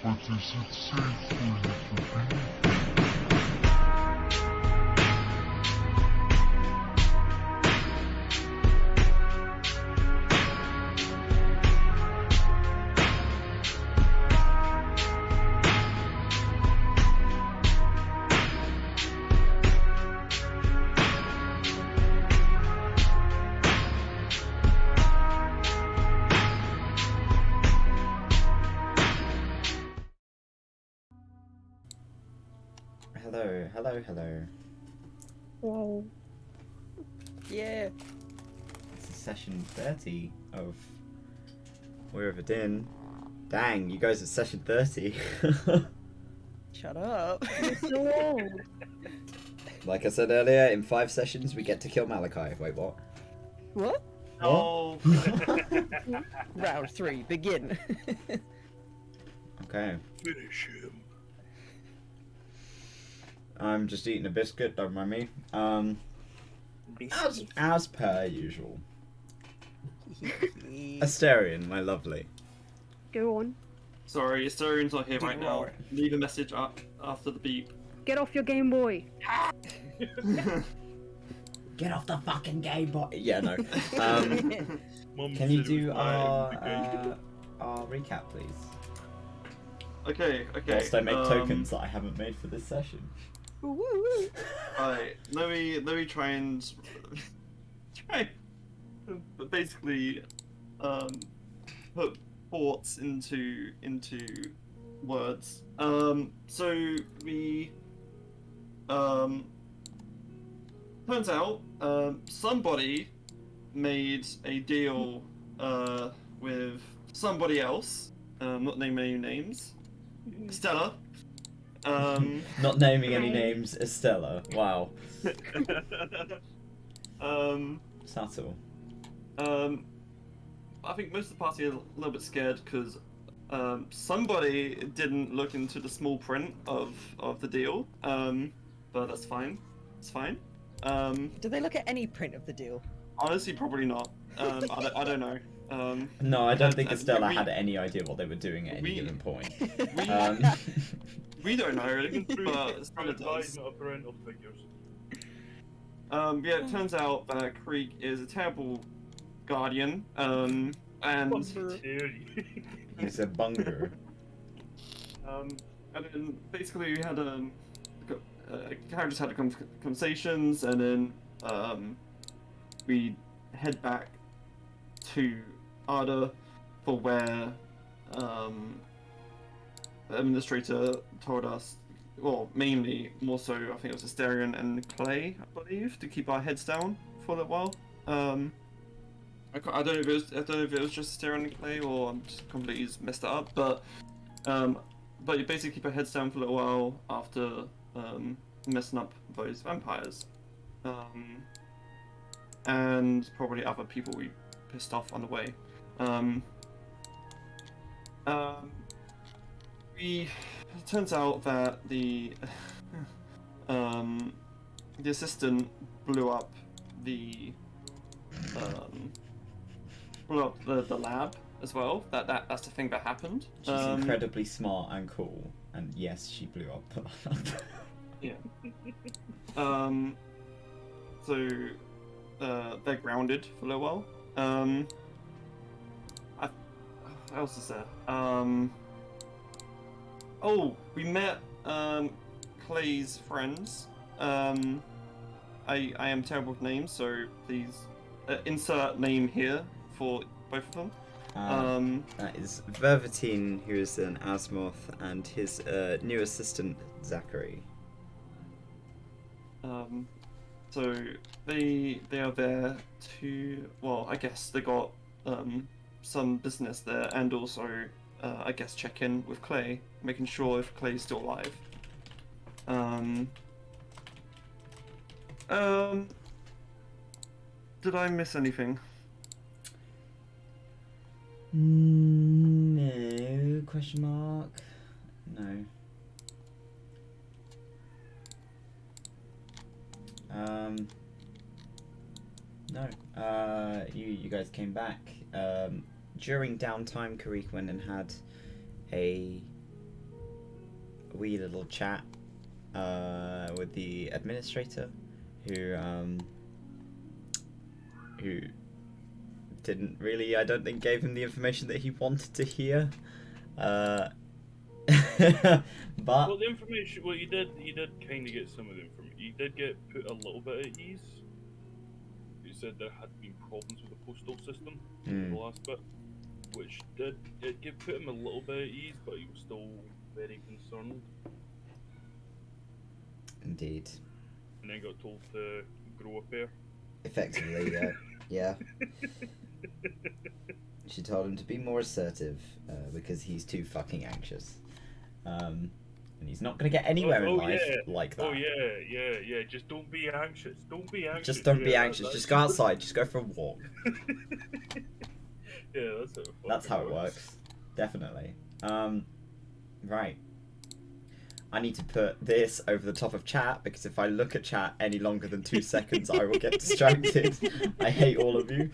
But is it safe for you to be? Hello. Whoa. Yeah. This is session 30 of Weir of Adynn. Dang, you guys at session 30. Shut up. You're so old. Like I said earlier, in 5 sessions we get to kill Malachi. Wait, what? What? Oh. Round 3, begin. Okay. Finish him. I'm just eating a biscuit, don't mind me. As per usual. Asterion, my lovely. Go on. Sorry, Asterian's not here Do right the now. roar. Leave a message up after the beep. Get off your Game Boy. Get off the fucking Game Boy! Yeah, no. Mum Can you said it do was my our recap, please? Okay. Whilst I make tokens that I haven't made for this session. Alright, let me try and basically put thoughts into words. So we turns out somebody made a deal with somebody else. Not naming any names. Estelar. Not naming any names, Estelar. Wow. Subtle. I think most of the party are a little bit scared because somebody didn't look into the small print of the deal. But that's fine. It's fine. Did they look at any print of the deal? Honestly, probably not. I don't know. No, I don't think and Estelar had any idea what they were doing at any given point. We don't know, but Estelar does. Not a parental figures. Yeah, it turns out that Krieg is a terrible guardian, and He's a bunger. and then basically we had characters had conversations, and then we head back to ARDA for where the administrator told us, well, mainly, more so, I think it was Asterion and Clay, I believe, to keep our heads down for a little while. I don't know if it was just Asterion and Clay, or I'm just completely messed it up, but you basically keep our heads down for a little while after messing up those vampires, and probably other people we pissed off on the way. It turns out that the assistant blew up the lab as well. That's the thing that happened. She's incredibly smart and cool, and yes, she blew up the lab. Yeah. So they're grounded for a little while. What else is there? Oh, we met Clay's friends. I am terrible with names, so please insert name here for both of them. That is Vervatine, who is an Asmoth, and his new assistant, Zachary. So they are there to, well, I guess they got some business there, and also I guess check in with Clay, making sure if Clay's still alive. Did I miss anything? No, question mark. No. No. You guys came back. During downtime, Karik went and had a wee little chat with the administrator, who didn't really, I don't think, gave him the information that he wanted to hear. But Well, the information. Well, you did kind of get some of the information. You did get put a little bit at ease. You said there had been problems with the postal system in the last bit, which did put him a little bit at ease, but he was still very concerned. Indeed. And then got told to grow a pair. Effectively, yeah. Yeah. She told him to be more assertive because he's too fucking anxious. And he's not going to get anywhere in life like that. Oh yeah. Just don't be anxious. Don't be anxious. Just don't be anxious. Just go outside. Just go for a walk. Yeah, that's how it works. Definitely. Right. I need to put this over the top of chat because if I look at chat any longer than 2 seconds, I will get distracted. I hate all of you.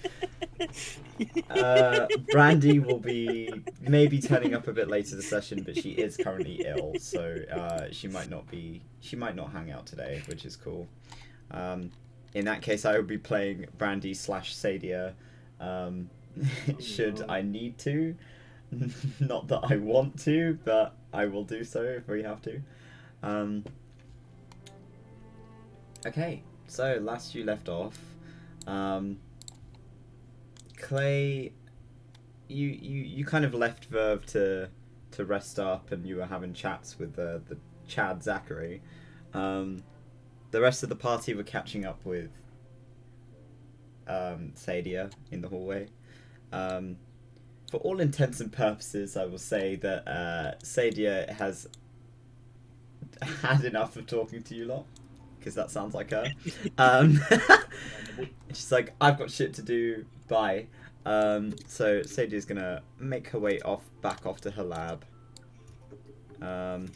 Brandy will be maybe turning up a bit later this session, but she is currently ill, so she might not hang out today, which is cool. In that case, I will be playing Brandy / Sadia, should I need to. Not that I want to, but I will do so if we have to. Okay, so last you left off, Clay, you kind of left Verve to rest up, and you were having chats with the Chad Zachary. The rest of the party were catching up with Sadia in the hallway. For all intents and purposes, I will say that Sadia has had enough of talking to you lot, because that sounds like her. She's like, I've got shit to do, bye. So Sadia's gonna make her way back off to her lab. And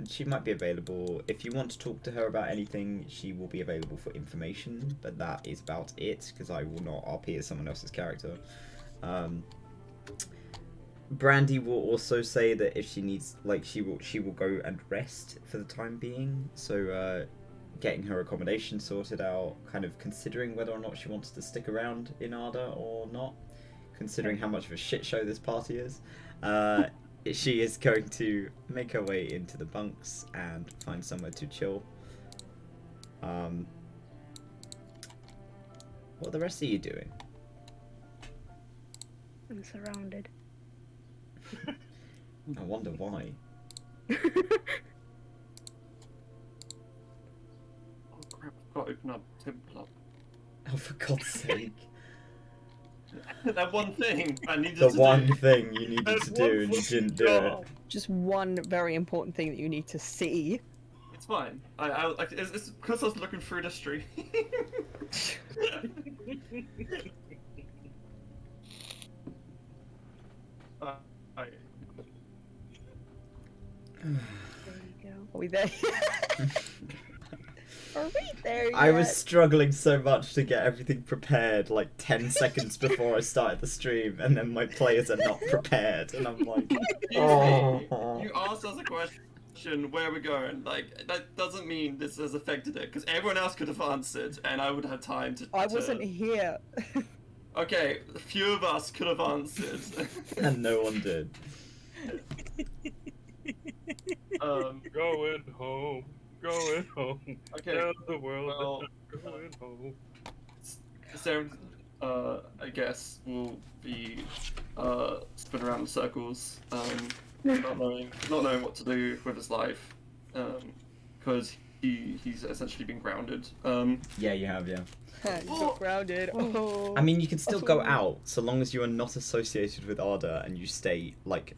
she might be available. If you want to talk to her about anything, she will be available for information, but that is about it, because I will not RP as someone else's character. Brandy will also say that if she needs, like, she will go and rest for the time being. So, getting her accommodation sorted out, kind of considering whether or not she wants to stick around in ARDA or not, considering how much of a shit show this party is. She is going to make her way into the bunks and find somewhere to chill. What are the rest of you doing? I'm surrounded. I wonder why. Oh crap, I've got to open up Temple up. Oh, for God's sake. That one thing I needed The to one do. thing you needed to do and you didn't do it. Just one very important thing that you need to see. It's fine. It's because I was looking through the stream. There you go. Are we there? Are we there yet? I was struggling so much to get everything prepared like 10 seconds before I started the stream, and then my players are not prepared, and I'm like, oh. You asked us a question, where are we going? Like, that doesn't mean this has affected it, because everyone else could have answered, and I would have time to... I wasn't here. Okay, a few of us could have answered. And no one did. Going home. Going home. Okay, Down the world. well, Going home. so, I guess we'll be spinning around in circles, not knowing what to do with his life, because he's essentially been grounded. Yeah, you have, yeah. You got grounded. Oh. I mean, you can still go out, so long as you are not associated with ARDA and you stay, like,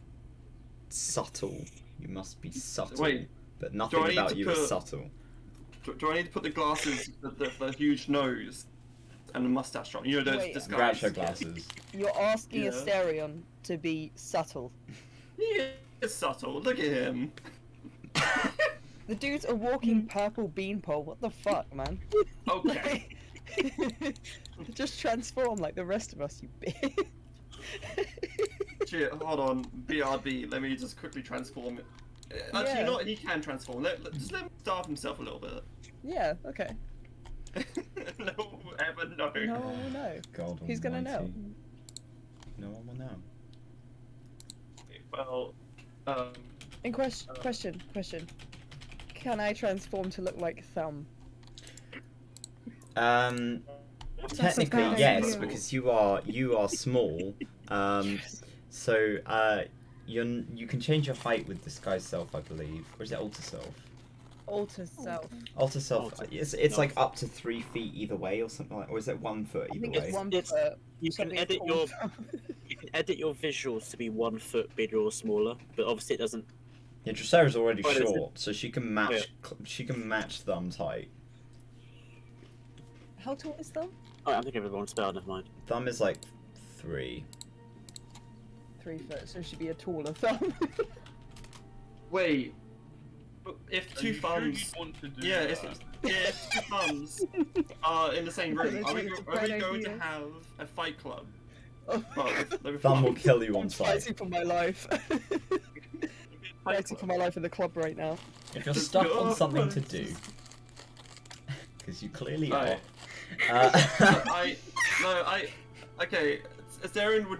subtle. You must be subtle. Wait, but nothing do I need about to you is put- subtle. do I need to put the glasses, the huge nose, and the mustache on? You know those Wait. disguise. Groucho glasses. You're asking Yeah. Asterion to be subtle. He is subtle. Look at him. The dude's a walking purple beanpole. What the fuck, man? Okay. Just transform like the rest of us, you bitch. Shit, hold on. BRB. Let me just quickly transform Actually, Yeah. he can transform. Just let him starve himself a little bit. Yeah, okay. No one will ever know. No one will know. God He's gonna know. almighty. No one will know. Well, And question. Can I transform to look like Thumb? Technically bad yes, idea. because you are small. So you can change your height with disguise self, I believe, or is it alter self? Alter self. Alter self. Alter It's like up to 3 feet either way, or something like, or is it 1 foot I either think way? it's 1 It's- foot. You can Something edit called your Thumb. you can edit your visuals to be 1 foot bigger or smaller, but obviously it doesn't. Yeah, Drosera's already What is it? short, so she can match. She can match Thumb's height. How tall is Thumb? Oh, I'm thinking of the wrong spell. Never mind. Thumb is like 3. 3 foot, so she'd be a taller Thumb. wait. But if Are two you sure thumbs, you'd want to do yeah, that? if two thumbs are in the same room, It's are we a going bad to idea. have a fight club? Oh. Well, Thumb will kill you on I'm sight. fighting for my life. Fighting for my life in the club right now. If you're stuck on something to do, because you clearly are. Right. Okay, Darren would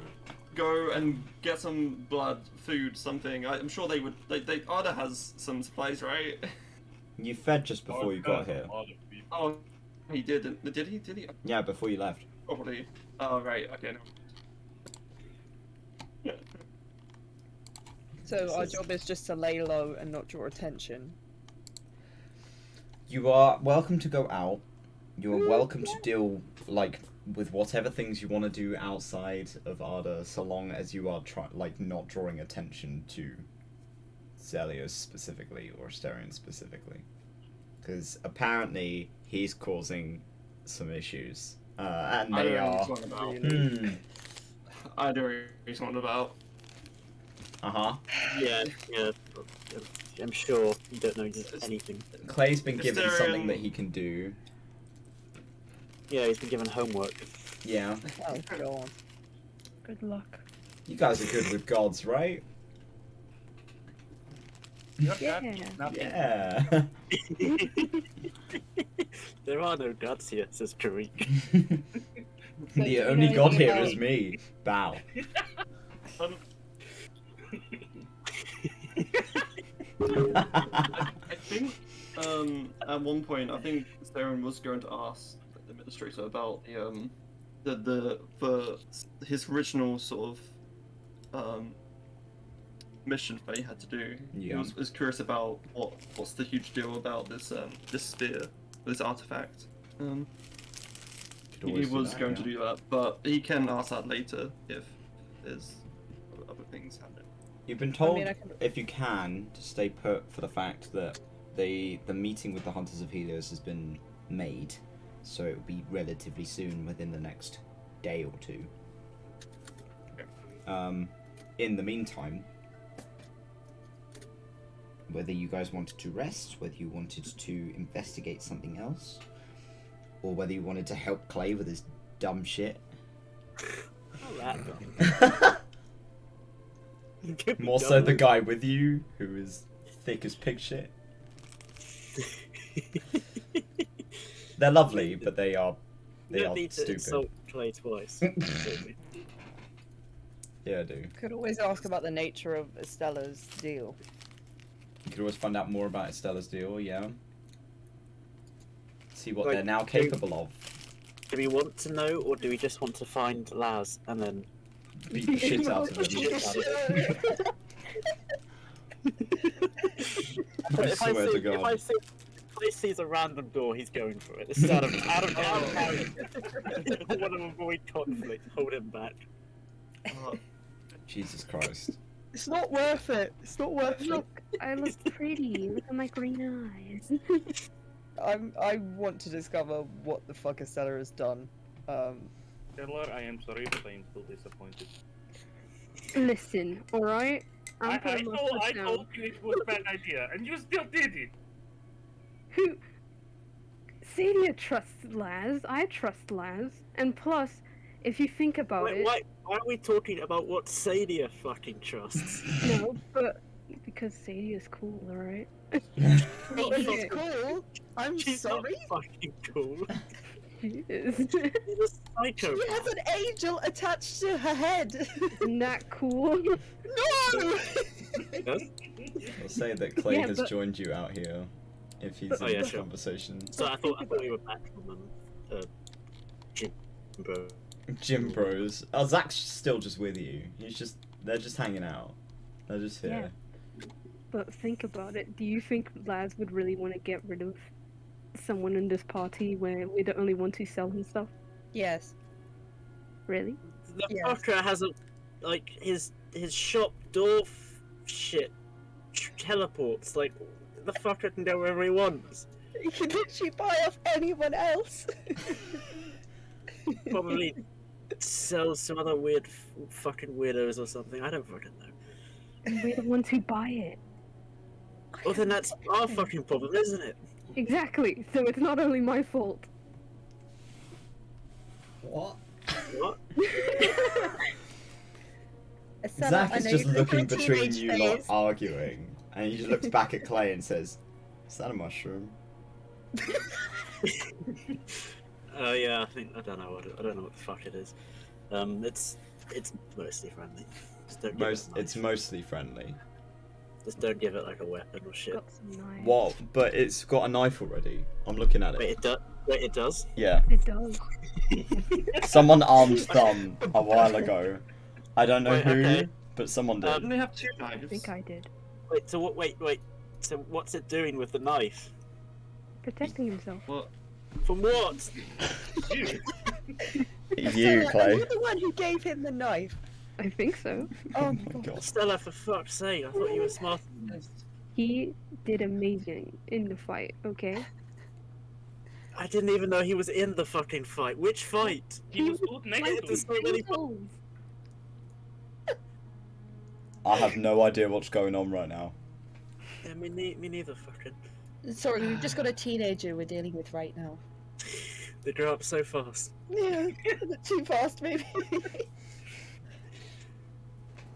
go and get some blood, food, something. I'm sure they would. ARDA has some supplies, right? You fed just before you got here. Oh, he did. Did he? Yeah, before you left. Probably. Oh, right. Okay. No. So our job is just to lay low and not draw attention. You are welcome to go out. You are welcome to deal with whatever things you want to do outside of ARDA, so long as you are not drawing attention to Zelios specifically or Asterion specifically, because apparently he's causing some issues, and I they don't know are. what he's on about. Hmm. I don't know what he's on about. Yeah. I'm sure you don't know anything. Clay's been given Asterion- something that he can do. Yeah, he's been given homework. Yeah. Oh god. Good luck. You guys are good with gods, right? Yeah. Yeah. There are no gods here, says Kareek. So do The you only know god anything here about- is me. Bow. I think at one point I think Darren was going to ask the administrator about for his original sort of mission that he had to do. Yeah. He was curious about what's the huge deal about this spear, this artifact. Could He always do was that, going yeah. to do that, but he can ask that later if there's other things happening. You've been told, I can- if you can, to stay put for the fact that the meeting with the Hunters of Helios has been made, so it will be relatively soon, within the next day or two. In the meantime, whether you guys wanted to rest, whether you wanted to investigate something else, or whether you wanted to help Clay with his dumb shit. Not that guy. More so the guy with you, who is thick as pig shit. They're lovely, but they are You don't need to stupid. insult Clay twice. Yeah, I do. Could always ask about the nature of Estela's deal. You could always find out more about Estela's deal, yeah. See what Like, they're now capable of. Do we want to know, or do we just want to find Laz and then Beat the shit out of him. I swear to if God. Clay sees a random door, he's going for it. This is out of character. I want to avoid conflict. Hold him back. Jesus Christ. It's not worth it. It's not worth it. Look, I look pretty. Look at my green eyes. I want to discover what the fuck Estella has done. Estelar, I am sorry, but I am still disappointed. Listen, alright? I putting my told foot down. you it was a bad idea, and you still did it! Who? Sadia trusts Laz. I trust Laz. And plus, if you think about Wait, it, why are we talking about what Sadia fucking trusts? no, but Because Sadie is cool, alright? It's cool. I'm She's sorry. not fucking cool. She is. She's a She psychopath. has an angel attached to her head. Not cool. No! Yes? I'll say that Clay Yeah, has but- joined you out here. If he's Oh, in yeah, this sure. conversation. So I thought we were back from gym, bro. Gym bros. Oh, Zach's still just with you. They're just hanging out. They're just here. But think about it. Do you think Laz would really want to get rid of someone in this party where we're the only ones who sell him stuff? Yes. Really? The Yes. fucker has a like his shop door shit teleports. Like the fucker can go wherever he wants. You can literally buy off anyone else. Probably sells some other weird fucking weirdos or something. I don't fucking know. And we're the ones who buy it. Well, then that's our fucking problem, isn't it? Exactly. So it's not only my fault. What? What? Estella, Zach I is know just you're looking in a between teenage you lot phase. arguing, and he just looks back at Clay and says, "Is that a mushroom?" Yeah, I don't know what the fuck it is. It's mostly friendly. Just don't give it a It's knife. mostly friendly. Just don't give it like a weapon or shit. Got some knives. What? But it's got a knife already. I'm looking at Wait, it. it does. Yeah. It does. Someone armed Thumb a while ago. I don't know Wait, who, okay. but someone did. Didn't they have two I knives? think I did. Wait. So what? Wait. So what's it doing with the knife? Protecting himself. What? From what? You. You, Estella, Are Clay. you the one who gave him the knife? I think so. Oh Oh my my god. Stella, for fuck's sake! I thought you were smart. He did amazing in the fight, okay? I didn't even know he was in the fucking fight. Which fight? He was stood next to There's him. so many. Angels. I have no idea what's going on right now. Yeah, me neither. Fucking. Sorry, we've just got a teenager we're dealing with right now. They grow up so fast. Yeah, a bit too fast maybe.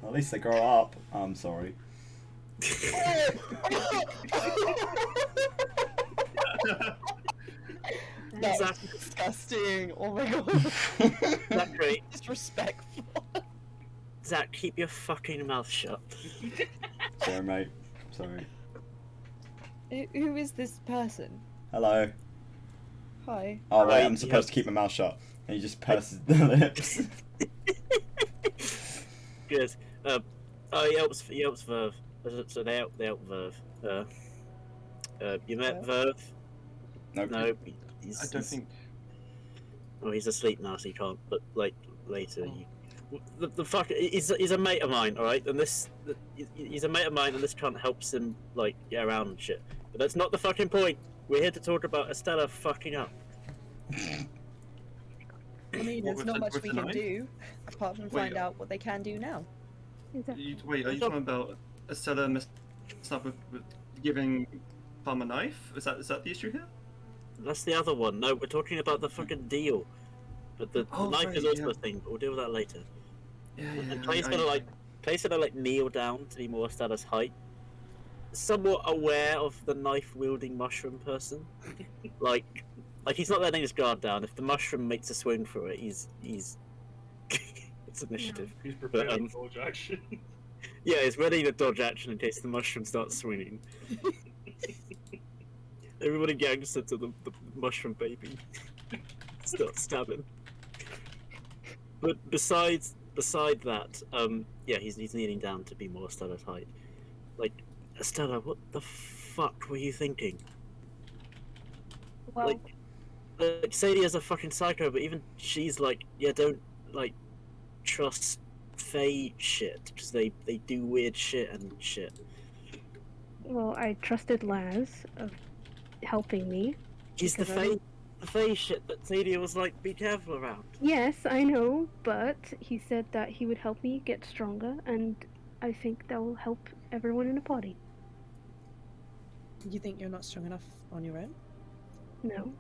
At least they grow up. I'm sorry. That's Exactly. disgusting. Oh my god. That's great. Disrespectful. Zach, keep your fucking mouth shut. Sorry, mate. Sorry. Who is this person? Hello. Hi. Oh wait, Right, I'm supposed to keep my mouth shut. And he just purses the lips. Good. He helps Verve. So they help Verve. You met Verve? Nope. No. I don't think. Oh, he's asleep now, so he can't. But like later, the fuck. He's a mate of mine, all right. And he's a mate of mine, and this cunt helps him like get around and shit. But that's not the fucking point. We're here to talk about Estelar fucking up. I mean, What, there's with not the- much with we the can knife? do apart from find out what they can do now. Exactly. Wait, are you talking about Estella messing up with giving Thumb a knife? Is that the issue here? That's the other one. No, we're talking about the fucking deal. But the Oh, knife right, is also yeah. a thing. But we'll deal with that later. Yeah, And Clay's gonna kneel down to be more Stella's height. Somewhat aware of the knife wielding mushroom person. like he's not letting his guard down. If the mushroom makes a swing for it, he's it's initiative. He's prepared But, for dodge action. Yeah, he's ready to dodge action in case the mushroom starts swinging. Everybody gangster to the mushroom baby. Start stabbing. But beside that, yeah, he's kneeling down to be more Stella's height. Like, Estella, what the fuck were you thinking? Well, Like Sadie is a fucking psycho, but even she's like, yeah, don't like trust Fae shit because they do weird shit and shit. well, I trusted Laz of helping me. He's the Because I Fae, don't- the Fae shit that Sadie was like, be careful around. Yes, I know, but he said that he would help me get stronger, and I think that will help everyone in the party. You think you're not strong enough on your own? No.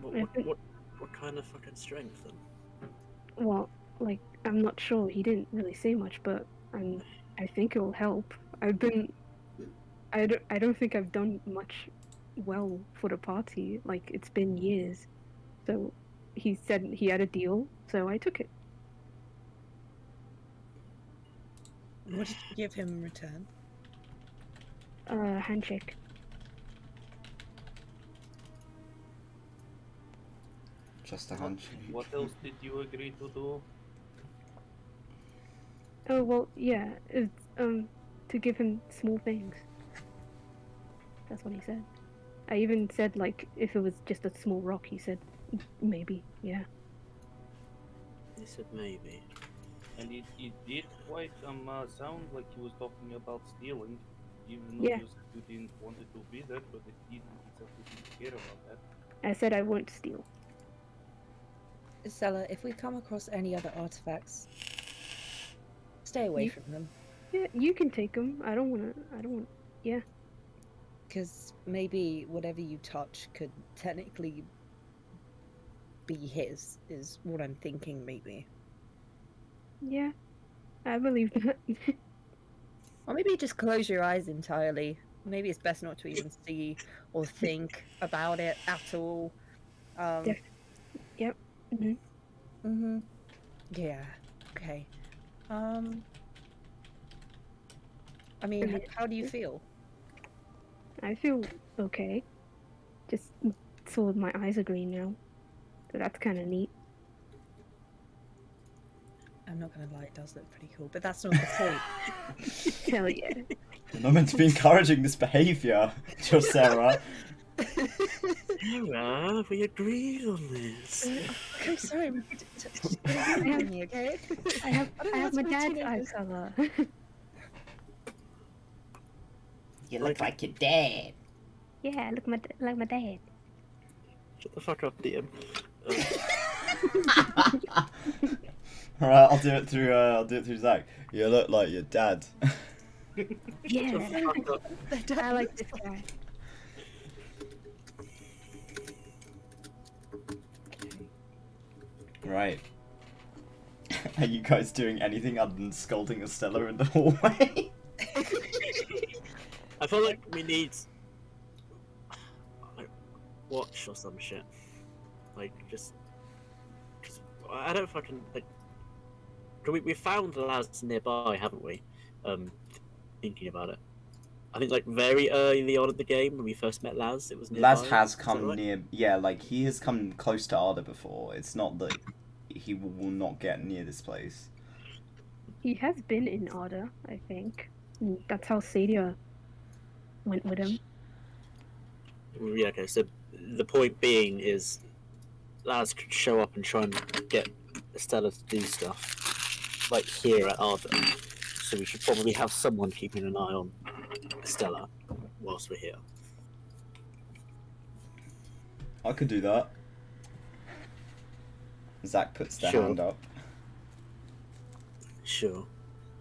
What kind of fucking strength then? Well, like, I'm not sure. He didn't really say much, but I think it will help. I don't think I've done much well for the party. Like, it's been years. So he said he had a deal, so I took it. What did you give him in return? Handshake. Just a handshake. What else did you agree to do? Oh, well, yeah, it's, to give him small things. That's what he said. I even said, like, if it was just a small rock, he said, maybe, yeah. He said maybe. And it did quite sound like he was talking about stealing, even though Yeah. you said you didn't want it to be that, but it didn't exactly didn't care about that. I said I won't steal. Estelar, if we come across any other artifacts, stay away You- from them. Yeah, you can take them. I don't want. Yeah. Because maybe whatever you touch could technically be his, is what I'm thinking, maybe. Yeah. I believe that. Or maybe just close your eyes entirely. Maybe it's best not to even see or think about it at all. Yep. Mhm. Mm-hmm. Yeah. Okay. I mean, Mhm. how do you feel? I feel okay. Just sort of my eyes are green now. So that's kind of neat. I'm not gonna lie, it does look pretty cool, but that's not the point. Hell yeah. You're not meant to be encouraging this behaviour, just Sarah. Sarah, we agreed on this. Okay, sorry. Me, okay? I have don't I have my want to be dad's eye teenagers. color. You look like your dad. Yeah, I look like my dad. Shut the fuck up, DM. Alright, I'll do it through Zach. You look like your dad. Yeah, Fuck up. I like this guy. Right. Are you guys doing anything other than scolding Estelar in the hallway? I feel like we need like watch or some shit. Like just, cause I don't fucking like. 'Cause we found Laz nearby, haven't we? Thinking about it, I think like very early on in the game when we first met Laz, it was nearby. Laz has Is that come right? near. Yeah, like he has come close to Arda before. It's not that he will not get near this place. He has been in ARDA, I think. And that's how Sadia went with him. Yeah. Okay. So the point being is, Laz could show up and try and get Estella to do stuff, like here at Arda. So we should probably have someone keeping an eye on Estella whilst we're here. I could do that. Zach puts their Sure. hand up. Sure.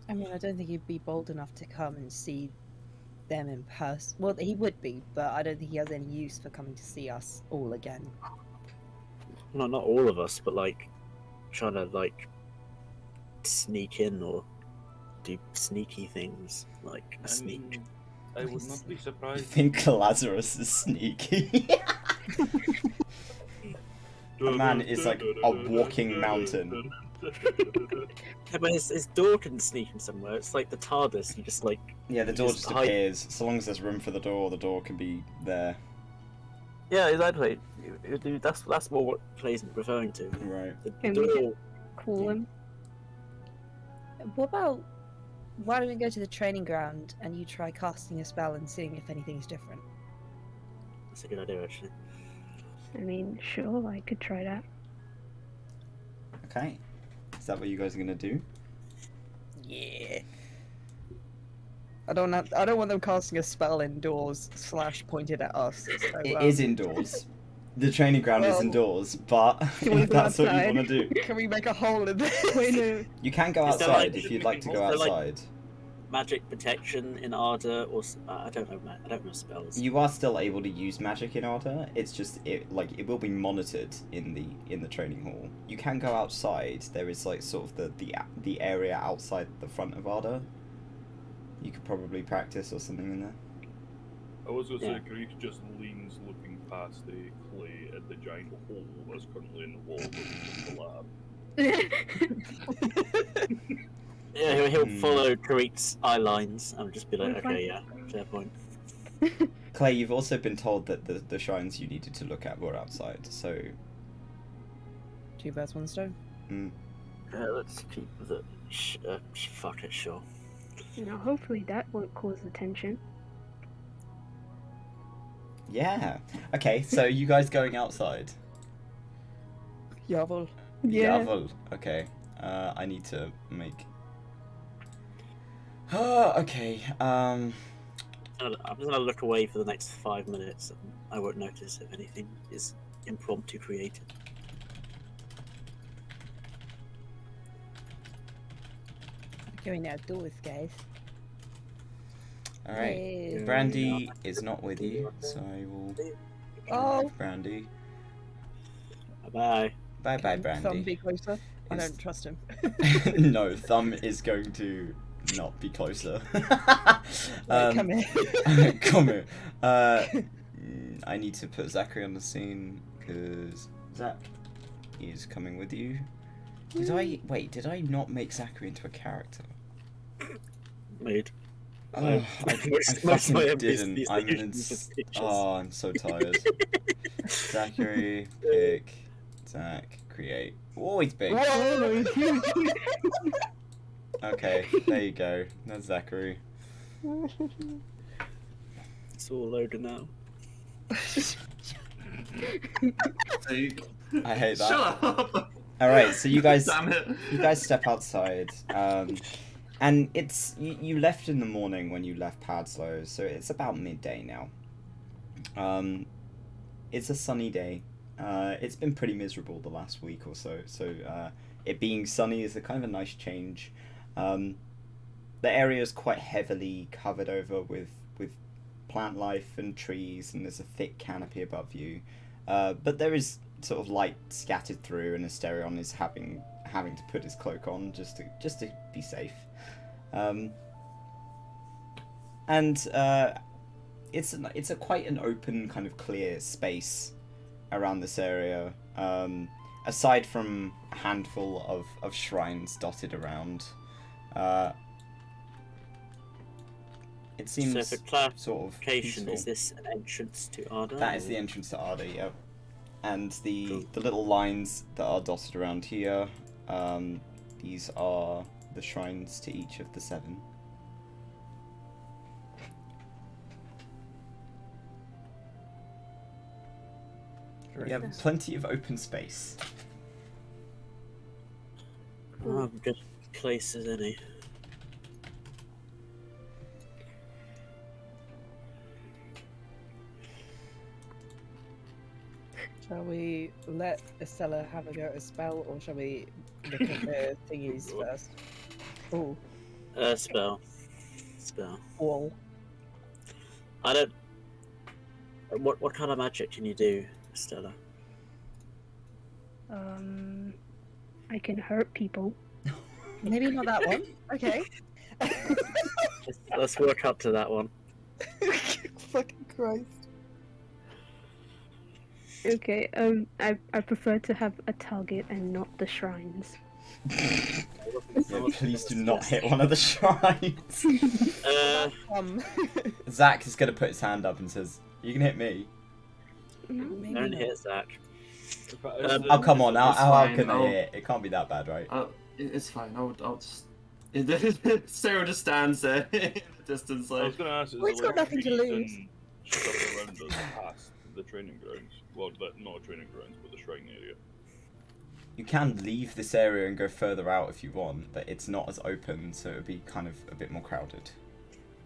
I mean, I don't think he'd be bold enough to come and see them in person. Well, he would be, but I don't think he has any use for coming to see us all again. No, not all of us, but like trying to like sneak in or do sneaky things, like a I sneak. mean, I would not be You surprised. think Lazarus is sneaky? A man is like a walking mountain. Yeah, but his door can sneak in somewhere. It's like the TARDIS. You just like Yeah, the door Just just hide- appears. So long as there's room for the door can be there. yeah, exactly. That's more what Clay's referring to. Right. The Can we door. Call him. What about, why don't we go to the training ground and you try casting a spell and seeing if anything's different? That's a good idea, actually. I mean, sure, I could try that. Okay. Is that what you guys are gonna do? Yeah. I don't want them casting a spell indoors / pointed at us. So, It is indoors. The training ground is Well, indoors, but Can we if go that's what you outside? want to do, Can we make a hole in this? Wait, no. you can go Is there, outside like- if you'd like to go is there, like- outside. magic protection in ARDA, or I don't know. I don't know spells. You are still able to use magic in ARDA. It's just it will be monitored in the training hall. You can go outside. There is like sort of the area outside the front of ARDA. You could probably practice or something in there. I was going to Yeah. say, Grief just leans looking past the clay at the giant hole that's currently in the wall that is the lab. Yeah, he'll follow Kareek's eye lines and just be like, I'm fine. okay, yeah, fair point. Clay, you've also been told that the shrines you needed to look at were outside. So. 2 birds, 1 stone. Let's keep the. Fuck it, sure. Hopefully that won't cause attention. Yeah. Okay. So you guys going outside? Yavel. Yeah. Jawohl. Okay. I need to make. Okay. I'm just gonna look away for the next 5 minutes. And I won't notice if anything is impromptu created. Going outdoors, guys. All right. Yay. Brandy is not with you, so I will. Oh. remove Brandy. Bye. Bye bye, Can Thumb Brandy. be closer? I Is- don't trust him. No, Thumb is going to not be closer. Right, come here. Come here. I need to put Zachary on the scene because Zach is coming with you. Did I not make Zachary into a character? Made. Oh, I Most of fucking my didn't. NPCs I'm are usually just ins- pictures. Oh, I'm so tired. Zachary, pick, Zach, create. Oh, he's big. Whoa, he's huge. Okay, there you go. That's Zachary. It's all loaded now. I hate that. Shut up! All right, so you guys Damn it! step outside, and it's you left in the morning when you left Padslow, so it's about midday now. It's a sunny day. It's been pretty miserable the last week or so, so it being sunny is a kind of a nice change. The area is quite heavily covered over with plant life and trees, and there's a thick canopy above you. But there is sort of light scattered through, and Asterion is having to put his cloak on just to be safe. It's a quite an open, kind of clear space around this area. Aside from a handful of shrines dotted around, it seems So for sort of clarification, peaceful. is this an entrance to Arda? That is the entrance to Arda, yeah. And the little lines that are dotted around here, these are the shrines to each of the 7. We have plenty of open space. Oh, good place as any. Shall we let Estelar have a go at a spell, or shall we look at the thingies first? Oh, Spell. wall. I don't. What kind of magic can you do, Stella? I can hurt people. Maybe not that one. Okay. Let's work up to that one. Fucking Christ. Okay, I prefer to have a target and not the shrines. Yeah, please do not hit one of the shrines. Zach is going to put his hand up and says, "You can hit me." Maybe Don't not. hit Zach. Oh, come on, how fine, can I I'll- hit? It can't be that bad, right? It's fine. I'll just. Sarah just stands there in the distance, I like. was going to ask, is Well, it's there got like nothing to trees lose. and stuff around us past the training grounds? Well, not training grounds, but the shrine area. You can leave this area and go further out if you want, but it's not as open, so it would be kind of a bit more crowded.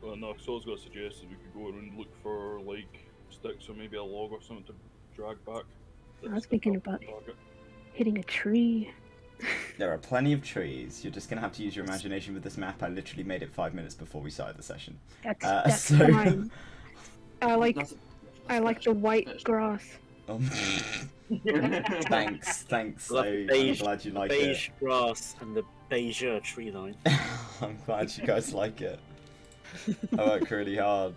Well, no, so I was going to suggest is we could go around and look for, like, sticks or maybe a log or something to drag back. I was thinking about hitting a tree. There are plenty of trees. You're just gonna have to use your imagination with this map. I literally made it 5 minutes before we started the session. That's So- fine. I like That's the white grass. Thanks. I'm beige- glad you like it. Beige grass and the beige tree line. I'm glad you guys like it. I work really hard.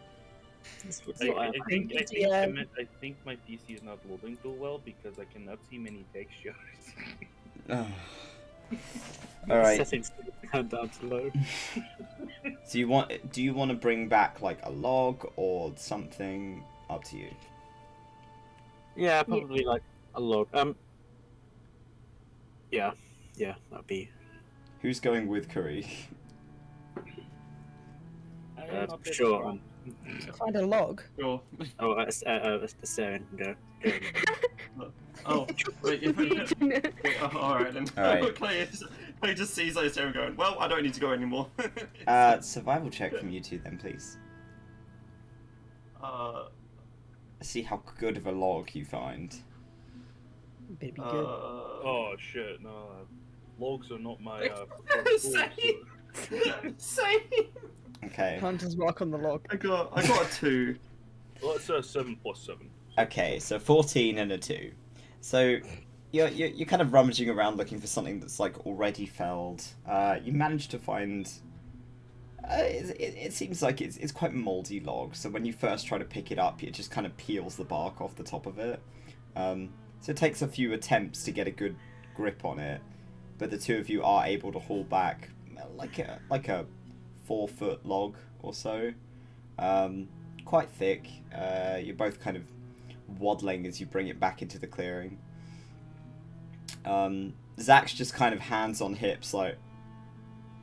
That's what I I think Yeah. I think my PC is not loading too well because I cannot see many textures. All right. Settings count down to low. Do you want to bring back like a log or something? Up to you. Yeah, probably like a log. Yeah, that'd be. Who's going with Curry? Sure. Find a log. Sure. Oh, Estelar can go. Oh, wait. Alright then. Alright. Clay just sees like Sarah going, well, I don't need to go anymore. Survival check from you two then, please. See how good of a log you find. Better be good. Oh shit! No, logs are not my. Same. Okay. Hunter's mark on the log. I got a 2. Well, it's 7 plus 7. Okay, so 14 and a 2. So you're kind of rummaging around looking for something that's like already felled. You managed to find. It seems like it's quite moldy log. So when you first try to pick it up, it just kind of peels the bark off the top of it. So it takes a few attempts to get a good grip on it, but the two of you are able to haul back like a 4-foot log or so. Quite thick. You're both kind of waddling as you bring it back into the clearing. Zach's just kind of hands on hips, like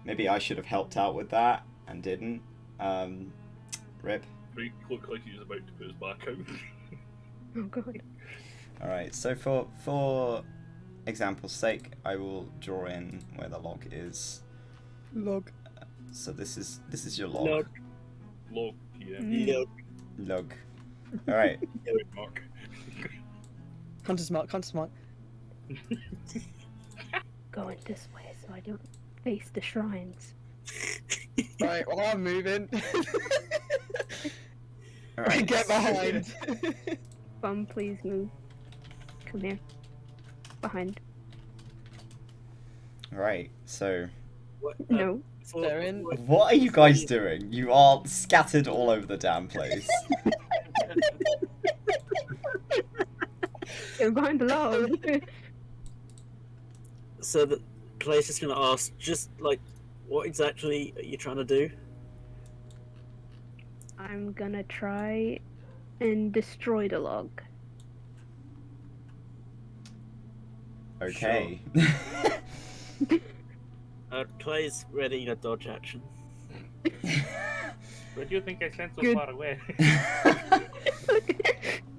maybe I should have helped out with that and didn't. Rip. Very look like he was about to put his back out. Oh god. All right. So for example's sake, I will draw in where the log is. Log. So this is your log. Log. Log, yeah. Mm. Log. All right. Mark. Hunter's mark. Hunter's mark. Going this way so I don't face the shrines. Right, well I'm moving. All right. Get behind. Bum, please move. Come here. Behind. All right. So What, No. They're in. what are you guys doing? You are scattered all over the damn place. You're behind the log. So the Clay's just gonna ask, just like, what exactly are you trying to do? I'm gonna try and destroy the log. Okay. Clay's ready to dodge action. Where do you think I sent so Good. far away?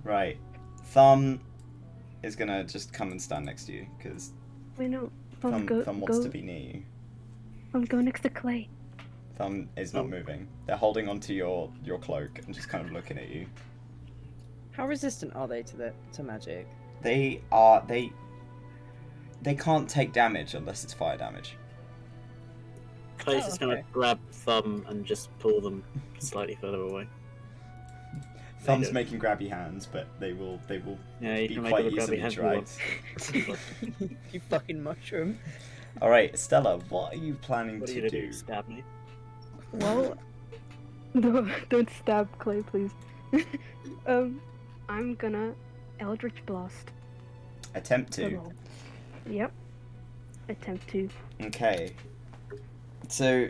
Right. Thumb is gonna just come and stand next to you because Wait, no. Bum, Thumb wants to be near you. Go next to Clay. Thumb is not moving. They're holding onto your cloak and just kind of looking at you. How resistant are they to magic? They can't take damage unless it's fire damage. Clay's Oh, just gonna okay. grab Thumb and just pull them slightly further away. Thumb's do. making grabby hands, but they will Yeah, you be can make quite it a grabby easily hand dragged. You fucking mushroom. All right, Stella, what are you planning What are to you gonna do? do? Stab me? Well, no, don't stab Clay, please. I'm gonna Eldritch Blast. Attempt the to. log. Yep. Attempt to. Okay. So,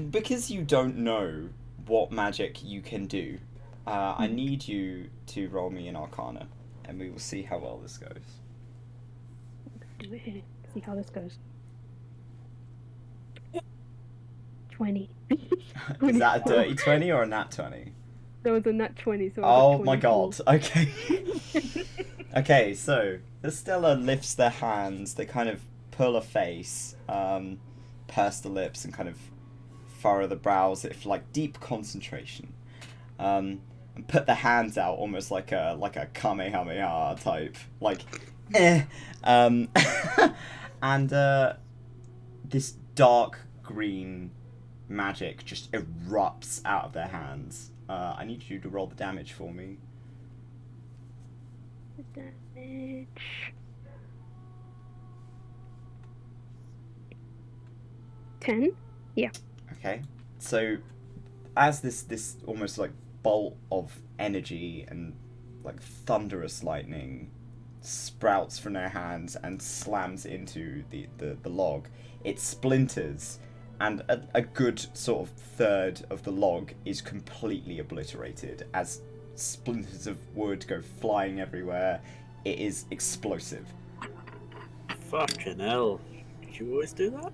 because you don't know what magic you can do, I need you to roll me an Arcana, and we will see how well this goes. Do it here. See how this goes. 20. Is that a dirty 20 or a nat 20? That was a nat 20, so I Oh got my 24. god, okay. Okay, so Estella lifts their hands, they kind of pull a face, purse the lips, and kind of furrow the brows if like deep concentration. And put the hands out almost like a Kamehameha type, like and this dark green magic just erupts out of their hands. I need you to roll the damage for me. Damage. 10? Yeah. Okay. So, as this almost like bolt of energy and like thunderous lightning sprouts from their hands and slams into the log, it splinters, and a good sort of third of the log is completely obliterated as splinters of wood go flying everywhere. It is explosive. Fucking hell. Did you always do that?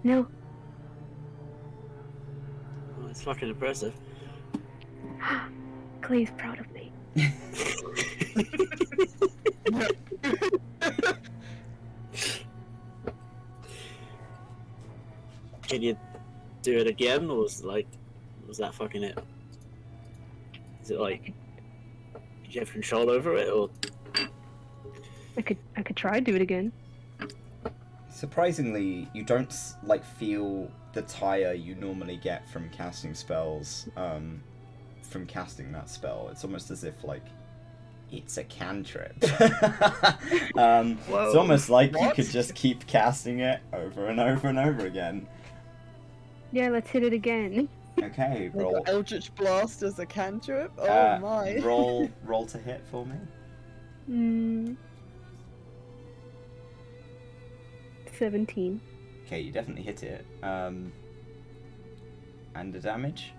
No. Oh, it's fucking impressive. Clay's proud of me. Can you do it again, or was that fucking it? Is it like, did you have control over it, or? I could try to do it again. Surprisingly, you don't like feel the tire you normally get from casting spells. From casting that spell, it's almost as if like it's a cantrip. It's almost like you could just keep casting it over and over and over again. Yeah, let's hit it again. Okay, They roll. got Eldritch Blast as a cantrip? Oh my. Roll to hit for me. 17. Okay, you definitely hit it. And the damage?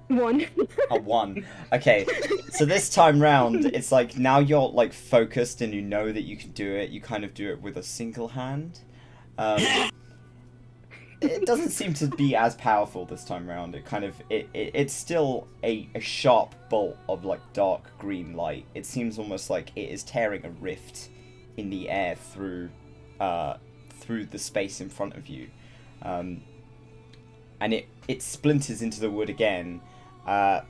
1. A 1. Okay, so this time round, it's like now you're like focused and you know that you can do it. You kind of do it with a single hand. It doesn't seem to be as powerful this time round. It kind of it's still a sharp bolt of like dark green light. It seems almost like it is tearing a rift in the air through the space in front of you, and it splinters into the wood again, but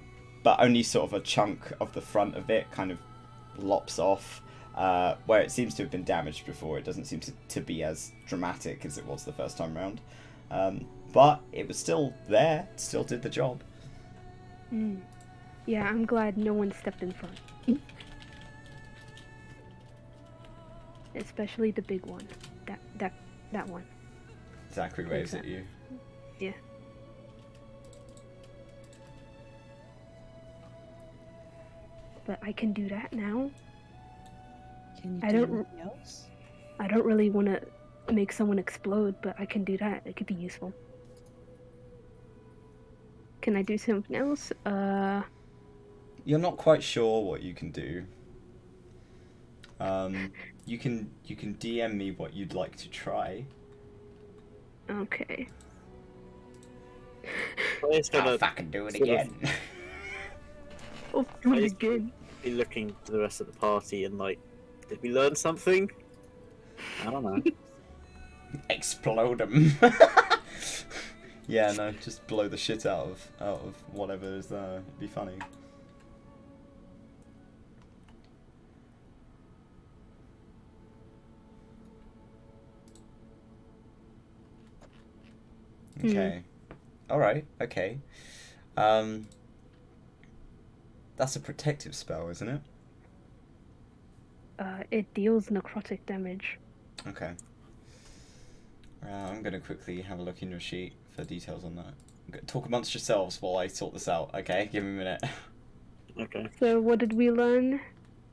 only sort of a chunk of the front of it kind of lops off. Where it seems to have been damaged before, it doesn't seem to be as dramatic as it was the first time round. But it was still there, it still did the job. Yeah, I'm glad no one stepped in front. Especially the big one. That one. Zachary waves at you. Yeah. But I can do that now. Can you I do don't- anything else? I don't really want to make someone explode, but I can do that. It could be useful. Can I do something else? You're not quite sure what you can do. You can DM me what you'd like to try. Okay. Player's gonna fucking do it sort of- again. Oh, do it Nice. again. be looking to the rest of the party and like, did we learn something? I don't know. Explode them. Yeah, no, just blow the shit out of whatever is there. It'd be funny. Okay. Alright, okay. That's a protective spell, isn't it? It deals necrotic damage. Okay. I'm gonna quickly have a look in your sheet for details on that. Talk amongst yourselves while I sort this out, okay? Give me a minute. Okay. So what did we learn?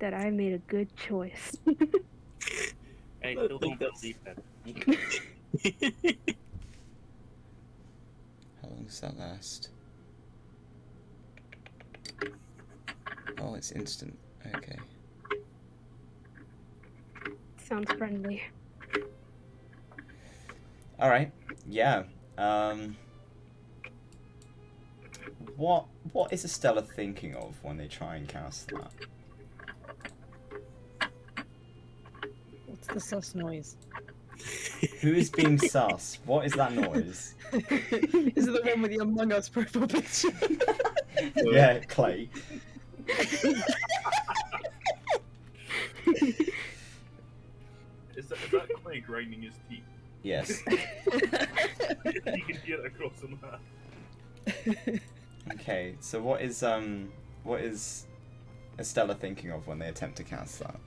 That I made a good choice. I I still think don't that's- believe that. How long does that last? Oh, it's instant. Okay. Sounds friendly. Alright, yeah. What is Estelar thinking of when they try and cast that? What's the sus noise? Who is being sus? What is that noise? Is it the one with the Among Us profile picture? Yeah, Clay. Is that Clay grinding his teeth? Yes. You can hear it across the map. Okay, so what is Estelar thinking of when they attempt to cast that?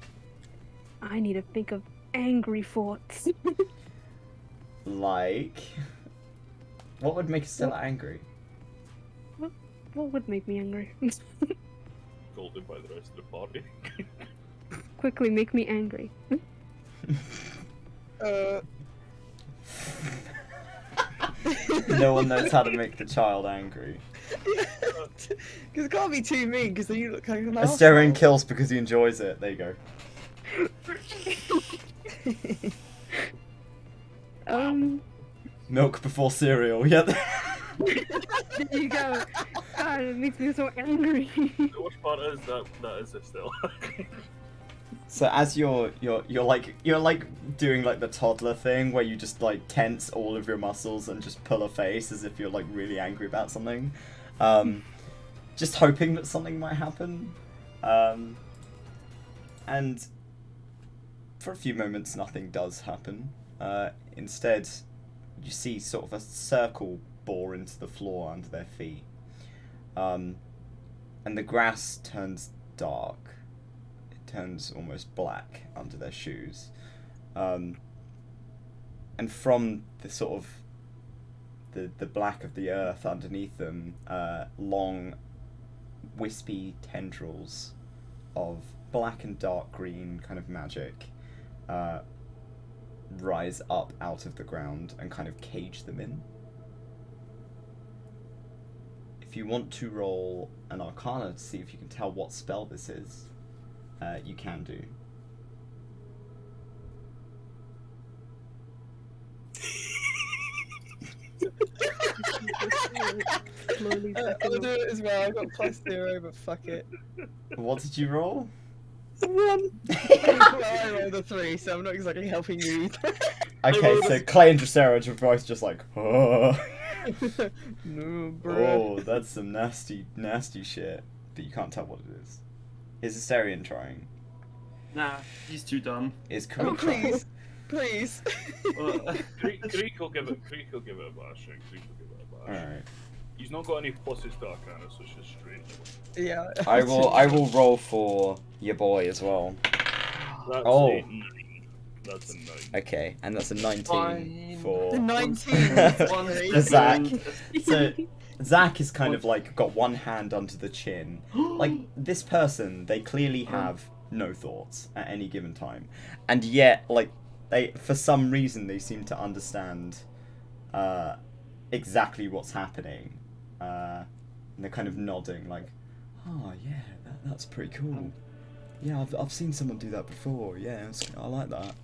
I need to think of angry thoughts. Like, what would make Estelar angry? What would make me angry? Scolded by the rest of the party. Quickly make me angry. No one knows how to make the child angry. Because it can't be too mean, because then you look like an Asterion asshole. kills because he enjoys it. There you go. Milk before cereal. Yeah. There you go. God, it makes me so angry. The worst part is that is Estelar. So as you're like doing like the toddler thing where you just like tense all of your muscles and just pull a face as if you're like really angry about something, just hoping that something might happen, and for a few moments nothing does happen. Instead, you see sort of a circle bore into the floor under their feet, and the grass turns dark. Turns almost black under their shoes, and from the sort of the black of the earth underneath them, long wispy tendrils of black and dark green kind of magic rise up out of the ground and kind of cage them in. If you want to roll an Arcana to see if you can tell what spell this is, you can do. Slowly I'll second do it as well. I've got +0, but fuck it. What did you roll? 1. Well, I rolled a 3, so I'm not exactly helping you either. Okay, so Clay and Dracera are both just like, oh. No, bro. Oh, that's some nasty, nasty shit. But you can't tell what it is. Is Asterion trying? Nah, he's too dumb. Is Oh, Creek trying? please. Please. Well, Creek will give it a bash. Creek will give it a bash. Alright. He's not got any pluses to Arcana, so it's just straight. Yeah. I will roll for your boy as well. That's Oh. a 9. That's a 9. Okay, and that's a 19 Fine. for The 19. for Zach. So Zach is kind of like got one hand under the chin. Like this person, they clearly have no thoughts at any given time, and yet like they, for some reason, they seem to understand exactly what's happening. And they're kind of nodding like, oh yeah, that's pretty cool. Yeah, I've seen someone do that before. Yeah, I like that.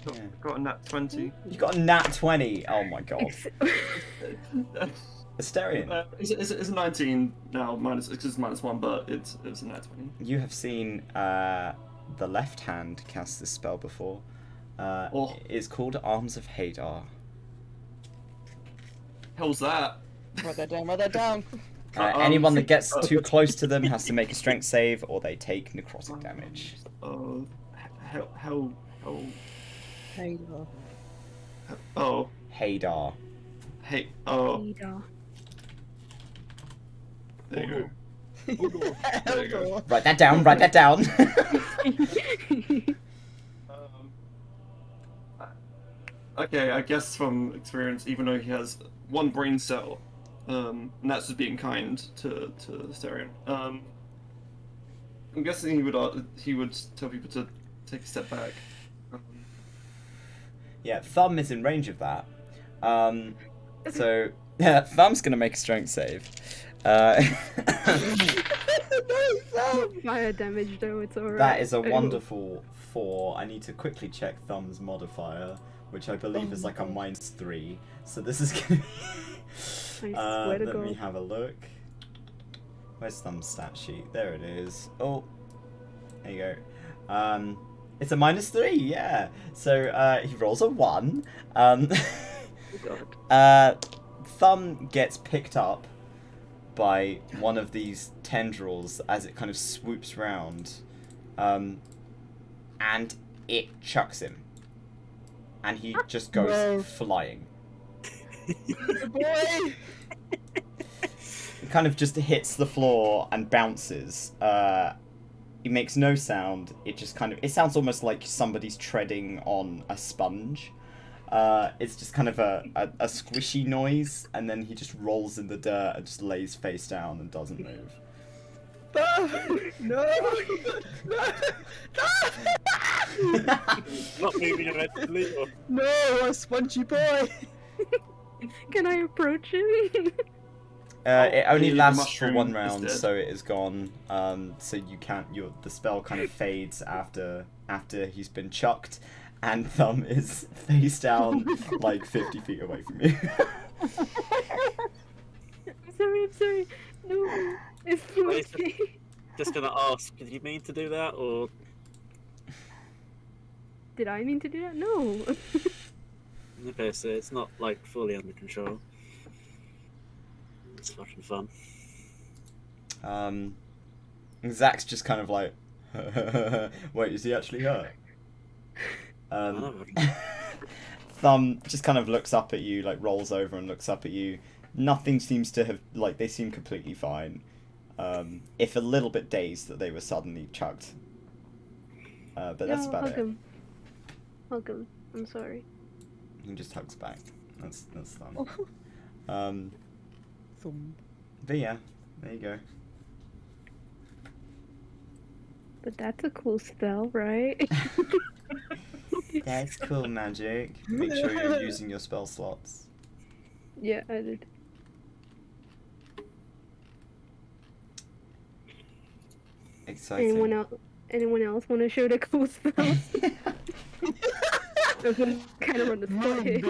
Yeah. Got a nat 20. You got a nat 20. Oh my god. Asterion, It's a 19 now, it's just -1, but it's a nat 20. you have seen the left hand cast this spell before. Oh. It's called Arms of Hadar. Hell's that? Write that down, write that down. Anyone that gets too close to them has to make a strength save, or they take necrotic damage. Hell. Hey, Oh. Hadar. Hey. Oh. Ada. There you go. There you go. Write that down. Write that down. Okay, I guess from experience, even though he has one brain cell, and that's just being kind to Asterion. I'm guessing he would tell people to take a step back. Yeah, Thumb is in range of that. So yeah, Thumb's gonna make a strength save. Fire damage though, it's alright. That is a wonderful 4. I need to quickly check Thumb's modifier, which I believe is like a -3. So this is gonna be... I swear to let me God. have a look. Where's Thumb's stat sheet? There it is. Oh, there you go. It's a -3, yeah. So he rolls a 1. Thumb gets picked up by one of these tendrils as it kind of swoops round, and it chucks him and he just goes No. flying. Boy! It kind of just hits the floor and bounces. It makes no sound. It just kind of... It sounds almost like somebody's treading on a sponge. It's just kind of a squishy noise, and then he just rolls in the dirt and just lays face down and doesn't move. No! Not moving eventually. Or... No, a spongy boy! Can I approach him? It only Leave the lasts for mushroom one round, instead. so it is gone. So you can't. The spell kind of fades after he's been chucked, and Thumb is face down, like 50 feet away from you. I'm sorry. No, it's Wait, okay. Just gonna ask, did you mean to do that, or Did I mean to do that? No. okay, so it's not like fully under control. It's fucking fun. Zach's just kind of like, wait, is he actually hurt? Thumb just kind of looks up at you, like rolls over and looks up at you. Nothing seems to have, like, they seem completely fine. If a little bit dazed that they were suddenly chucked. But that's about hug it. him. Hug him. I'm sorry. He just hugs back. That's Thumb. Thumb. But yeah, there you go. But that's a cool spell, right? That's cool, magic. Make sure you're using your spell slots. Yeah, I did. Exciting. Anyone else want to show the cool spells? I'm kind of on the spot here.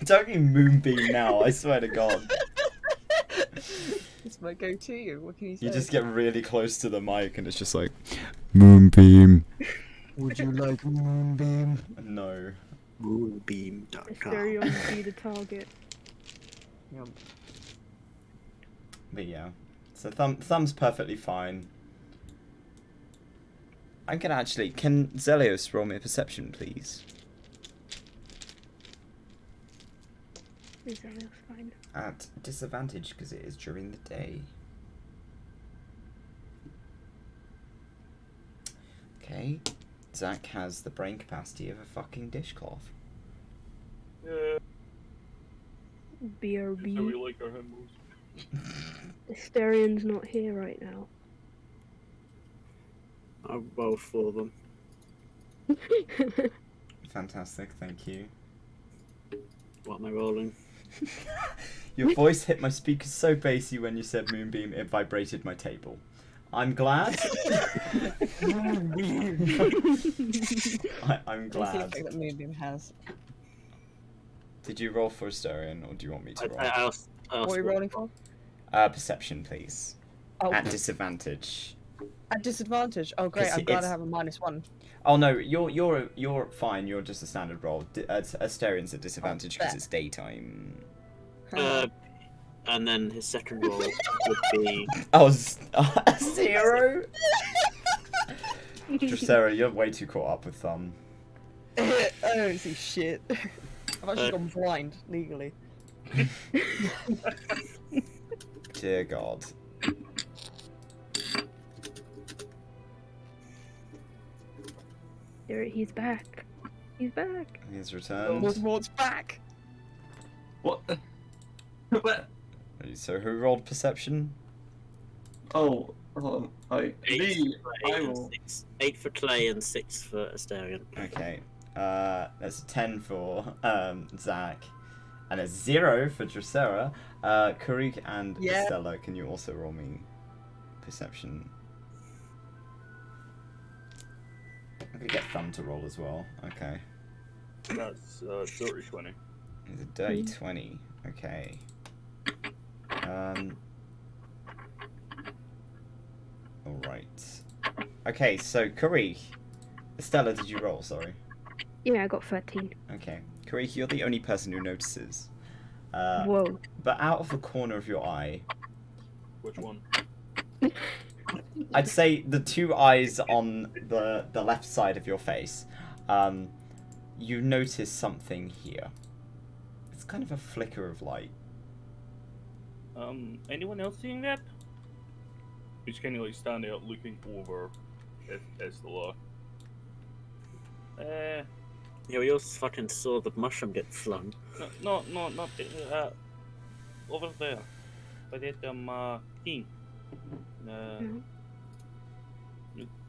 Don't you moonbeam now, I swear to God. It's my go-to. What can you say? You just get really close to the mic and it's just like, moonbeam. Would you like moonbeam? No. Moonbeam.com. Stereo be the target. Yum. But yeah. So Thumb's perfectly fine. I'm gonna actually... Can Zelios roll me a perception, please? Is that fine? At disadvantage, because it is during the day. Okay. Zach has the brain capacity of a fucking dishcloth. Yeah, BRB. so we like our hymns. Asterian's not here right now. I'll roll for them. Fantastic, thank you. What am I rolling? Your voice hit my speakers so bassy when you said moonbeam, it vibrated my table. I'm glad. I'm What's the glad. effect that Moonbeam has? Did you roll for Asterion, or do you want me to roll? I asked What are you rolling for? Perception, please. Oh, At disadvantage. at disadvantage. Oh, great! It's- I'm glad I it's- have a -1. Oh no, you're fine. You're just a standard roll. Asterian's at disadvantage because bet. it's daytime. And then his second roll would be Oh, 0. Dracera, you're way too caught up with Thumb. I don't see shit. I've actually gone blind legally. Dear God. He's back. He's back. He's returned. Voldemort's back. What? What? So who rolled perception? Oh, hold on. eight I will. 8 for Clay and 6 for Asterion. Okay. That's a 10 for Zach, and a 0 for Dracera. Karuk and Yeah. Estelar, can you also roll me perception? I'm gonna get Thumb to roll as well. Okay. That's dirty 20. It's a dirty 20. Okay. Alright. Okay, so Karuk. Estelar, did you roll? Sorry. Yeah, I got 13. Okay. Karuk, you're the only person who notices. Whoa. But out of the corner of your eye, Which one? I'd say the two eyes on the left side of your face, you notice something here. It's kind of a flicker of light. Anyone else seeing that? He's kind of like standing up, looking over Estelar. Yeah, we also fucking saw the mushroom get flung. Not over there. By that thing.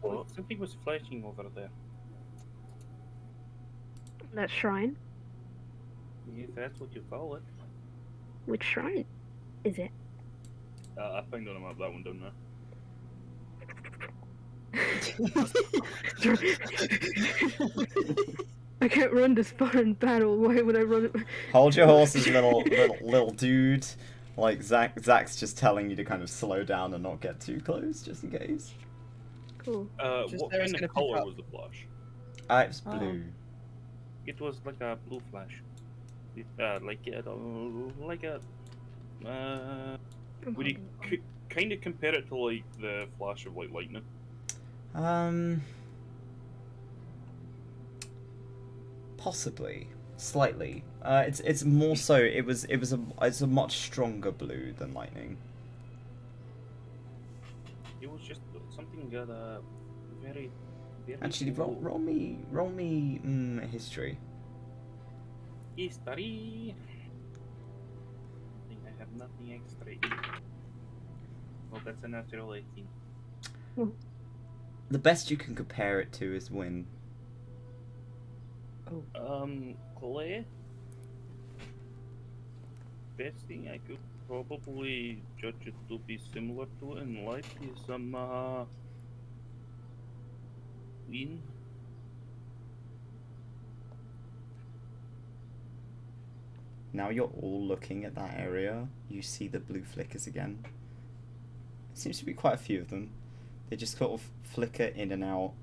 What? Something was flashing over there. That shrine? If that's what you call it. Which shrine is it? I found on a map that one down there. I can't run this far in battle. Why would I run it? Hold your horses, little dude. Like Zach's just telling you to kind of slow down and not get too close, just in case. Cool. What there, kind it's gonna of pick color up. was the flash? It was blue. It was like a blue flash. Would you kind of compare it to like the flash of like lightning? Possibly, slightly. It's more so. It's a much stronger blue than lightning. It was just something that very. Actually, roll me history. History. I think I have nothing extra. Well, that's a natural 18. The best you can compare it to is wind. Clay. Best thing I could probably judge it to be similar to in light is wind. Now you're all looking at that area. You see the blue flickers again. There seems to be quite a few of them. They just sort of flicker in and out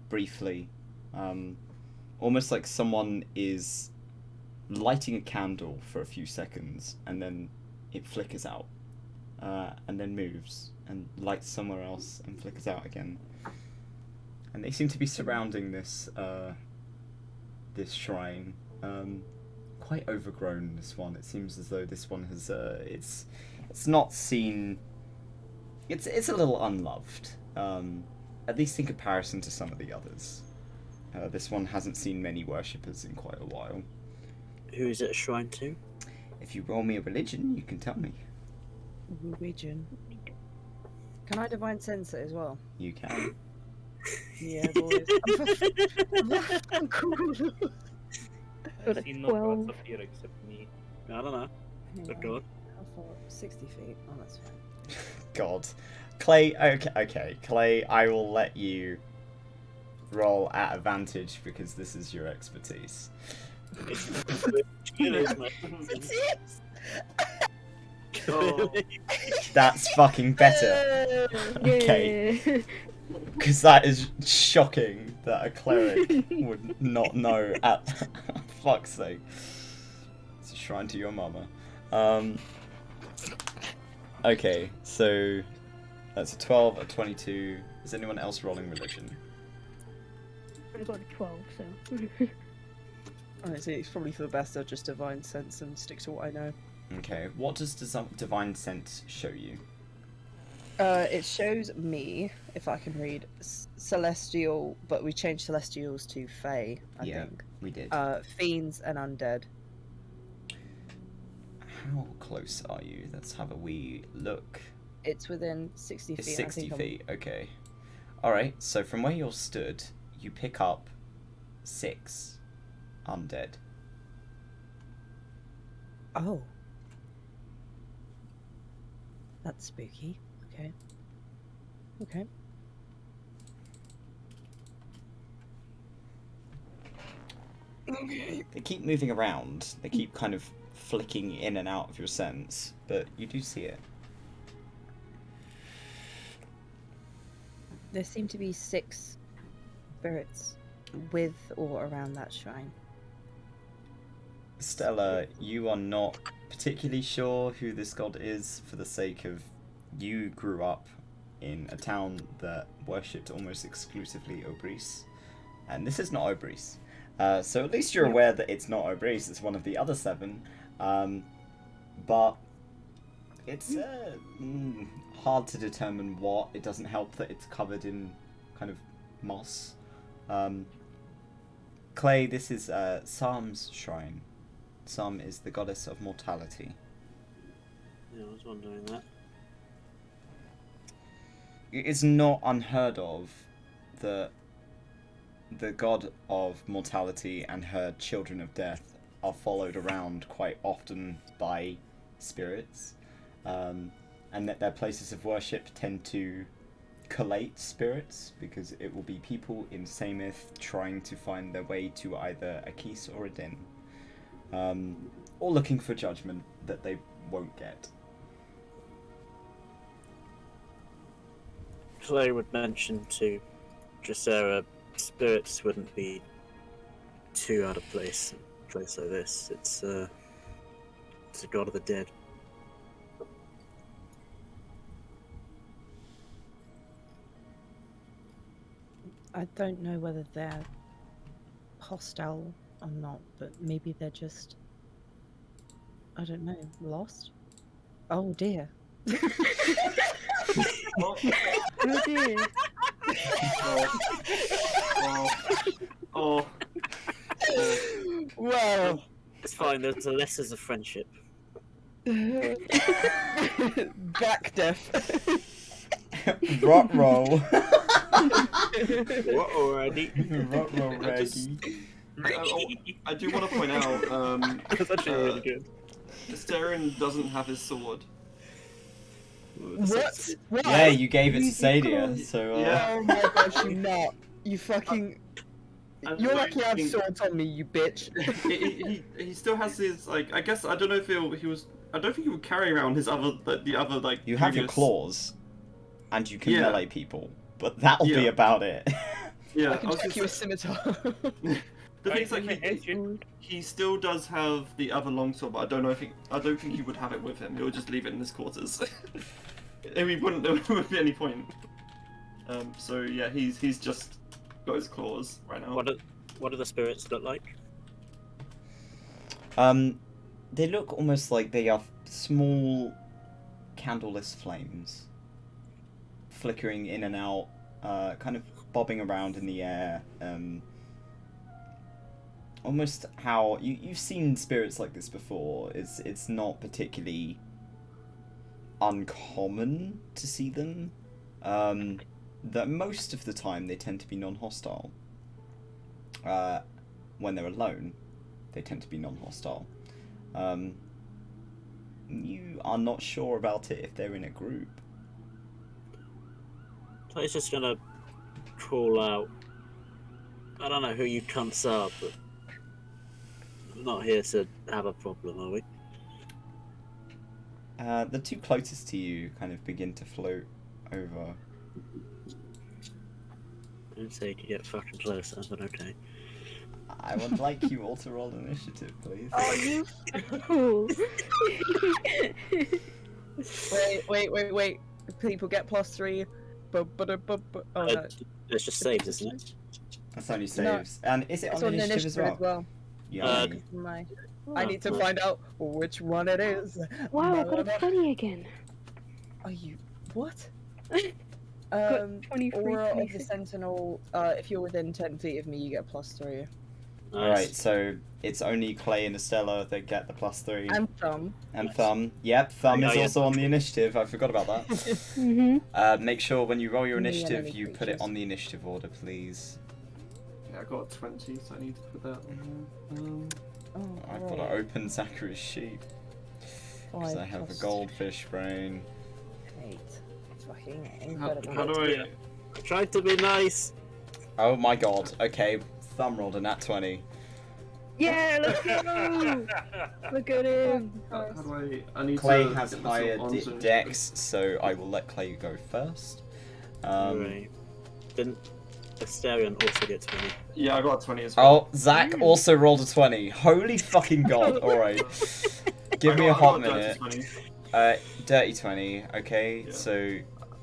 briefly. Almost like someone is lighting a candle for a few seconds and then it flickers out. And then moves and lights somewhere else and flickers out again. And they seem to be surrounding this this shrine. Quite overgrown, this one. It seems as though this one has it's not seen. It's a little unloved, at least in comparison to some of the others. This one hasn't seen many worshippers in quite a while. Who is it a shrine to? If you roll me a religion, you can tell me. Religion. Can I divine sense it as well? You can. Yeah, boys. I'm cool. Got a I see no 12. gods up here except me. I don't know. But go on. How far? 60 feet. Oh, that's fine. God, Clay. Okay, Clay. I will let you roll at advantage because this is your expertise. Oh. That's fucking better. Okay. Yeah. Because that is shocking that a cleric would not know at fuck's sake. It's a shrine to your mama. Okay, so that's a 12, a 22. Is anyone else rolling religion? I got a 12, so. Honestly, it's probably for the best I'll just divine sense and stick to what I know. Okay, what does divine sense show you? It shows me, if I can read, celestial, but we changed celestials to fae, I think. We did. Fiends and undead. How close are you? Let's have a wee look. It's within 60 feet. It's I 60 think feet, okay. Alright, so from where you're stood, you pick up 6 undead. Oh. That's spooky. Okay. Okay. Okay. They keep moving around. They keep kind of flicking in and out of your sense, but you do see it. There seem to be 6 spirits with or around that shrine. Stella, you are not particularly sure who this god is for the sake of you grew up in a town that worshipped almost exclusively Obris. And this is not Obris. So at least you're aware that it's not Obris, it's one of the other 7. But it's hard to determine what. It doesn't help that it's covered in kind of moss. Clay, this is Psalm's shrine. Psalm is the goddess of mortality. Yeah, I was wondering that. It is not unheard of that the god of mortality and her children of death are followed around quite often by spirits, and that their places of worship tend to collate spirits, because it will be people in Samith trying to find their way to either Akis or Adynn, or looking for judgment that they won't get. Clay would mention to Dracera, spirits wouldn't be too out of place in a place like this. It's a god of the dead. I don't know whether they're hostile or not, but maybe they're just, I don't know, lost? Oh dear. Oh dear. Oh. Well, It's fine, there's a lessons of friendship. back death. Rot roll. What already? Rot roll, Reggie. I do want to point out, That's actually really good. Estelar doesn't have his sword. What? What? Yeah, you gave it to Sadia, so Yeah. Oh my gosh, you nut. You fucking... You're lucky I have swords on me, you bitch. he still has his, like, I guess, I don't know if he was, I don't think he would carry around his other, the other, like, you have your previous- claws, and you can Yeah. melee people, but that'll be Yeah. about it. Yeah, I can was check just you a saying- scimitar. The thing is, like, Sword. he still does have the other longsword, but I don't think he would have it with him. He would just leave it in his quarters. There wouldn't be any point. So yeah, he's just got his claws right now. What do the spirits look like? They look almost like they are small, candleless flames, flickering in and out, kind of bobbing around in the air. Almost how you've seen spirits like this before. It's not particularly uncommon to see them. That most of the time they tend to be non-hostile. When they're alone, they tend to be non-hostile. You are not sure about it if they're in a group. Clay's just gonna crawl out. I don't know who you cunts are, but we're not here to have a problem, are we? The two closest to you kind of begin to float over. I didn't say you could get fucking closer, but okay. I would like you all to roll initiative, please. Oh, you fool. Wait. People get +3. Oh no. It's just saves, isn't it? That's only saves. And is it It's on initiative as well? Yeah. I need to find out which one it is. Wow, I got a 20 again. Are you... What? Got 23, Aura of the 26. Sentinel, if you're within 10 feet of me, you get +3. Alright, so it's only Clay and Estelar that get the +3. And Thumb. And Thumb. Yep, Thumb is yeah. also on the initiative. I forgot about that. Mm-hmm. Make sure when you roll your Me and initiative, any you put it creatures. on the initiative order, please. Yeah, I got 20, so I need to put that on there. I've got to open Zachary's sheet. Because I have a goldfish brain. 8. Fucking How incredible. do I? Yeah. I tried to be nice. Oh my god. Okay, Thumb rolled a nat 20. Yeah, let's go! Look at him. How do I need Clay to has get myself higher onto- dex, so I will let Clay go first. Right. Didn't Asterion also get 20? Yeah, I got 20 as well. Oh, Zach also rolled a 20. Holy fucking god. Alright. Give me a hot minute. Dirty 20. Dirty 20, okay, Yeah. so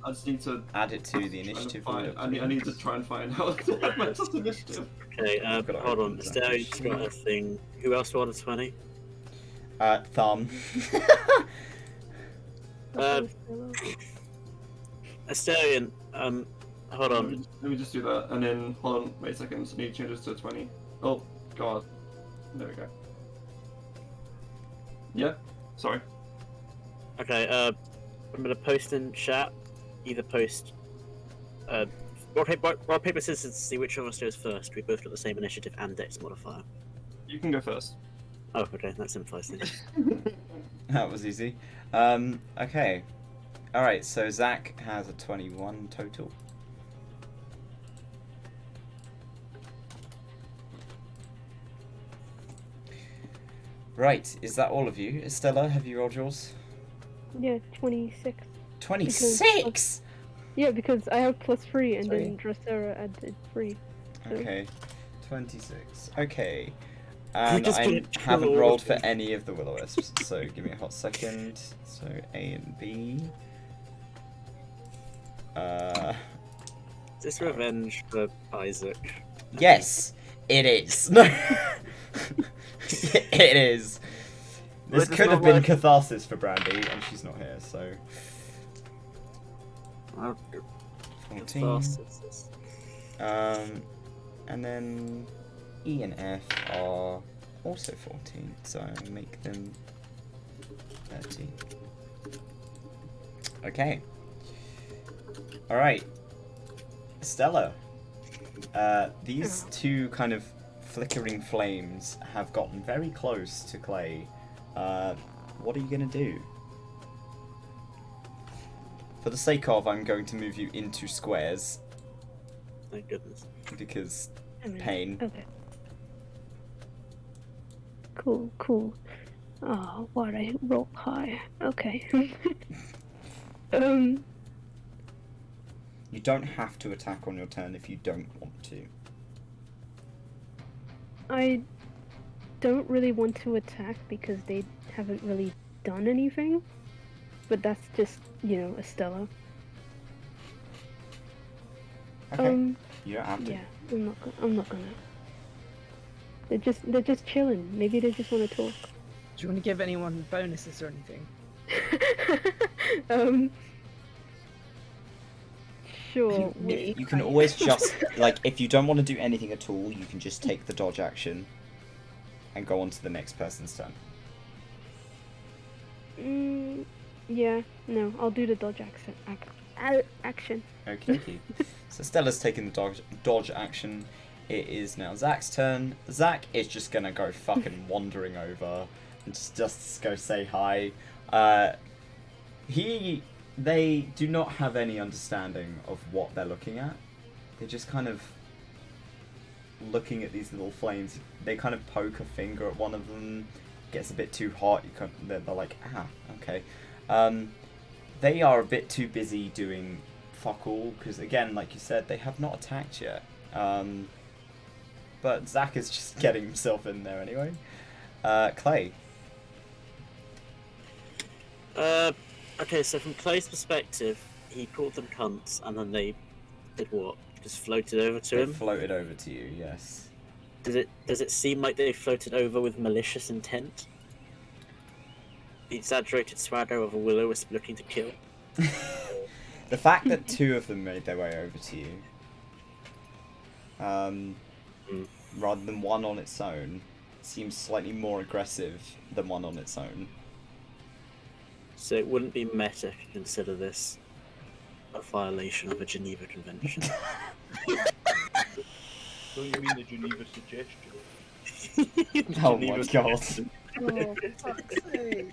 I just need to add it to the try and initiative find. order. I need to try and find out my just initiative. Okay, I've gotta hold open on. the Estarian's sheet. got a thing. Who else wanted 20? Thumb. Astarian, hold on. Let me just do that, and then hold on. Wait a second. I need to change this to 20. Oh God. There we go. Yeah. Sorry. Okay, I'm gonna post in chat. Either post, rock paper scissors to see which one of us goes first. We both got the same initiative and dex modifier. You can go first. Oh, okay, that simplifies things. That was easy. Okay. Alright, so Zach has a 21 total. Right, is that all of you? Estella, have you rolled yours? Yeah, 26. 26?! Yeah, because I have +3 and Sorry. then Dressera added 3. So. Okay. 26. Okay. And just I couldn't haven't kill all rolled of for them. any of the Will-O-Wisps, so give me a hot second. So A and B. Is this revenge for Isaac? Yes, it is. No, it is. This But it's could have not been like- catharsis for Brandy, and she's not here, so. Oh, 14. bastards. And then E and F are also 14, so I'll make them 13. Okay. Alright. Stella. These two kind of flickering flames have gotten very close to Clay. What are you going to do? For the sake of, I'm going to move you into squares, Thank goodness. because I mean, pain. Okay. Cool, cool. Oh, why'd I roll high? Okay. You don't have to attack on your turn if you don't want to. I don't really want to attack because they haven't really done anything. But that's just, you know, Estella. Okay. You don't have to. Yeah, I'm not gonna. They're just chilling. Maybe they just want to talk. Do you want to give anyone bonuses or anything? Sure. You can always just, like, if you don't want to do anything at all, you can just take the dodge action and go on to the next person's turn. Yeah, no, I'll do the dodge action. Action. Okay. So Stella's taking the dodge action. It is now Zach's turn. Zach is just gonna go fucking wandering over and just go say hi. They do not have any understanding of what they're looking at. They're just kind of looking at these little flames. They kind of poke a finger at one of them. Gets a bit too hot. They're like, ah, okay. They are a bit too busy doing fuck all because, again, like you said, they have not attacked yet. But Zach is just getting himself in there anyway. Clay. Okay, so from Clay's perspective, he called them cunts, and then they did what? Just floated over to They him? floated over to you, yes. Does it seem like they floated over with malicious intent? The exaggerated swagger of a will-o-wisp looking to kill? The fact that two of them made their way over to you, rather than one on its own, seems slightly more aggressive than one on its own. So it wouldn't be meta to consider this a violation of a Geneva Convention. Don't you mean the Geneva Suggestion? Oh my god. Oh, for fuck's sake.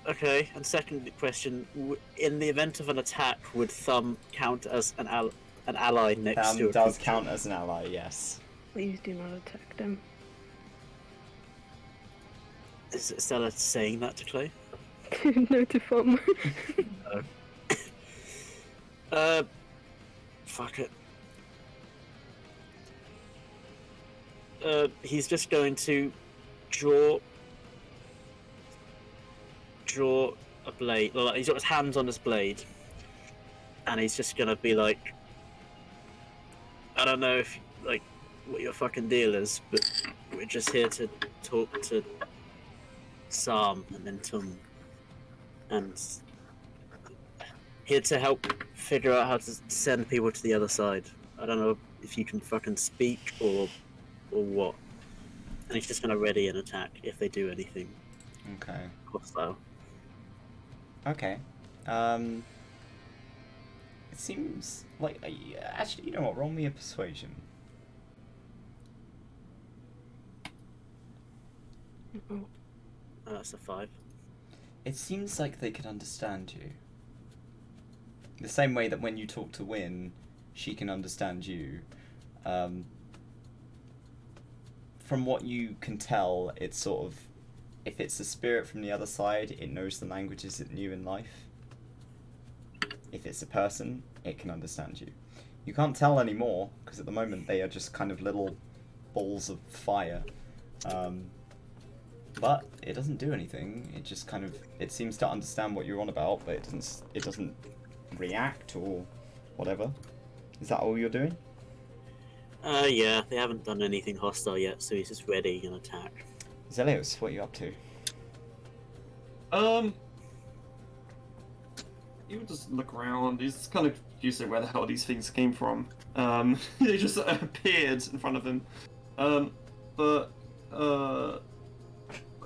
Okay, and second question, in the event of an attack, would Thumb count as an ally next to a Does creature? count as an ally, yes. Please do not attack them. Is Stella saying that to Clay? No to Fum. Fuck it. He's just going to draw a blade. Like, he's got his hands on his blade, and he's just gonna be like, I don't know if like what your fucking deal is, but we're just here to talk to Sam and then Tum, and here to help figure out how to send people to the other side. I don't know if you can fucking speak or what. And he's just gonna ready an attack if they do anything Okay. hostile. Okay. It seems like actually, you know what? Roll me a persuasion. Oh, That's a 5. It seems like they could understand you. The same way that when you talk to Wynn, she can understand you. From what you can tell, it's sort of, if it's a spirit from the other side, it knows the languages it knew in life. If it's a person, it can understand you. You can't tell anymore, because at the moment they are just kind of little balls of fire. But it doesn't do anything. It just kind of, it seems to understand what you're on about, but it doesn't react or whatever. Is that all you're doing? Yeah, they haven't done anything hostile yet, so he's just ready an attack. Zelios, what are you up to? You would just look around. He's kind of confused at where the hell these things came from. They just appeared in front of him.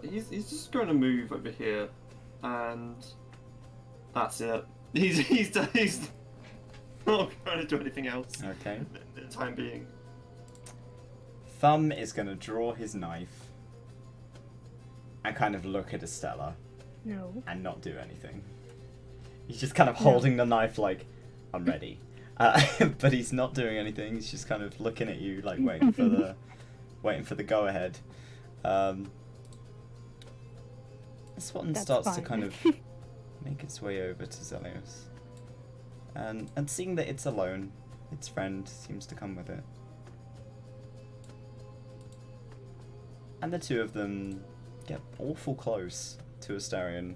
He's just going to move over here, and that's it. He's not going to do anything else. Okay. In the time being. Thumb is going to draw his knife and kind of look at Estelar no. and not do anything. He's just kind of holding the knife like, I'm ready. But he's not doing anything. He's just kind of looking at you, like waiting for the go ahead. This one That's starts fine. to kind of make its way over to Zelios. And seeing that it's alone, its friend seems to come with it. And the two of them get awful close to Astarion.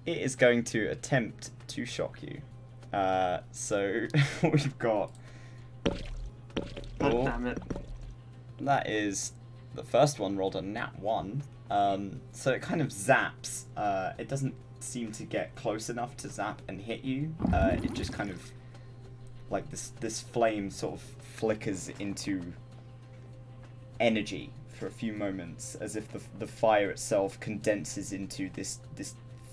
It is going to attempt to shock you. So we've got... God damn it. That is... The first one rolled a nat 1. So it kind of zaps. It doesn't seem to get close enough to zap and hit you. It just kind of... Like this flame sort of flickers into energy for a few moments, as if the fire itself condenses into this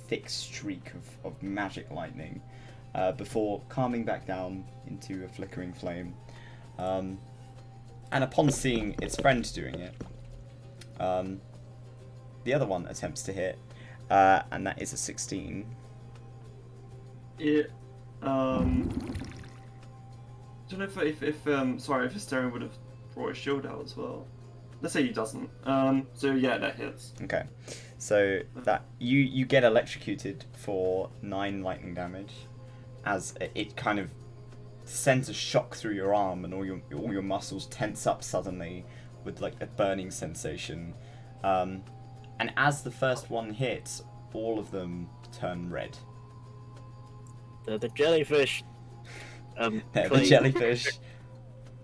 thick streak of magic lightning, before calming back down into a flickering flame. And upon seeing its friend doing it, the other one attempts to hit, and that is a 16. It I don't know if Astarion would have brought his shield out as well. Let's say he doesn't. So yeah, that hits. Okay, so that you get electrocuted for 9 lightning damage, as it kind of sends a shock through your arm, and all your muscles tense up suddenly with like a burning sensation. And as the first one hits, all of them turn red. The jellyfish. The jellyfish.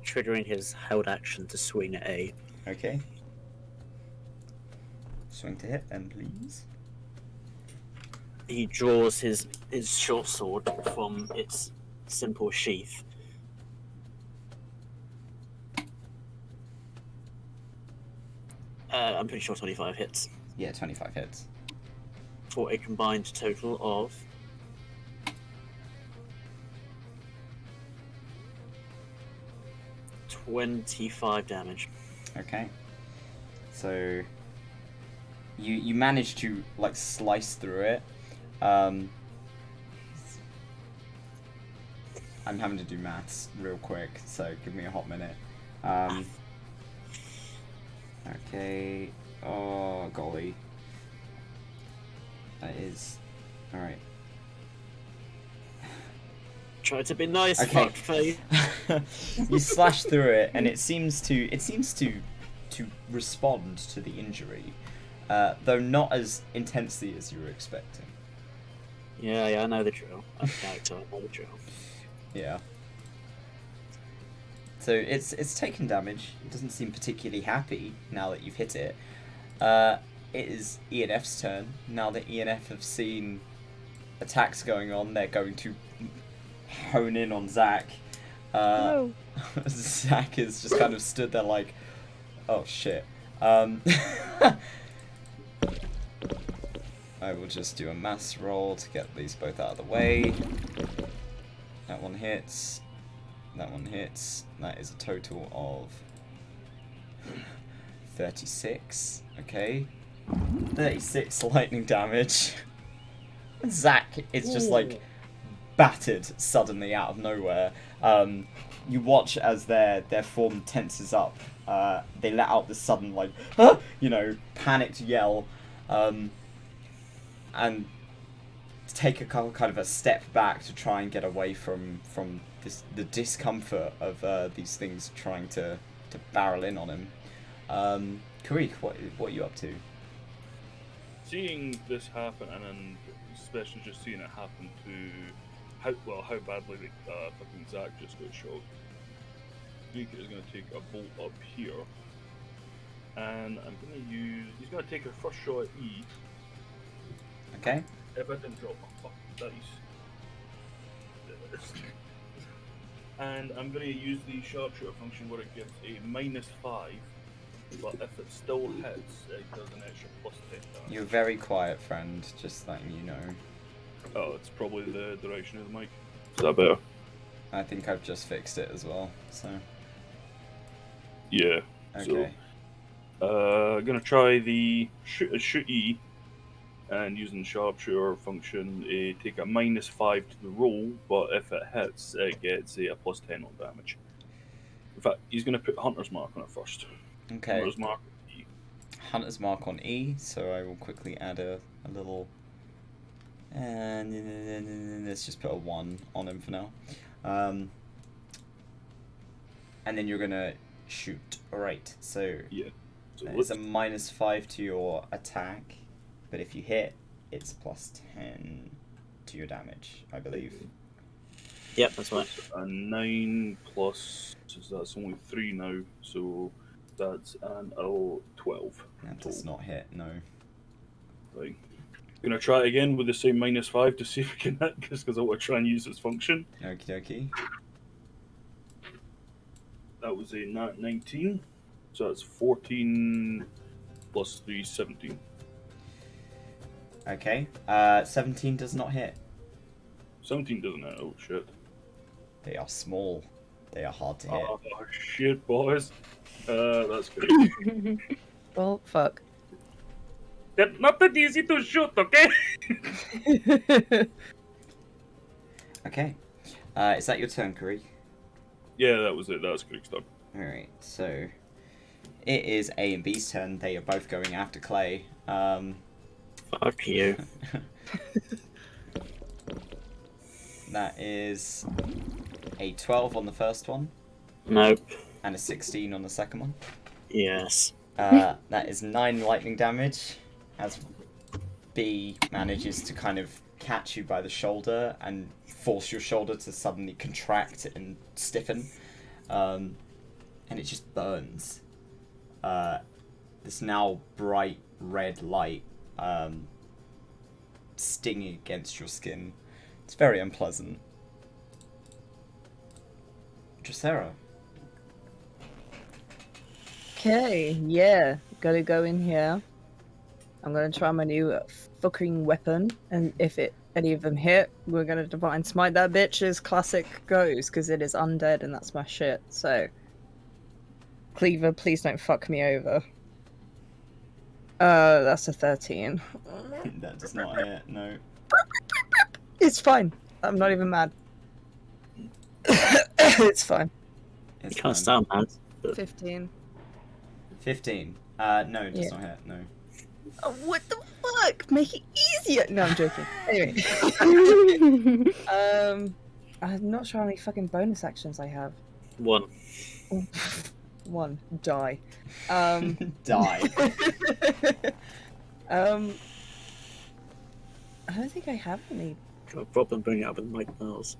Triggering his held action to swing at A. Okay. Swing to hit, then, please. He draws his short sword from its simple sheath. I'm pretty sure 25 hits. Yeah, 25 hits. For a combined total of 25 damage. Okay. So you manage to like slice through it. I'm having to do maths real quick, so give me a hot minute. Okay. Oh golly. That is alright. Try to be nice, Okay. fuckface. You slash through it, and it seems to to respond to the injury, though not as intensely as you were expecting. Yeah, I know the drill. I'm a character, I know the drill. Yeah. So it's taken damage. It doesn't seem particularly happy now that you've hit it. It is ENF's turn. Now that ENF have seen attacks going on, they're going to hone in on Zach. No. Zach is just kind of stood there like, oh shit. I will just do a mass roll to get these both out of the way. That one hits. That one hits. That is a total of 36. Okay. 36 lightning damage. Zach is just like battered suddenly out of nowhere. You watch as their form tenses up. They let out this sudden like, ah! Panicked yell, and take a kind of a step back to try and get away from the discomfort of these things trying to barrel in on him. Karik, what are you up to? Seeing this happen, and especially just seeing it happen to how badly fucking Zach just got shot. Karik is going to take a bolt up here, and I'm going to use. He's going to take a first shot at E. Okay. If I didn't drop my fucking dice. And I'm going to use the sharpshooter function where it gives a -5, but if it still hits, it does an extra +10 damage. You're very quiet, friend. Just letting you know. Oh, it's probably the direction of the mic. Is that better? I think I've just fixed it as well. So. Yeah. Okay. So, gonna try the shoot E, and using the sharpshooter function, take a -5 to the roll, but if it hits, it gets a +10 on damage. In fact, he's gonna put Hunter's Mark on it first. Okay. Hunter's Mark E. Hunter's Mark on E, so I will quickly add a little. And let's just put a 1 on him for now. And then you're gonna shoot. Alright, so Yeah. So it's a -5 to your attack, but if you hit, it's +10 to your damage, I believe. Yep, that's right. a 9 plus, so that's only 3 now, so that's an 12. That does not hit, no. Right. Gonna try it again with the same -5 to see if we can hit, because I want to try and use this function. Okie dokie. That was a 19, so that's 14 plus 3, 17. Okay, 17 does not hit. 17 doesn't hit, oh shit. They are small. They are hard to hit. Oh shit, boys. That's good. Well, fuck. They're not that easy to shoot, okay? Okay. Is that your turn, Karik? Yeah, that was it. That was Creek's done. Alright, so it is A and B's turn. They are both going after Clay. Fuck you. That is a 12 on the first one Nope. and a 16 on the second one. Yes. That is 9 lightning damage as B manages to kind of catch you by the shoulder and force your shoulder to suddenly contract and stiffen. And it just burns. This now bright red light stinging against your skin. It's very unpleasant. Dracera. Okay, yeah. Gotta go in here. I'm gonna try my new fucking weapon, and if any of them hit, we're gonna Divine Smite that bitch as classic goes, because it is undead and that's my shit, so. Cleaver, please don't fuck me over. That's a 13. That does not hit, no. It's fine. I'm not even mad. It's fine. It's You can't fine. stand, man. 15. 15. No, it does Yeah. not hit, no. Oh, what the fuck? Make it easier. No, I'm joking. Anyway. I'm not sure how many fucking bonus actions I have. 1. 1. Die. Die. I don't think I have any. Got a problem bringing it up with Mike Pearls.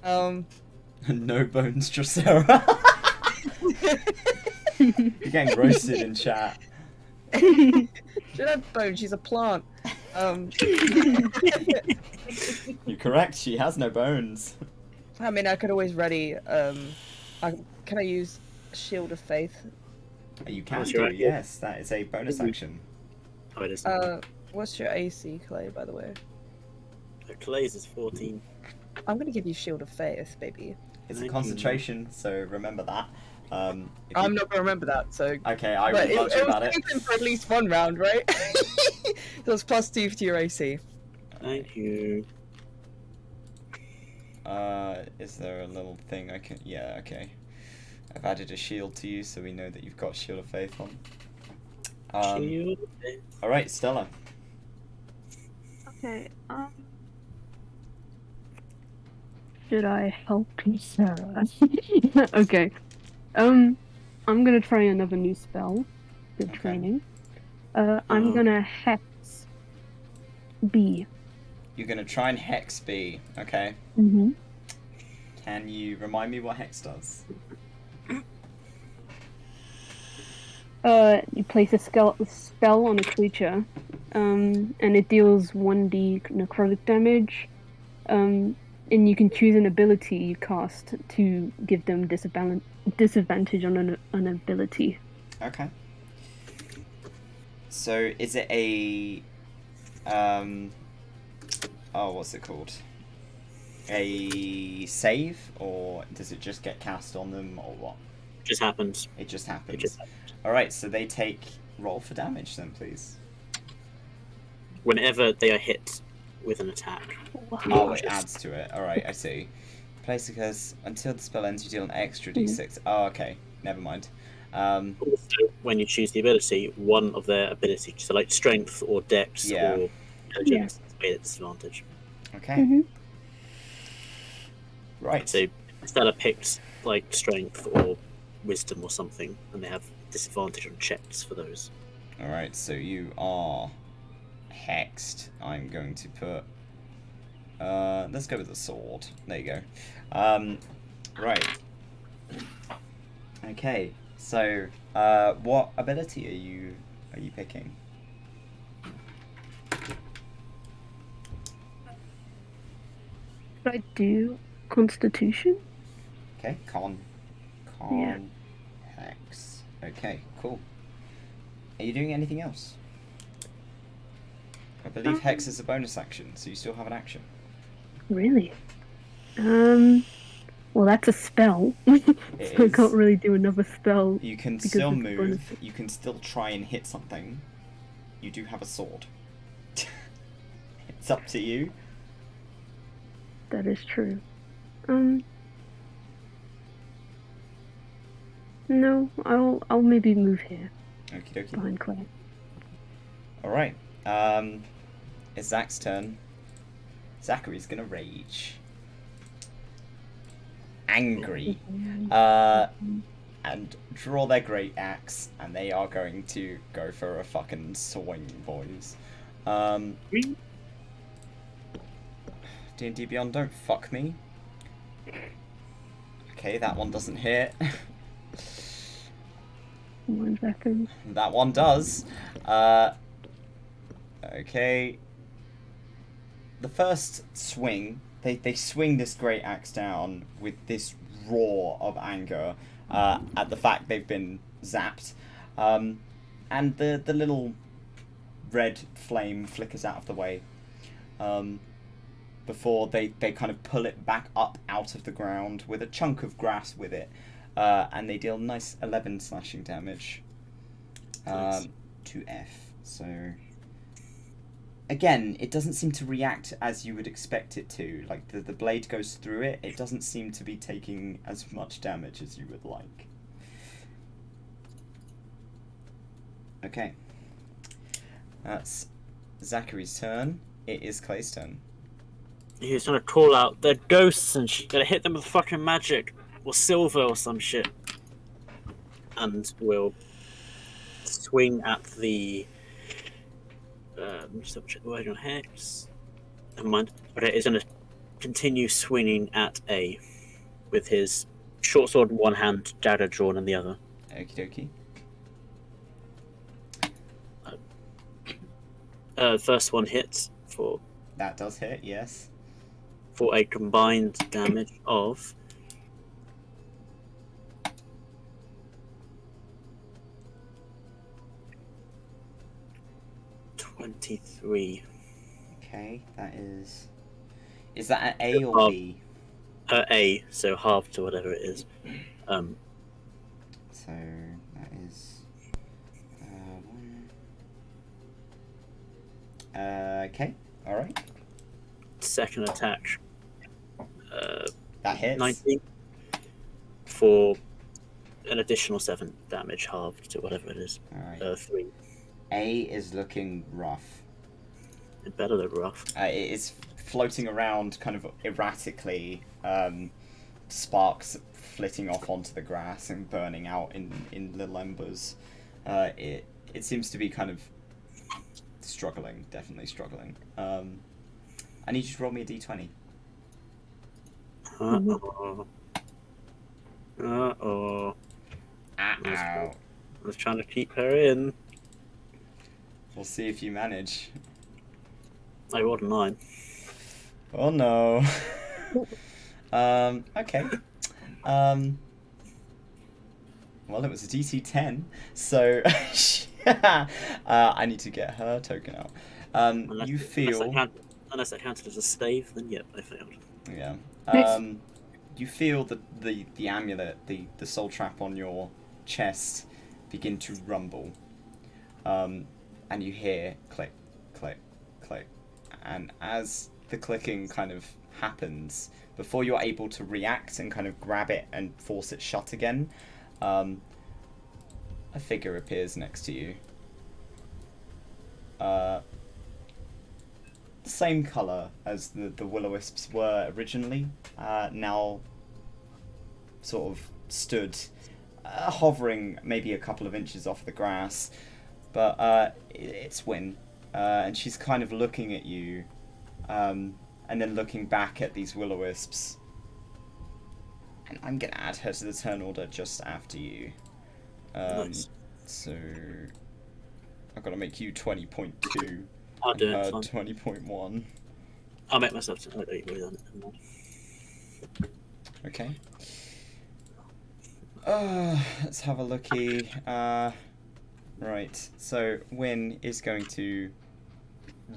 No bones, Drosera. You're getting roasted in chat. She don't have bones, she's a plant. You're correct, she has no bones. I mean, I could always ready, can I use Shield of Faith? You can That's do, right. yes. That is a bonus action. Oh, it is. What's your AC, Clay, by the way? Clay's is 14. I'm gonna give you Shield of Faith, baby. It's a Thank concentration, so remember that. If you- I'm not gonna remember that, so... Okay, I But will talk to you about was it. taken for at least one round, right? So it's +2 to your AC. Thank you. Is there a little thing I can... Yeah, okay. I've added a shield to you, so we know that you've got Shield of Faith on. Shield. Alright, Stella. Okay, should I help Sarah? Okay. I'm gonna try another new spell. Good Okay. training. I'm gonna hex B. You're gonna try and hex B, okay? Mm-hmm. Can you remind me what hex does? You place a spell on a creature, and it deals 1d necrotic damage. And you can choose an ability you cast to give them disadvantage on an ability. Okay. So is it a what's it called? A save, or does it just get cast on them, or what? Just happens. It just happens. It just happens. Alright, so they take roll for damage then, please. Whenever they are hit with an attack. Oh, it adds to it. Alright, I see. Place a curse until the spell ends, you deal an extra d6. Oh, okay. Never mind. Also, when you choose the ability, one of their abilities, so like strength or dex Yeah. or intelligence, is made at disadvantage. Okay. Mm-hmm. Right. So Estelar picks like strength or wisdom or something, and they have disadvantage on checks for those. Alright, so you are hexed. I'm going to put... let's go with the sword. There you go. Right. Okay, so what ability are you picking? Should I do Constitution? Okay, con, Yeah. hex. Okay, cool. Are you doing anything else? I believe hex is a bonus action, so you still have an action. Really? Well, that's a spell. So It I is. can't really do another spell. You can because still it's a move. bonus. You can still try and hit something. You do have a sword. It's up to you. That is true. No, I'll maybe move here Okie dokie. behind Claire. Alright. It's Zach's turn. Zachary's gonna rage. Angry. And draw their great axe, and they are going to go for a fucking swing, boys. D&D Beyond, don't fuck me. Okay, that one doesn't hit. 1 second. That one does. Okay. The first swing, they swing this great axe down with this roar of anger at the fact they've been zapped. And the little red flame flickers out of the way. Before they kind of pull it back up out of the ground with a chunk of grass with it. And they deal nice 11 slashing damage Nice. to F. So again, it doesn't seem to react as you would expect it to. Like the blade goes through it, it doesn't seem to be taking as much damage as you would like. Okay, that's Zachary's turn. It is Clay's turn. He's gonna call out, they're ghosts and she's gonna hit them with fucking magic. or silver or some shit, and will swing at the. Just double check the word on hex. Never mind. Okay, he's going to continue swinging at A with his short sword in one hand, dagger drawn in the other. Okie dokie. First one hits for That does hit, yes. a combined damage of 23. Okay, that is. Is that an A or B? A, so half to whatever it is. So that is. Okay, alright. Second attack. That hits. 19 for an additional 7 damage, halved to whatever it is. Alright. 3. A is looking rough. Better than rough. It is floating around kind of erratically, sparks flitting off onto the grass and burning out in little embers. It seems to be kind of struggling, definitely struggling. I need you to roll me a d20. Uh-oh. Uh-oh. Uh-oh. I was trying to keep her in. We'll see if you manage. I rolled a 9. Oh no. Okay. Well, it was a DC 10, so I need to get her token out. You feel... Unless that counted as a stave, then yep, I failed. Yeah. Nice. You feel the amulet, the soul trap on your chest begin to rumble. And you hear click, click, click. And as the clicking kind of happens, before you're able to react and kind of grab it and force it shut again, a figure appears next to you. Same colour as the will-o-wisps were originally, now sort of stood hovering maybe a couple of inches off the grass, but it's Wynn, and she's kind of looking at you, and then looking back at these will-o-wisps, and I'm going to add her to the turn order just after you. Nice. So I've got to make you 20.2. I'll do it. And her Fine. 20.1. I'll make myself. I don't really done it. Okay. Let's have a looky. Right. So Wynn is going to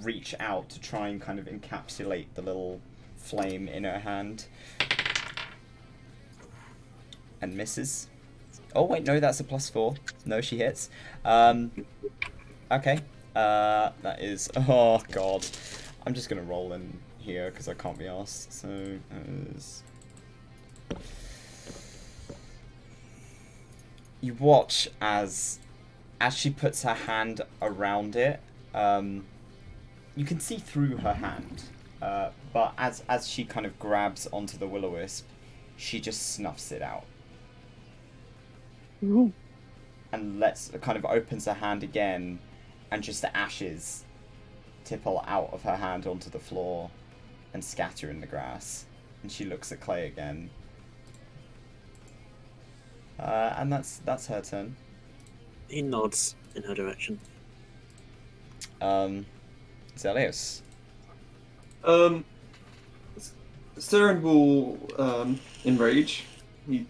reach out to try and kind of encapsulate the little flame in her hand. And misses. Oh wait, no, that's a +4. No, she hits. Okay. That is... Oh, God. I'm just going to roll in here because I can't be arsed. So, that is... You watch as she puts her hand around it. You can see through her hand. But as she kind of grabs onto the will-o-wisp, she just snuffs it out. Ooh. And kind of opens her hand again, and just the ashes tipple out of her hand onto the floor and scatter in the grass. And she looks at Clay again. And that's her turn. He nods in her direction. Zelius. Stern will enrage. He's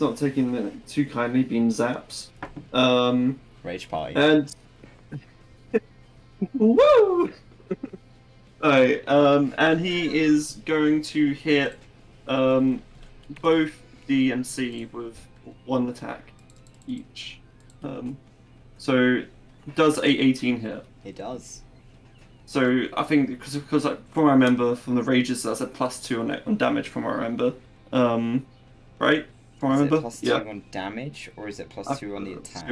not taking it too kindly, being zaps. Rage party. And woo! Alright, and he is going to hit both D and C with one attack each. So does a 18 hit? It does. So I think because like, from what I remember from the rages, that's a +2 on damage. From what I remember, right? From what I remember, Is it +2 on damage, or is it +2 on the attack?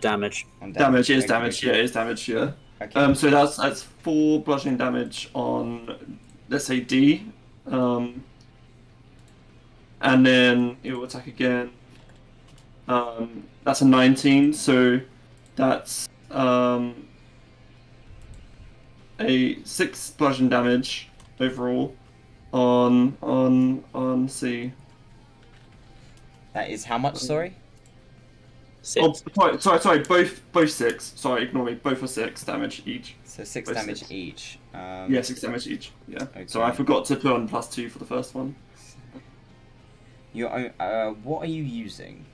Damage. On Damage is Okay, damage. okay. Yeah, it is damage. Yeah. Okay. So that's 4 bludgeoning damage on, let's say D. and then it will attack again. That's a 19, so that's a 6 bludgeon damage overall on C. That is how much? Sorry. Oh, 6. sorry, both 6. Sorry, ignore me. Both are 6 damage each. So 6 Both damage 6. each. Yeah, 6 damage each. Yeah. Okay. So I forgot to put on +2 for the first one. What are you using?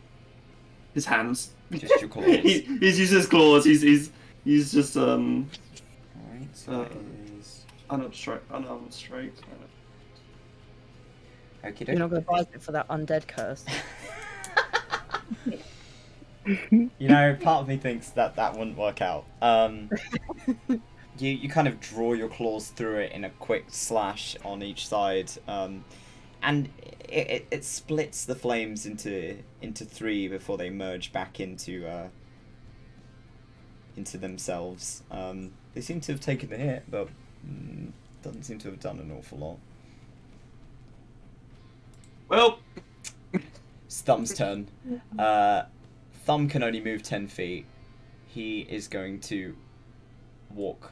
His hands. Just your claws. he's using his claws. He's just Alright, so that is. unarmed strike. Okay, You're not going to buy it for that undead curse. You know, part of me thinks that wouldn't work out. You kind of draw your claws through it in a quick slash on each side, and it splits the flames into 3 before they merge back into themselves. They seem to have taken the hit, but doesn't seem to have done an awful lot. Well, It's Thumb's turn. Thumb can only move 10 feet. He is going to walk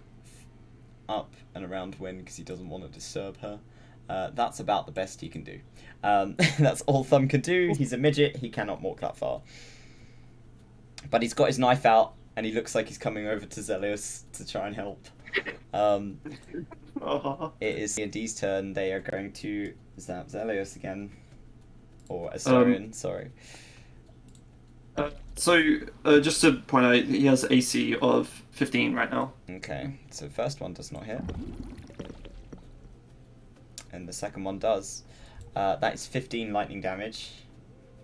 up and around Wynn because he doesn't want to disturb her. That's about the best he can do. That's all Thumb can do. He's a midget. He cannot walk that far. But he's got his knife out, and he looks like he's coming over to Zelius to try and help. It is D&D's turn. They are going to zap Zelius again. Or Astarion, sorry. Just to point out, he has AC of 15 right now. Okay, so first one does not hit. And the second one does. That is 15 lightning damage.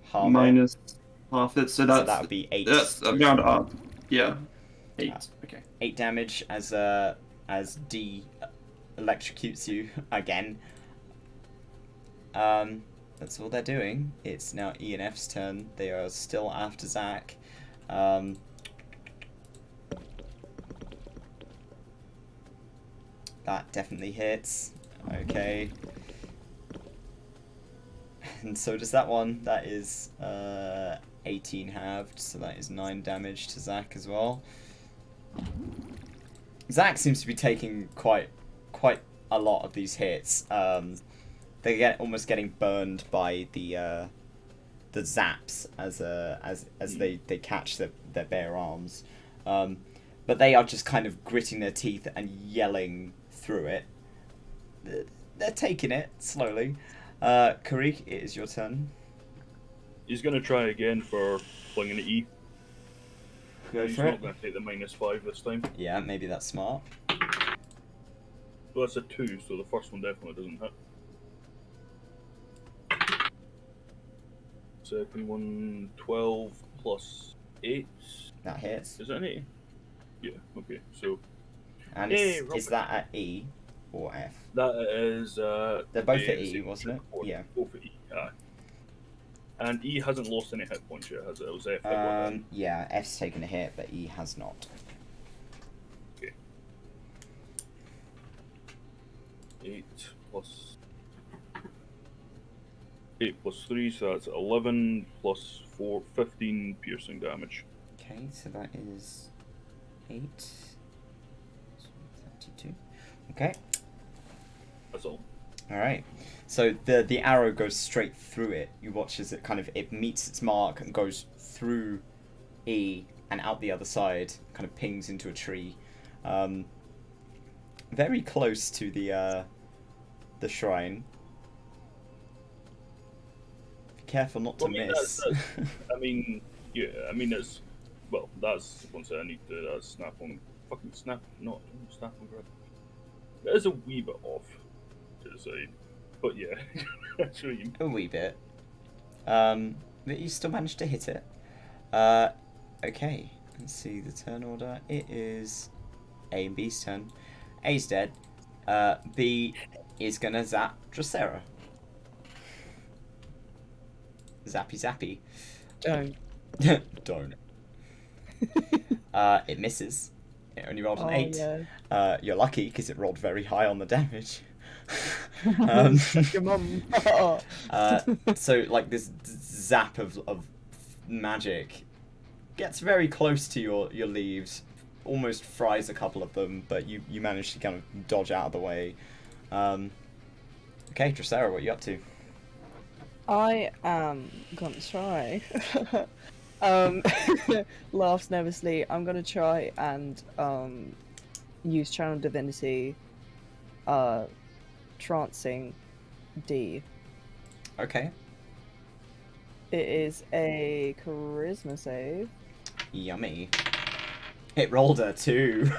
Half Minus half it, so that would be 8. That's around up. Yeah. 8. Okay. 8 damage as D electrocutes you again. That's all they're doing. It's now E and F's turn. They are still after Zach. That definitely hits. Okay. And so does that one. That is 18 halved, so that is 9 damage to Zach as well. Zach seems to be taking quite a lot of these hits. They get almost getting burned by the zaps as they catch their bare arms, but they are just kind of gritting their teeth and yelling through it. They're taking it slowly. Karik, it is your turn. He's going to try again for flinging at E. Go He's for not it. going to take the -5 this time. Yeah, maybe that's smart. So that's a 2, so the first one definitely doesn't hit. Second one, 12 plus 8. That hits. Is that an 8? Yeah, okay, so... And Hey, is that at E or F? That is... They're both at E, wasn't it? Yeah. Both at E, aye. And E hasn't lost any hit points yet, has it? It was F that got hit. Yeah, F's taken a hit, but E has not. Okay. 8 plus 3, so that's 11 plus 4, 15 piercing damage. Okay, so that is 8. 32. Okay. That's all. Alright. So the arrow goes straight through it. You watch as it meets its mark and goes through E and out the other side, kind of pings into a tree. Very close to the shrine. Be careful not to miss. I mean, it's... Well, that's one thing I need to snap on... Fucking snap... Not snap on grab. It is a wee bit off to the side. But yeah, that's what you mean. A wee bit. But you still managed to hit it. Okay, let's see the turn order. It is A and B's turn. A's dead. B is gonna zap Dracera. Zappy zappy. Don't. Don't. It misses. It only rolled an 8. Yeah. You're lucky because it rolled very high on the damage. Your mum. So like this zap of magic gets very close to your leaves, almost fries a couple of them, but you manage to kind of dodge out of the way. Okay, Dracera, what are you up to? I am gonna try. Laughs nervously. I'm gonna try and use Channel Divinity, trancing D. Okay. It is a charisma save. Yummy. It rolled a 2.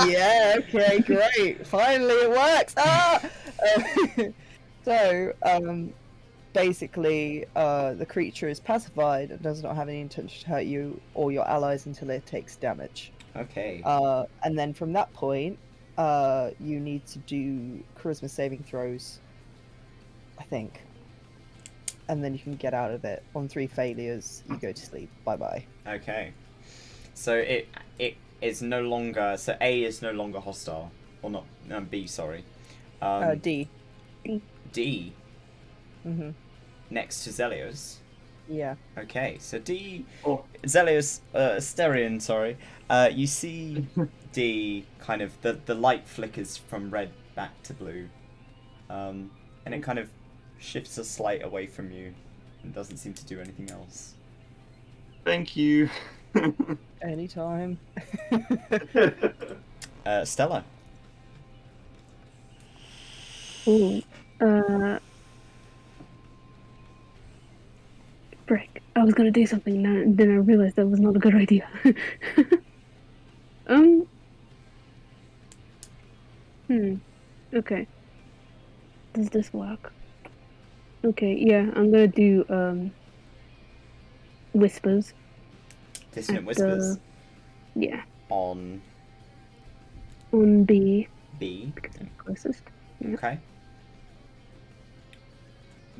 Yeah, okay, great. Finally it works. So, basically, the creature is pacified and does not have any intention to hurt you or your allies until it takes damage. Okay. And then from that point, you need to do charisma saving throws, I think. And then you can get out of it. On 3 failures, you go to sleep. Bye-bye. Okay. So it is no longer... So A is no longer hostile. Or not... No, B, sorry. D. D. Mm-hmm. Next to Zelios. Yeah. Okay, so D... Oh. Zelios... Asterion, sorry. You see D kind of... The light flickers from red back to blue. And it kind of shifts a slight away from you. And doesn't seem to do anything else. Thank you. Anytime. Stella. Ooh. Frick. I was gonna do something now, and then I realized that was not a good idea. Okay. Does this work? Okay, yeah, I'm gonna do, Whispers. Dissonant Whispers. Yeah. On On B. B. Because I'm closest. Yeah. Okay.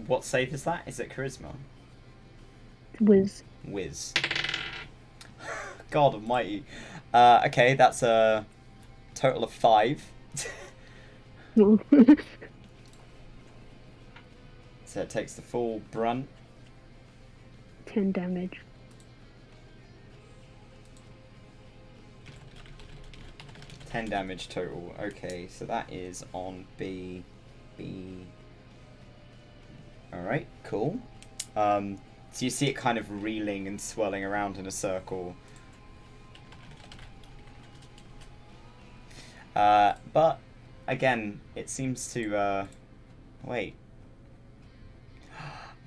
What save is that? Is it Charisma? Whiz. Whiz. God almighty. Okay, that's a total of 5. Well, So it takes the full brunt. 10 damage. 10 damage total. Okay, so that is on B. B. Alright, cool. So you see it kind of reeling and swirling around in a circle. But, again, it seems to, wait.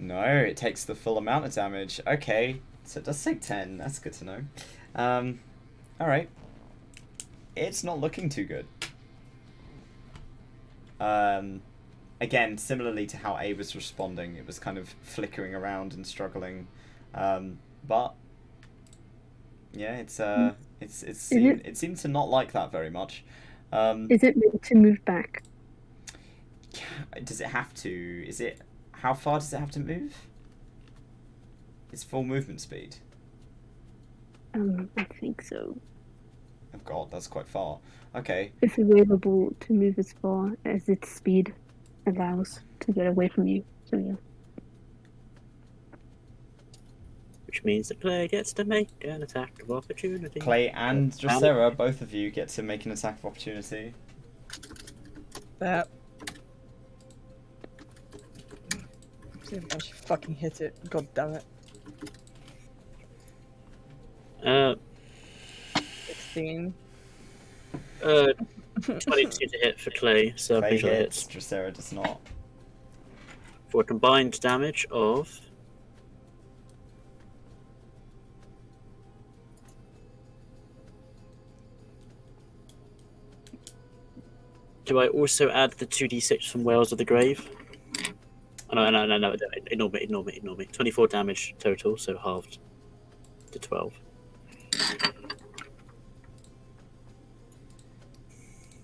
No, it takes the full amount of damage. Okay, so it does take 10. That's good to know. Alright. It's not looking too good. Again, similarly to how A was responding, it was kind of flickering around and struggling. But yeah, it seemed to not like that very much. Is it meant to move back? Does it have to? How far does it have to move? It's full movement speed. I think so. Oh god, that's quite far. Okay. It's available to move as far as its speed allows to get away from you. So yeah. Which means the player gets to make an attack of opportunity. Clay and Dracera, both of you get to make an attack of opportunity. That. See if I can fucking hit it. God damn it. 16. 22 to hit for Clay, so Clay visual hits, hits. Dracera does not. For a combined damage of... Do I also add the 2d6 from Whales of the Grave? Oh, no, ignore me. 24 damage total, so halved to 12.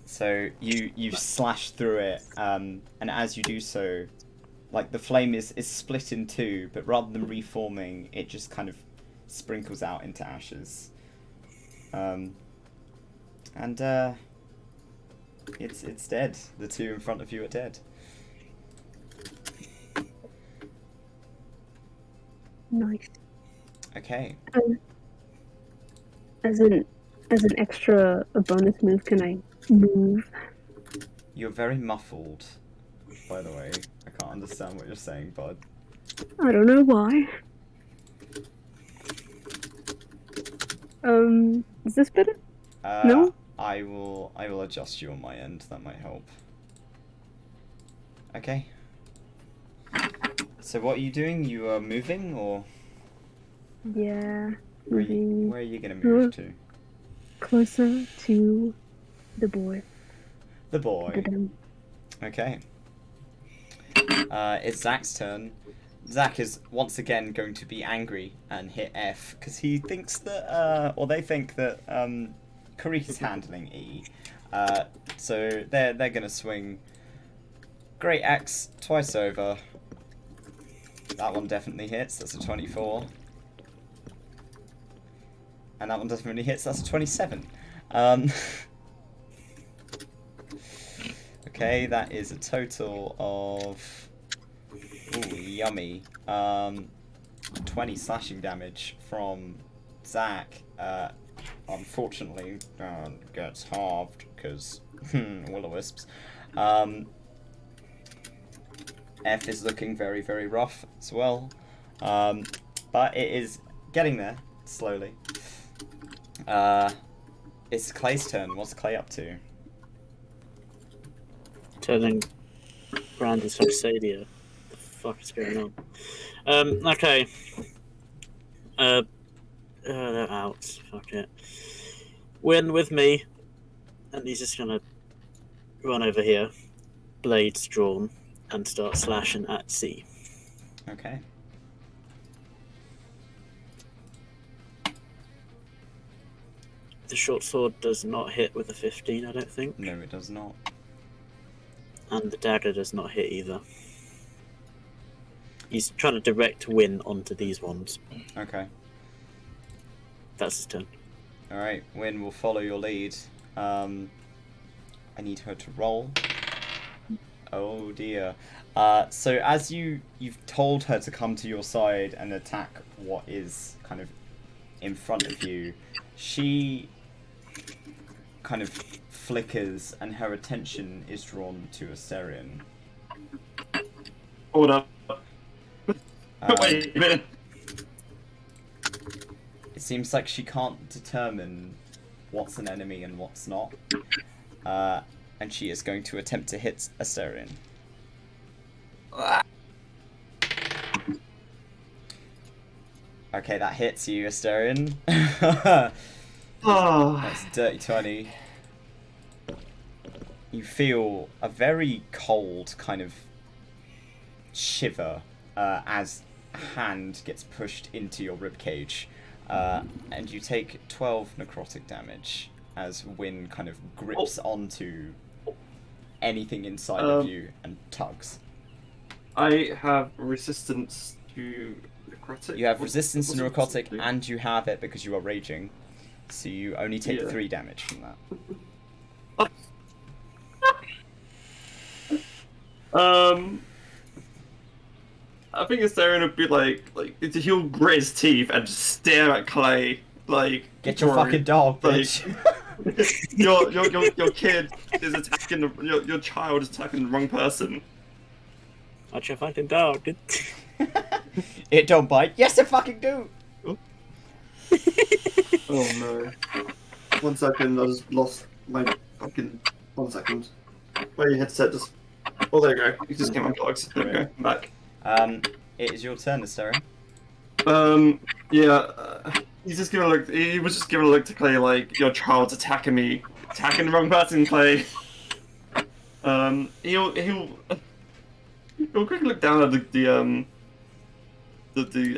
So you slash through it, and as you do so, like the flame is split in two, but rather than reforming, it just kind of sprinkles out into ashes. It's dead. The two in front of you are dead. Nice. Okay. As an extra a bonus move, can I move? You're very muffled, by the way. I can't understand what you're saying, bud. I don't know why. Is this better? No? I will adjust you on my end. That might help. Okay. So what are you doing? You are moving, or Yeah. where Moving are you gonna move to? closer to the boy. The boy. Adynn. Okay. It's Zach's turn. Zach is once again going to be angry and hit F because he thinks that, or they think that, Karik is handling E. So they're gonna swing Great Axe twice over. That one definitely hits. That's a 24. And that one definitely hits. That's a 27. Okay, that is a total of... Ooh, yummy. 20 slashing damage from Zach. Unfortunately, gets halved because will-o-wisps. F is looking very, very rough as well. But it is getting there, slowly. It's Clay's turn. What's Clay up to? Telling Brandon Saxadia. What the fuck is going on? Okay. They're out. Fuck it. Win with me. And he's just gonna run over here. Blades drawn. And start slashing at C. Okay. The short sword does not hit with a 15, I don't think. No, it does not. And the dagger does not hit either. He's trying to direct Win onto these ones. Okay. That's his turn. Alright, Win will follow your lead. I need her to roll. Oh dear. So as you've told her to come to your side and attack what is kind of in front of you, she kind of flickers and her attention is drawn to Asterion. Hold up. Wait a minute. It seems like she can't determine what's an enemy and what's not. And she is going to attempt to hit Asterion. Okay, that hits you, Asterion. That's dirty 20. You feel a very cold kind of shiver as a hand gets pushed into your ribcage. And you take 12 necrotic damage as Win kind of grips onto anything inside of you and tugs. I have resistance to necrotic. You have resistance to necrotic and you have it because you are raging. So you only take 3 damage from that. I think Asterion would be like he'll grit his teeth and just stare at Clay like. Get your fucking dog, bitch. Your kid is attacking your child is attacking the wrong person. Watch your fucking dog. It don't bite. Yes, it fucking do. Oh no. 1 second, I just lost my fucking... 1 second. Where your headset just... Oh, there you go. You just came unplugged. There we go. I'm back. It is your turn, Asterion. Yeah. He's just giving a look... He was just giving a look to Clay like, your child's attacking me. Attacking the wrong person, Clay. He'll quickly look down at the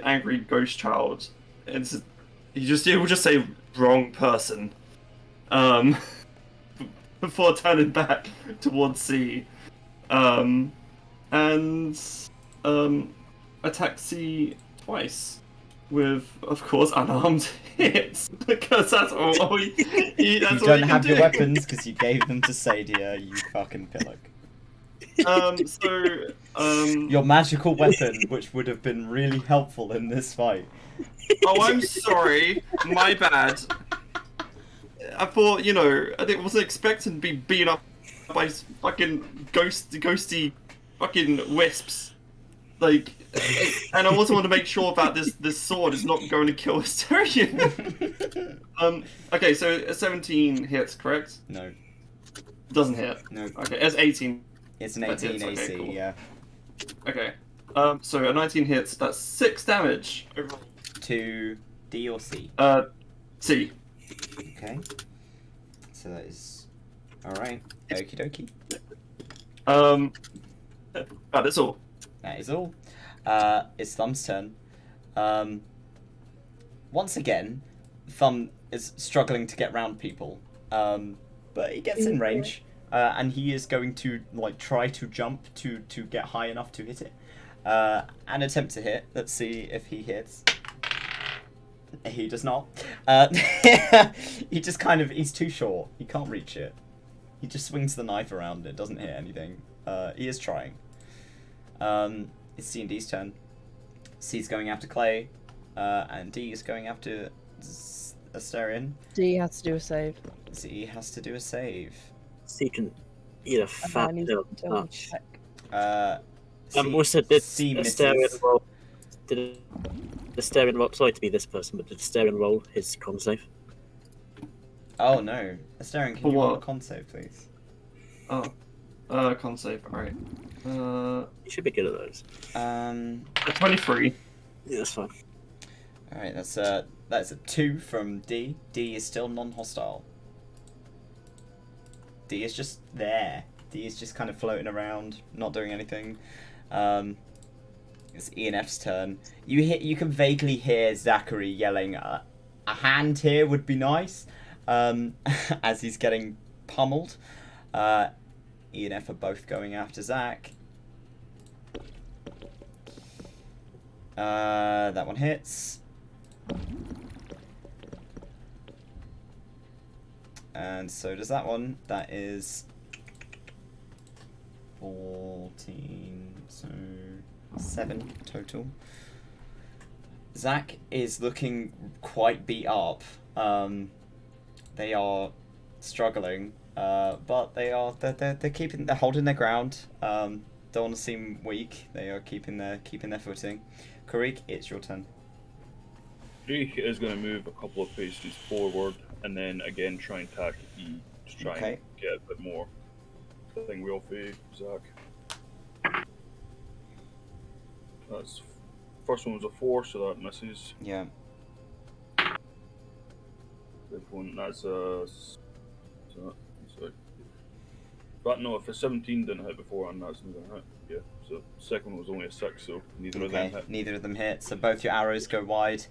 angry ghost child, and he will just say wrong person, before turning back towards C, and attack C twice with, of course, unarmed hits because that's all he You don't have your weapons because you gave them to Sadia, you fucking pillock. Your magical weapon, which would have been really helpful in this fight. Oh, I'm sorry. My bad. I thought, I wasn't expecting to be beaten up by fucking ghosty fucking wisps. Like, and I also want to make sure that this sword is not going to kill Asterion. Okay, so 17 hits, correct? No. Doesn't hit. No. Okay, it's 18. It's an That 18 hits, AC, okay, cool. yeah. Okay. So a 19 hits, that's 6 damage overall. To D or C? C. Okay. So that is... Alright. Okie dokie. That is all. That is all. It's Thumb's turn. Once again, Thumb is struggling to get round people. But he gets in range. And he is going to try to jump to get high enough to hit it. And attempt to hit. Let's see if he hits. He does not. He just he's too short. He can't reach it. He just swings the knife around. It doesn't hit anything. He is trying. It's C and D's turn. C's going after Clay, and D is going after Asterion. D has to do a save. Z has to do a save. C can eat a fat pill. Check. Also, did C Asterion misses. roll? Did Asterion roll? Sorry to be this person, but did Asterion roll his con save? Oh no, Asterion, can For you roll a what? con save, please? Oh. Con save, alright. You should be good at those. 23. Yeah, that's fine. All right, that's a 2 from D. D is still non-hostile. D is just there. D is just kind of floating around, not doing anything. It's ENF's turn. You can vaguely hear Zachary yelling, "A hand here would be nice," as he's getting pummeled. ENF are both going after Zach. That one hits. And so does that one. That is 14, so 7 total. Zach is looking quite beat up. They are struggling, but they're holding their ground. Don't want to seem weak. They are keeping their footing. Karik, it's your turn. Drake is going to move a couple of paces forward and then again try and attack E to try Okay. and get a bit more thing we offer Zach. That's first one was a 4, so that misses. Yeah. Second one, that's a but no, if a 17 didn't hit before, and that's not gonna hit. Yeah, so second one was only a 6, so neither of them Okay. hit. Neither of them hit. So both your arrows go wide.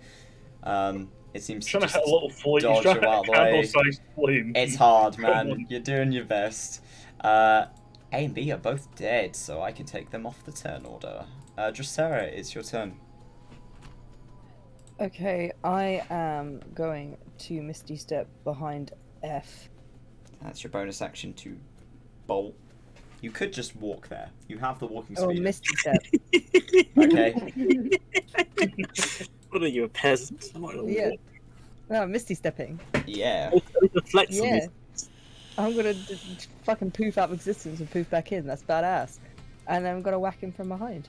It seems He's trying to just hit a little flame. dodge He's trying you to out hit the a way. candle-sized flame. It's hard, Come man. on. You're doing your best. A and B are both dead, so I can take them off the turn order. Dracera, it's your turn. Okay, I am going to Misty Step behind F. That's your bonus action to bolt. You could just walk there. You have the walking Oh, speed. Misty Step. Okay. What are you, a peasant? I'm not gonna Yeah. walk. No, Misty Stepping. Yeah. The flex on Yeah. this. I'm gonna fucking poof out of existence and poof back in. That's badass. And then I'm gonna whack him from behind.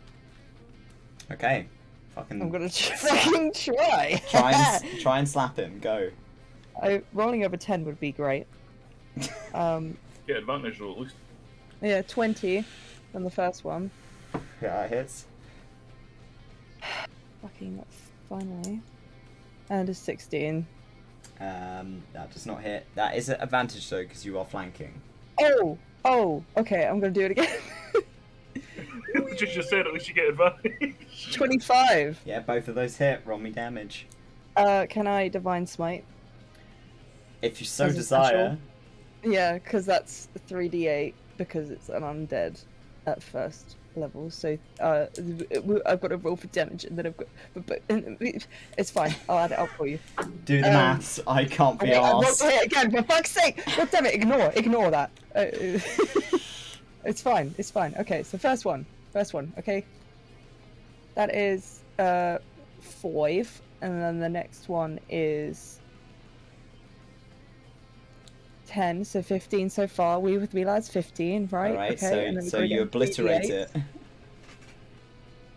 Okay. Fucking I'm gonna fucking try. try and slap him. Go. Rolling over 10 would be great. Get advantage though, at least. Yeah, 20 on the first one. Yeah, it hits. Fucking finally. And a 16. That does not hit. That is an advantage though, because you are flanking. Oh, okay, I'm gonna do it again. Just said at least you get advantage. 25. Yeah, both of those hit. Roll me damage. Can I Divine Smite? If you so As a desire. Yeah, because that's 3d8 because it's an undead at first level. So I've got to roll for damage, and then I've got. But it's fine. I'll add it up for you. Do the maths. I can't be Wait, arsed. wait, again, for fuck's sake! God damn it! Ignore that. It's fine. It's fine. Okay, so first one. Okay. That is 5, and then the next one is 10, so 15 so far. We with me, lads, 15, right? Alright, okay, and then so we're you gonna obliterate 3d8. it.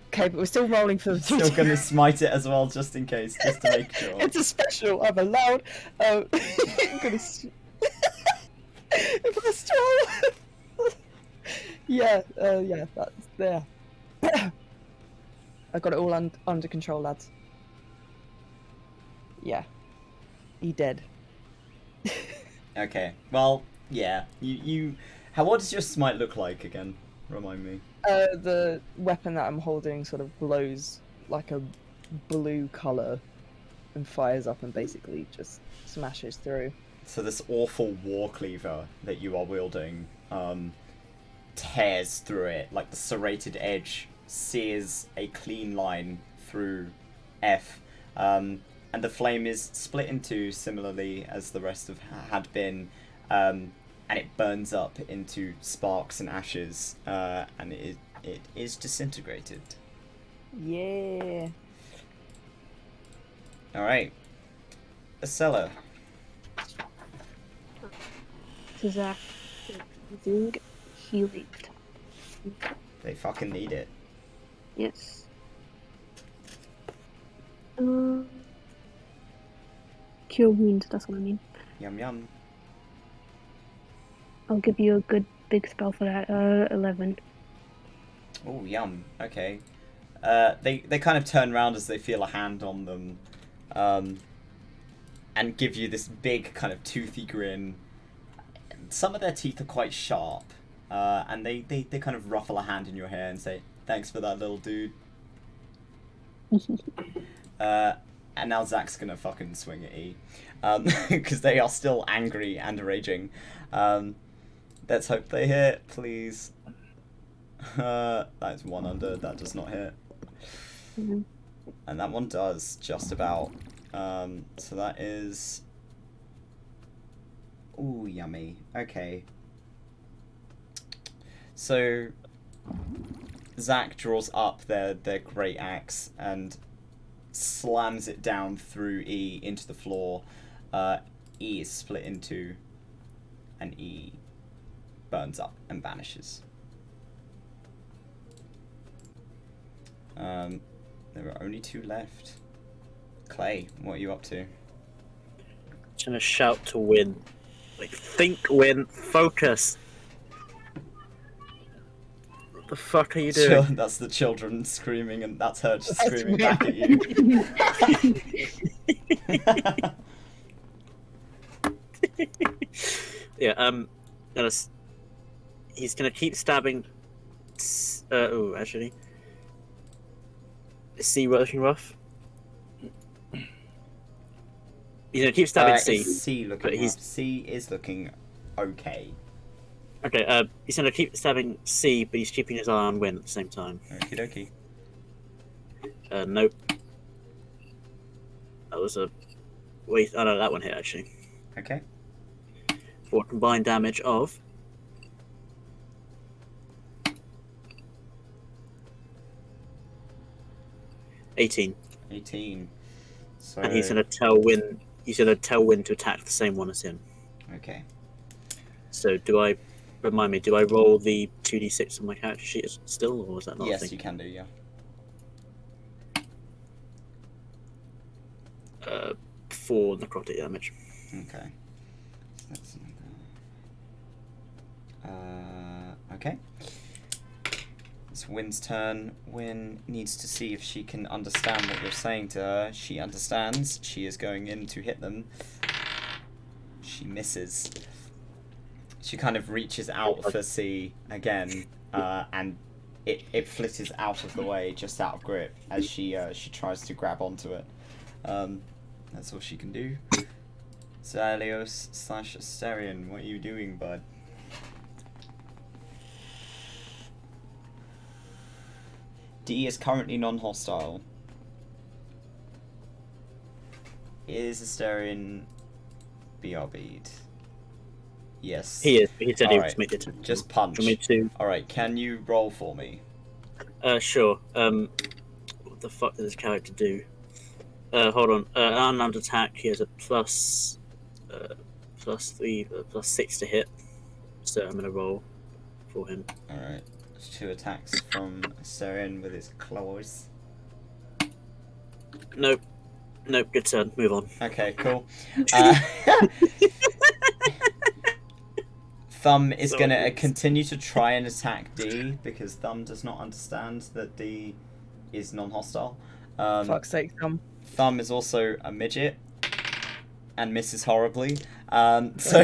Okay, but we're still rolling for the Still 3d8. gonna smite it as well, just in case, just to make sure. It's a special. I'm allowed. I'm gonna. I'm gonna stroll. Yeah. Yeah. That's there. I got it all under control, lads. Yeah. He dead. Okay, well, yeah. What does your smite look like again? Remind me. The weapon that I'm holding sort of glows like a blue color and fires up and basically just smashes through. So this awful war cleaver that you are wielding tears through it, like the serrated edge sears a clean line through F, and the flame is split in two similarly as the rest of had been, and it burns up into sparks and ashes, and it is disintegrated. Yeah. All right, Estelar. Zach using healing. They fucking need it. Yes. Cure wounds, that's what I mean. Yum yum. I'll give you a good big spell for that. 11. Oh, yum. Okay. They kind of turn around as they feel a hand on them, and give you this big kind of toothy grin. Some of their teeth are quite sharp, and they kind of ruffle a hand in your hair and say, "Thanks for that, little dude." And now Zach's gonna fucking swing at E, because they are still angry and raging. Let's hope they hit, please. That's 1 under. That does not hit. Mm-hmm. And that one does, just about. So that is... Ooh, yummy. Okay. So, Zach draws up their great axe and slams it down through E into the floor. E is split in two, and E burns up and vanishes. There are only 2 left. Clay, what are you up to? Just gonna shout to Win. Like, think, Win, focus. What the fuck are you doing? That's the children screaming, and that's her just That's screaming weird. back at you. Yeah, he's gonna keep stabbing. Oh, actually, is C working rough? He's gonna keep stabbing C. Is C looking but he's- rough? C is looking okay. Okay, he's gonna keep stabbing C, but he's keeping his eye on Win at the same time. Okie dokie. Nope. That was a. Wait, oh no, that one hit actually. Okay. For a combined damage of. 18. 18. So... And he's gonna tell Win. He's gonna tell Win to attack the same one as him. Okay. So do I? Remind me. Do I roll the 2d6 on my character sheet still, or is that not a Yes, thing? you can do, yeah. 4 necrotic damage. Okay. Okay. It's Win's turn. Win needs to see if she can understand what you're saying to her. She understands. She is going in to hit them. She misses. She kind of reaches out for C again, and it flitters out of the way, just out of grip, as she tries to grab onto it. That's all she can do. Zalios / Asterion, what are you doing, bud? D is currently non-hostile. Is Asterion BRB'd? Yes. He is. He said he Alright. was committed. Just punch. Do you want me Alright, can you roll for me? to? Sure. What the fuck does this character do? Hold on. Unarmed attack. He has a plus 3, plus 6 to hit. So I'm gonna roll for him. Alright. There's 2 attacks from Seren with his claws. Nope. Good turn. Move on. Okay, cool. Thumb is Sorry, gonna please. continue to try and attack D because Thumb does not understand that D is non-hostile. Fuck's sake, Thumb is also a midget and misses horribly. So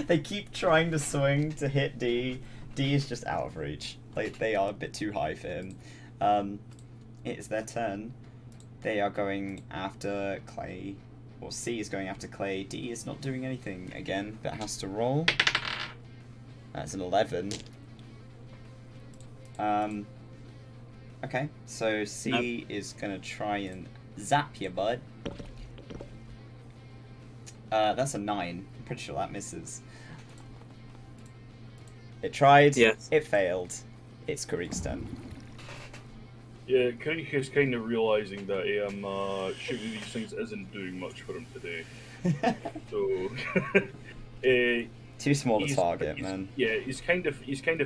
they keep trying to swing to hit D. D is just out of reach. Like, they are a bit too high for him. It is their turn. They are going after Clay. Or C is going after Clay. D is not doing anything again, but has to roll. That's an 11. Okay, so C is gonna try and zap you, bud. That's a 9. I'm pretty sure that misses. It tried. Yes. It failed. It's Karik's turn. Yeah, Karik is kind of realizing that shooting these things isn't doing much for him today. So, Too small a he's- target, he's- man. Yeah, he's kind of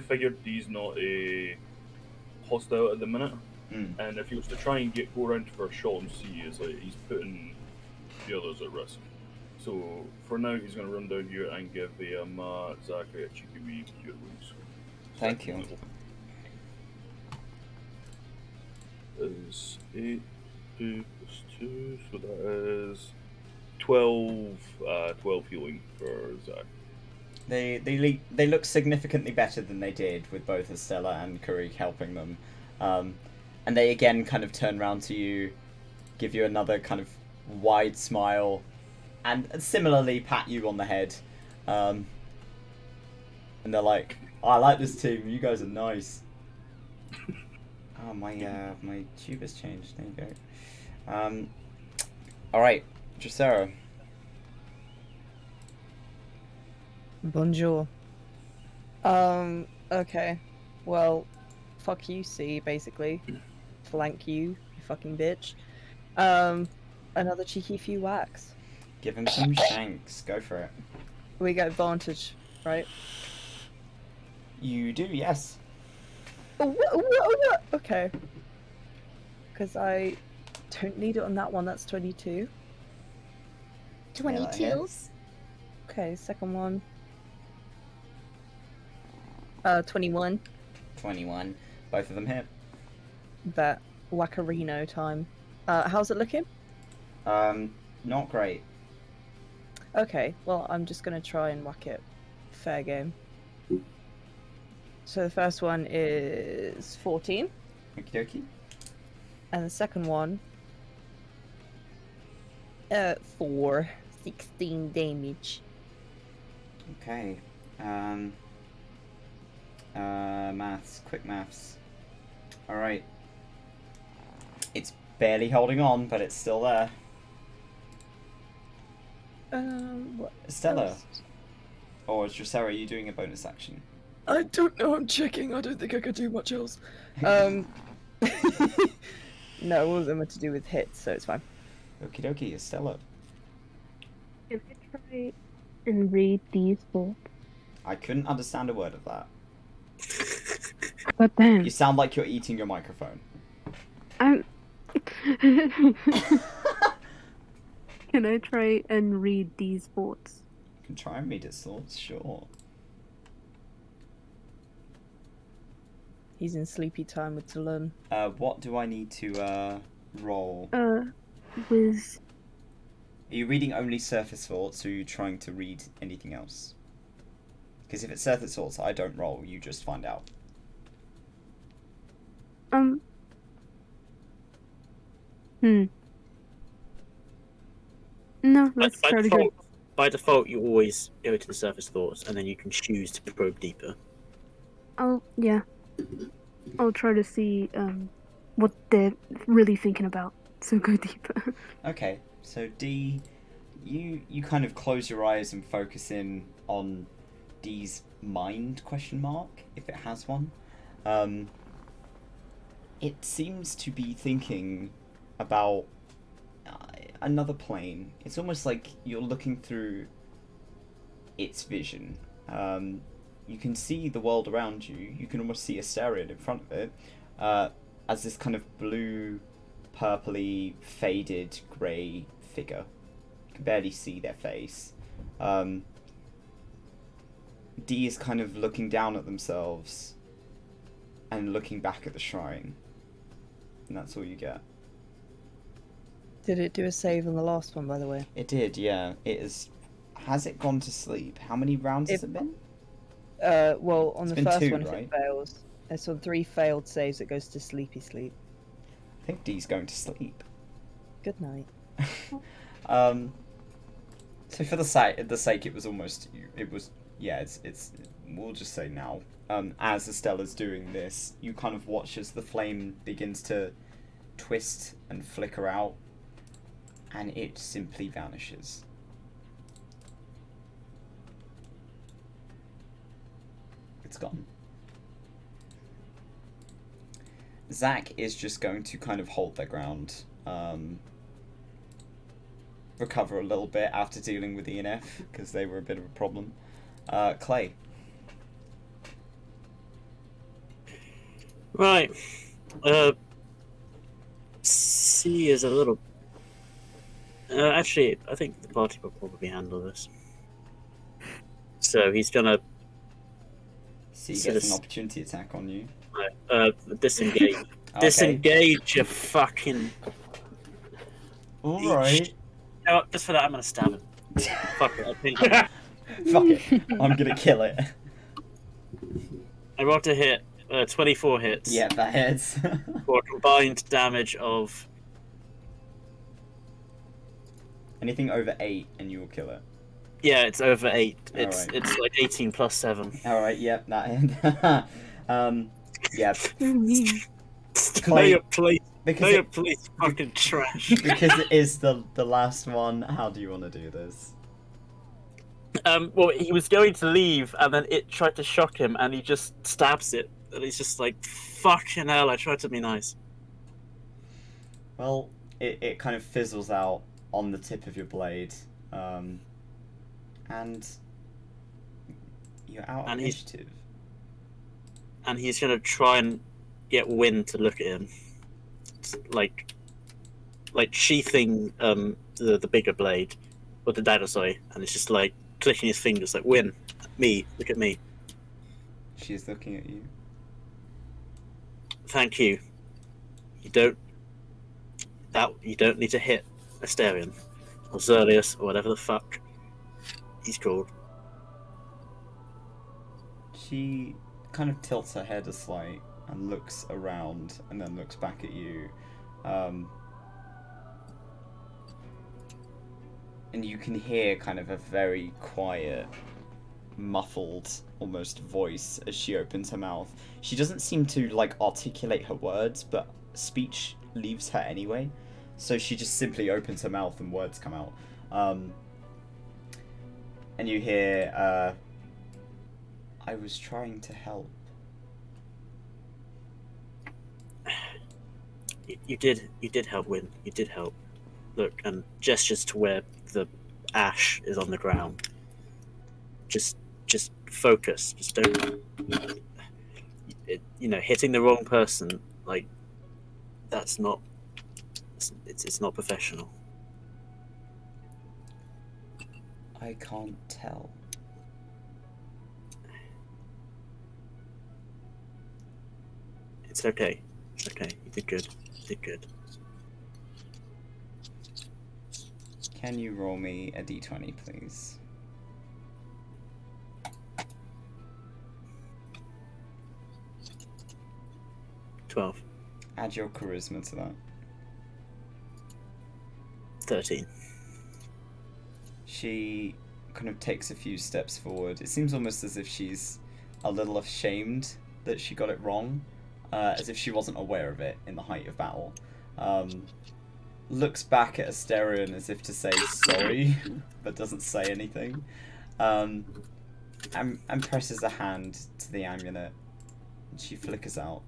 figured he's not hostile at the minute, and if he was to try and go around for a shot and see, is like he's putting the others at risk. So for now, he's going to run down here and give Zachary a cheeky wee cure wounds. Thank you. Is 8, 2 plus 2, so that is 12 healing for Zach. They look significantly better than they did with both Estelar and Karik helping them. And they again kind of turn around to you, give you another kind of wide smile, and similarly pat you on the head. And they're like, oh, I like this team, you guys are nice. Oh, my tube has changed, there you go. Alright, Dracera. Bonjour. Okay. Well, fuck you, C, basically. Flank you, you fucking bitch. Another cheeky few whacks. Give him some shanks, go for it. We get advantage, right? You do, yes. What? Okay. Because I don't need it on that one, that's 22. 22. Okay, second one. 21. 21. Both of them hit. That whackarino time. How's it looking? Not great. Okay, well, I'm just gonna try and whack it. Fair game. So the first one is 14, Okie dokie. and the second one, 4, 16 damage. Okay. Quick maths. Alright. It's barely holding on, but it's still there. What Estelar. else? Or is Dracera, are you doing a bonus action? I don't know, I'm checking, I don't think I could do much else. No, all of them are to do with hits, so it's fine. Okie dokie, Estelar. Can I try and read these thoughts? I couldn't understand a word of that. But then You sound like you're eating your microphone. I'm. Can I try and read these thoughts? You can try and read his thoughts, sure. He's in sleepy time with Talon. What do I need to, roll? With Are you reading only surface thoughts, or are you trying to read anything else? Because if it's surface thoughts, I don't roll, you just find out. No, let's try to go. By default, you always go to the surface thoughts, and then you can choose to probe deeper. Yeah. I'll try to see what they're really thinking about. So go deeper. Okay, so D, you kind of close your eyes and focus in on Dee's mind, question mark, if it has one. It seems to be thinking about another plane. It's almost like you're looking through its vision. You can see the world around you. You can almost see Estelar in front of it, as this kind of blue, purpley, faded, grey figure. You can barely see their face. Dee is kind of looking down at themselves and looking back at the shrine. And that's all you get. Did it do a save on the last one, by the way? It did, yeah. It is. Has it gone to sleep? How many rounds has it been? Well, on It's the been first 2, one, if right? it fails, it's on 3 failed saves, it goes to sleepy sleep. I think Dee's going to sleep. Good night. So for the sake, it was almost. It was. Yeah. It's. We'll just say now. As Estela's doing this, you kind of watch as the flame begins to twist and flicker out, and it simply vanishes. It's gone. Zach is just going to kind of hold their ground, recover a little bit after dealing with ENF, because they were a bit of a problem. Clay. Right. C is a little... actually, I think the party will probably handle this. So he's gonna... C gets an opportunity attack on you. disengage. Okay. Disengage, you fucking... Alright. You know what, just for that, I'm gonna stab him. Fuck it, I think... Fuck it. I'm gonna kill it. I rolled to hit. 24 hits. Yeah, that hits. For a combined damage of... Anything over 8 and you will kill it. Yeah, it's over 8. Alright. It's like 18 plus 7. Alright, yep, that hit. Yeah. You're mean. Know your place. Because Know your it, place, fucking trash. because it is the last one, how do you want to do this? Well, he was going to leave, and then it tried to shock him, and he just stabs it. And he's just like, fucking hell, I tried to be nice. Well, it kind of fizzles out on the tip of your blade. And you're out of And initiative. And he's gonna try and get Wynn to look at him. It's like sheathing the bigger blade, or the dagger, sorry, and it's just like clicking his fingers like, Wynn, me, look at me. She's looking at you. Thank you. You don't need to hit Asterion or Zerlius or whatever the fuck he's called. She kind of tilts her head a slight and looks around and then looks back at you. And you can hear kind of a very quiet, muffled almost voice as she opens her mouth. She doesn't seem to like articulate her words, but speech leaves her anyway. So she just simply opens her mouth and words come out. And you hear, I was trying to help. You did help, Wynn. You did help. Look, and gestures to where the ash is on the ground. Just focus. Just don't. Hitting the wrong person, like, that's not. It's not professional. I can't tell. It's okay. It's okay. You did good. You did good. Can you roll me a d20, please? $12. Add your charisma to that. 13. She kind of takes a few steps forward. It seems almost as if she's a little ashamed that she got it wrong, as if she wasn't aware of it in the height of battle. looks back at Asterion as if to say sorry, but doesn't say anything. And presses a hand to the amulet. And she flickers out.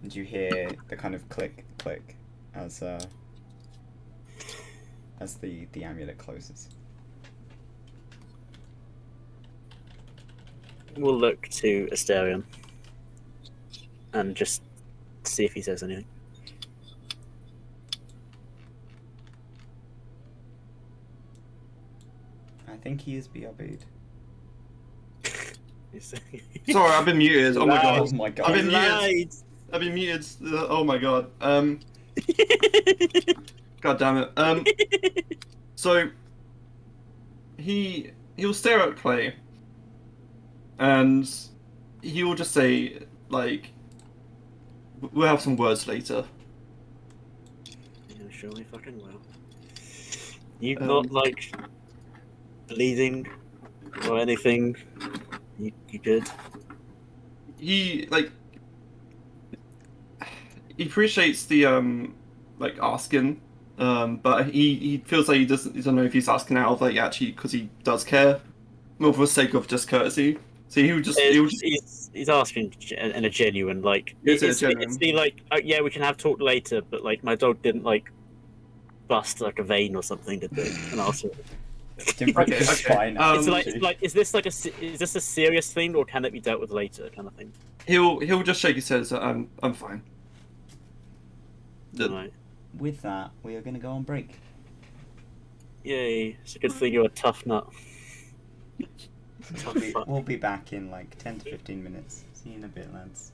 And you hear the kind of click, click as the amulet closes. We'll look to Asterion and just see if he says anything. I think he is BRB'd. Sorry, I've been muted. Oh my god. Oh my god. I've been muted. I've been muted. Oh my god. God damn it. So he'll stare at Clay, and he will just say, like, we'll have some words later. Yeah, sure we fucking will. You not like bleeding or anything? You good? He appreciates the like asking, but he feels like he doesn't know if he's asking out of like actually because he does care, more for the sake of just courtesy. So he's asking in a genuine like. It's the like yeah, we can have talk later, but like my dog didn't like bust like a vein or something, did they? And also. Okay. Fine. Is this a serious thing or can it be dealt with later kind of thing? He'll just shake his head and say, I'm fine. Right. With that, we are going to go on break. Yay! It's a good thing you're a tough nut. We'll be back in like 10 to 15 minutes. See you in a bit, lads.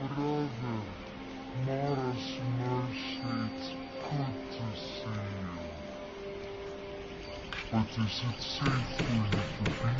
brother. Mara's mercy, it's good to see you. But is it safe for you to be here?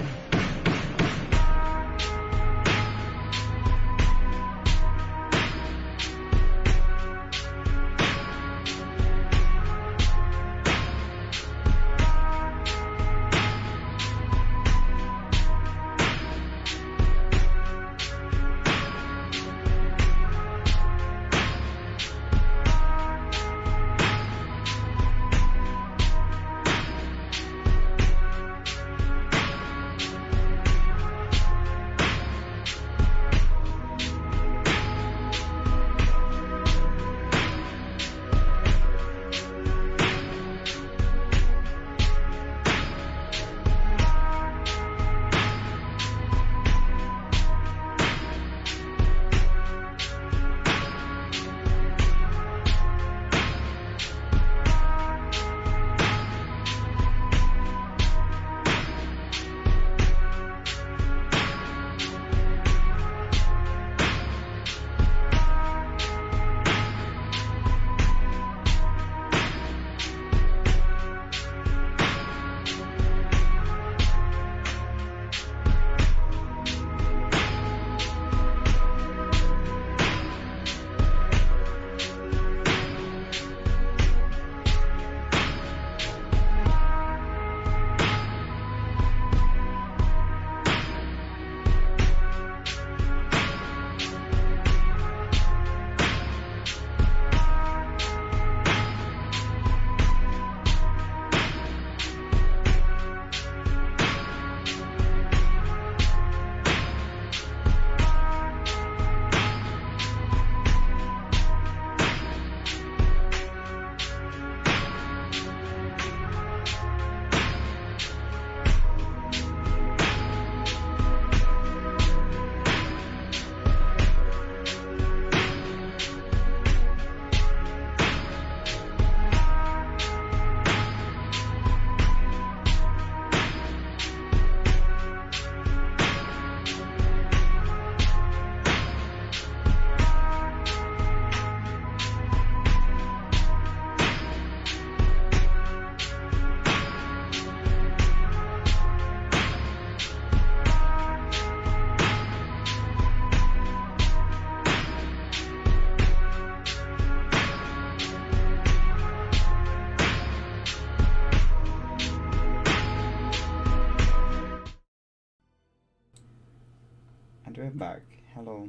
And we're back. Hello.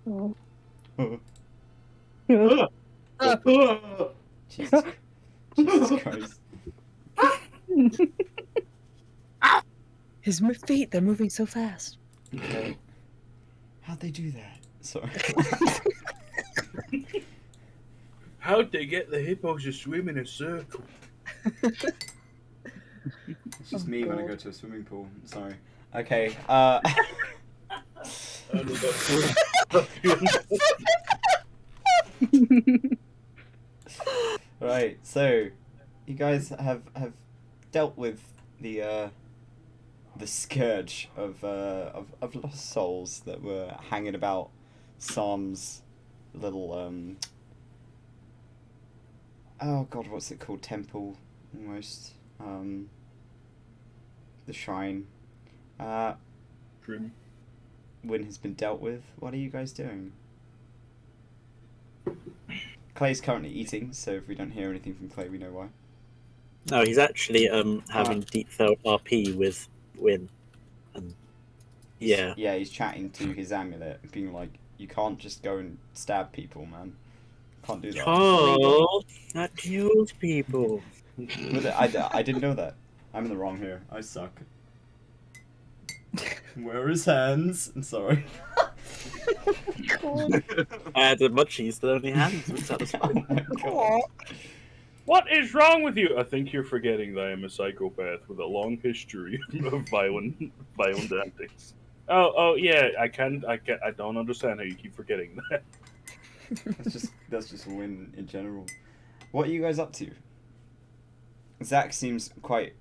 Oh. Jesus, Jesus Christ. His feet, they're moving so fast. Okay. How'd they do that? Sorry. How'd they get the hippos to swim in a circle? It's just Oh, me when I God. go to a swimming pool. Sorry. Okay, Right, so you guys have dealt with the scourge of lost souls that were hanging about Sam's little oh god, what's it called? Temple, almost. The shrine. Trim. Win has been dealt with. What are you guys doing? Clay's currently eating, so if we don't hear anything from Clay, we know why. No, he's actually having deep felt RP with Win. And yeah. Yeah, he's chatting to his amulet, being like, "You can't just go and stab people, man. Can't do that." Oh, that kills people. I didn't know that. I'm in the wrong here. I suck. Where are his hands? I'm sorry. I had the munchies that only hands would Oh satisfy. my god. What is wrong with you? I think you're forgetting that I'm a psychopath with a long history of violent antics. Oh yeah, I don't understand how you keep forgetting that. That's just a win in general. What are you guys up to? Zach seems quite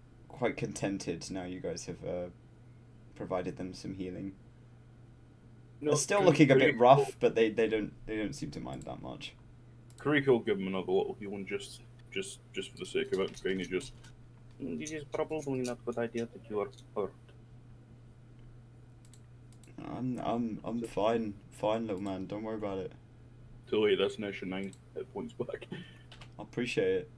contented now you guys have provided them some healing. They're still looking a bit rough, but they don't seem to mind that much. Karika will give him another little healing just for the sake of it. Kind of just. This is probably not a good idea that you are hurt. I'm fine, little man. Don't worry about it. Too late. That's an extra 9 hit points back. I appreciate it.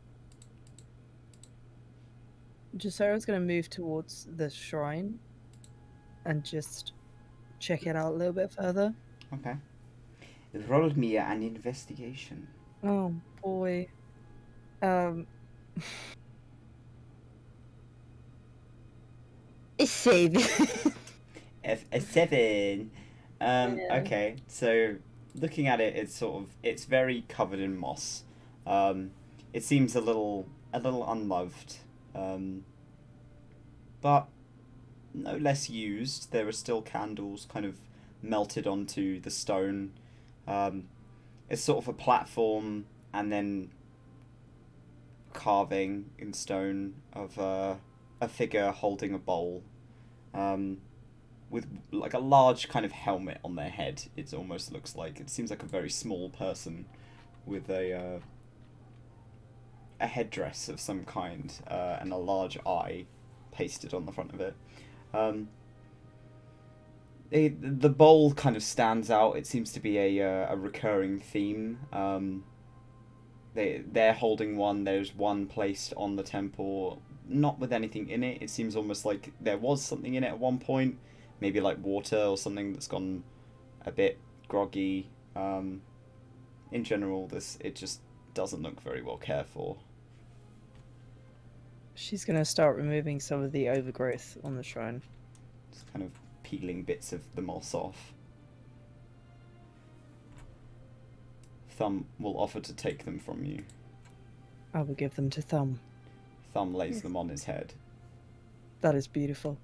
Jasera's gonna move towards the shrine and just check it out a little bit further. Okay. Roll me an investigation. Oh boy. It's 7. A 7. Yeah. Okay, so looking at it, it's very covered in moss. It seems a little unloved. But no less used. There are still candles kind of melted onto the stone. It's sort of a platform and then carving in stone of a figure holding a bowl, with like a large kind of helmet on their head. It almost looks like, it seems like a very small person with a headdress of some kind, and a large eye pasted on the front of it. The bowl kind of stands out. It seems to be a recurring theme. They're holding one. There's one placed on the temple, not with anything in it. It seems almost like there was something in it at one point, maybe like water or something that's gone a bit groggy. In general, it just doesn't look very well cared for. She's gonna start removing some of the overgrowth on the shrine. Just kind of peeling bits of the moss off. Thumb will offer to take them from you. I will give them to Thumb. Thumb lays them on his head. That is beautiful.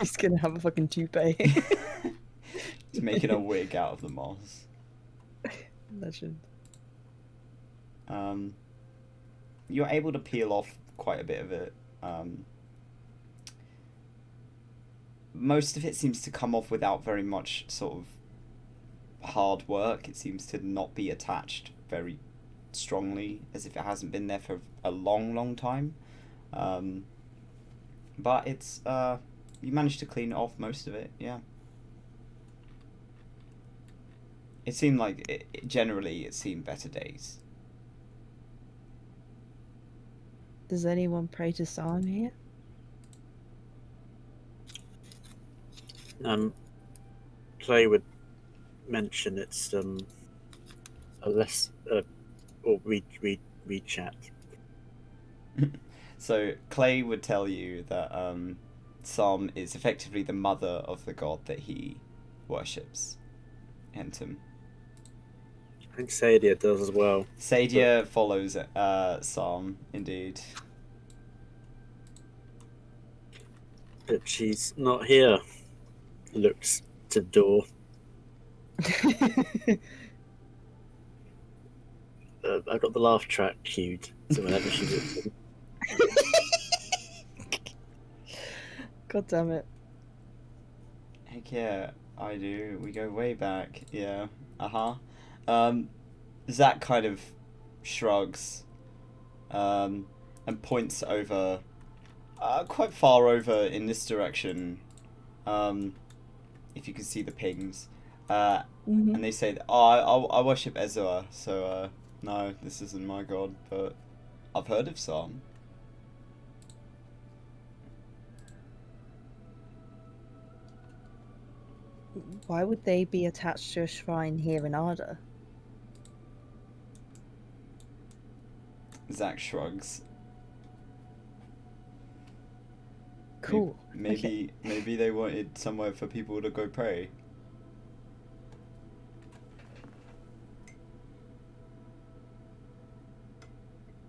He's gonna have a fucking toupee. He's making a wig out of the moss. Legend. You're able to peel off quite a bit of it. Most of it seems to come off without very much sort of hard work. It seems to not be attached very strongly, as if it hasn't been there for a long time. But it's you managed to clean off most of it, yeah. It seemed like generally it's seen better days. Does anyone pray to Psalm here? Clay would mention it's a less or read chat. So Clay would tell you that Psalm is effectively the mother of the god that he worships, Entum. I think Sadia does as well. Sadia follows Psalm, indeed. But she's not here. Looks to door. I've got the laugh track queued, so whenever she looks in. God damn it. Heck yeah, I do. We go way back. Yeah. Zach kind of shrugs and points over, quite far over in this direction, if you can see the pings. And they say, I worship Estelar, so no, this isn't my god, but I've heard of some. Why would they be attached to a shrine here in ARDA? Zach shrugs. Cool. Maybe they wanted somewhere for people to go pray.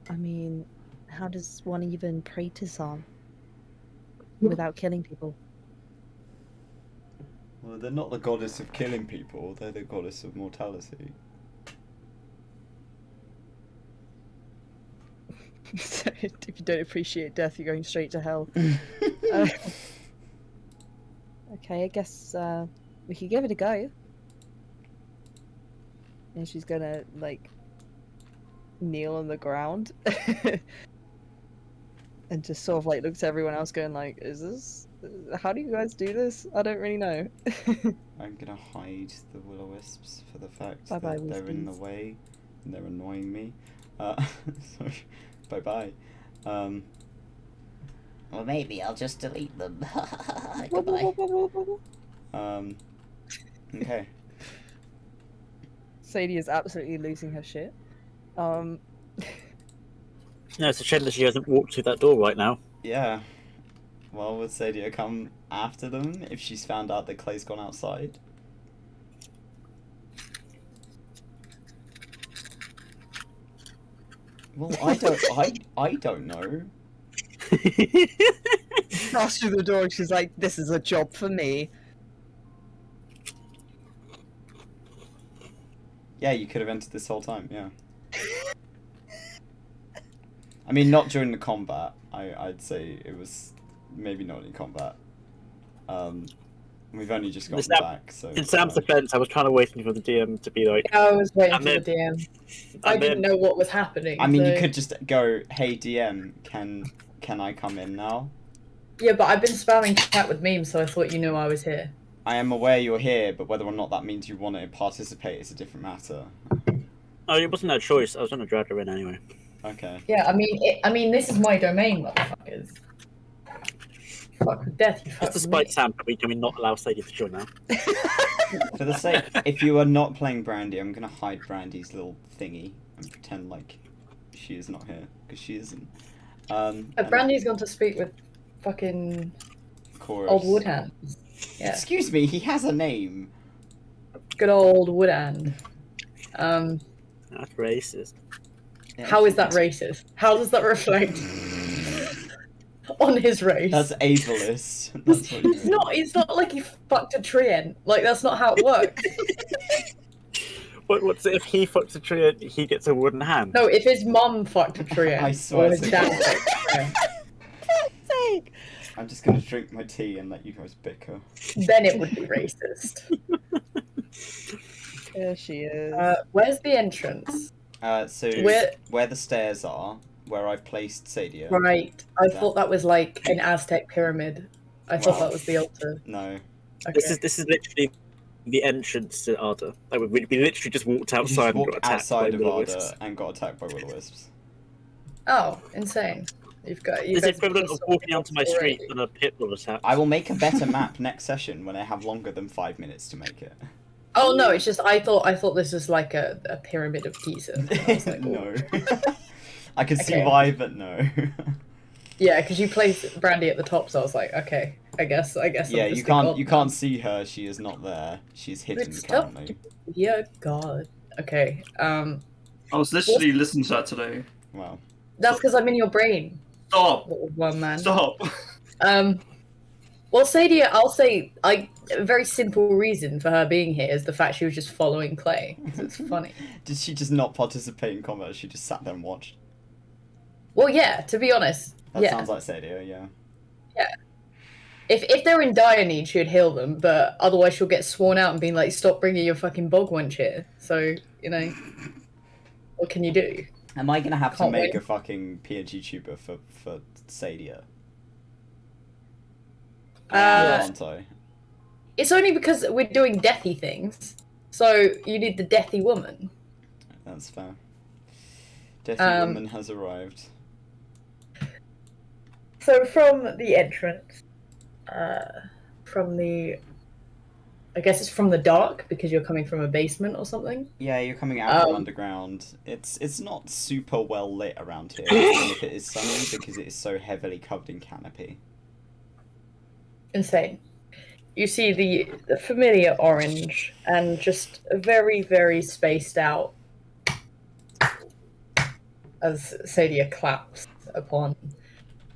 I mean, how does one even pray to Psalm without killing people? Well, they're not the goddess of killing people, they're the goddess of mortality. So, if you don't appreciate death, you're going straight to hell. Okay, I guess We could give it a go. And she's gonna, like, kneel on the ground. And just sort of, like, look to everyone else going, like, is this... How do you guys do this? I don't really know. I'm gonna hide the will-o-wisps for the fact Bye-bye, that they're in the Wispies. way and they're annoying me. Sorry. Bye-bye. Well, maybe I'll just delete them. Goodbye. Okay. Sadie is absolutely losing her shit. No, it's a shame that she hasn't walked through that door right now. Yeah. Well, would Sadia come after them if she's found out that Clay's gone outside? Well, I don't know. Passed through the door and she's like, this is a job for me. Yeah, you could have entered this whole time, yeah. I mean, not during the combat. I'd say it was maybe not in combat. We've only just gotten back, so... In Sam's defense, I was trying to wait for the DM to be like... Yeah, I was waiting and for then- the DM. I didn't know what was happening. I mean, so... you could just go, hey DM, can I come in now? Yeah, but I've been spamming chat with memes, so I thought you knew I was here. I am aware you're here, but whether or not that means you want to participate is a different matter. Oh, it wasn't a choice. I was going to drag her in anyway. Okay. Yeah, I mean, this is my domain, motherfuckers. Fuck with death, you fuck Just despite Sam, can we not allow Sadie to join now? For the sake, if you are not playing Brandy, I'm gonna hide Brandy's little thingy and pretend like she is not here, because she isn't. And Brandy's gone to speak with fucking Chorus. old Woodhand. Yeah. Excuse me, he has a name. Good old Woodhand. That's racist. How is that racist? How does that reflect on his race? That's ableist. That's what you It's not. It's not like he fucked a treant. Like that's not how it works. What's it if he fucks a tree and he gets a wooden hand? No, if his mum fucked a treant, I swear or his to dad God. fucked a treant, I'm just gonna drink my tea and let you guys bicker. then it would be racist. There she is. Where's the entrance? So Where- where the stairs are, where I've placed Sadia. Right. I thought that was like an Aztec pyramid. I thought Wow. that was the altar. No. Okay. This is literally the entrance to Arda. Like we literally just walked You just outside and walked got attacked outside by of will-o-wisps. Arda and got attacked by will-o-wisps. Oh, insane. You've got. You It's guys equivalent of walking onto my street and a pit will attack. I will make a better map next session when I have longer than 5 minutes to make it. Oh no, it's just I thought this was like a pyramid of Giza. And I was like, No. I can see Okay. why, but no. yeah, because you placed Brandy at the top, so I was like, okay, I guess. I'm Yeah, just you a can't god you now. can't see her. She is not there. She's hidden Good stuff. currently. Yeah, God. Okay. I was literally listening to that today. Wow. That's because I'm in your brain, Stop! little one man. Stop! Well, Sadie, I'll say a very simple reason for her being here is the fact she was just following Clay. It's funny. Did she just not participate in combat? She just sat there and watched. Well, yeah. To be honest, That yeah. sounds like Sadia, yeah. If they're in dire need, she'd heal them, but otherwise she'll get sworn out and being like, "Stop bringing your fucking bog wench here." So you know, what can you do? Am I gonna have to Can't make win. a fucking PNG tuber for Sadia? Aren't I? It's only because we're doing deathy things, so you need the deathy woman. That's fair. Deathy woman has arrived. So from the entrance, from the, I guess it's from the dark because you're coming from a basement or something. Yeah, you're coming out from underground. It's not super well lit around here, even if it is sunny, because it is so heavily covered in canopy. Insane. You see the familiar orange and just a very, very spaced out as Sadia claps upon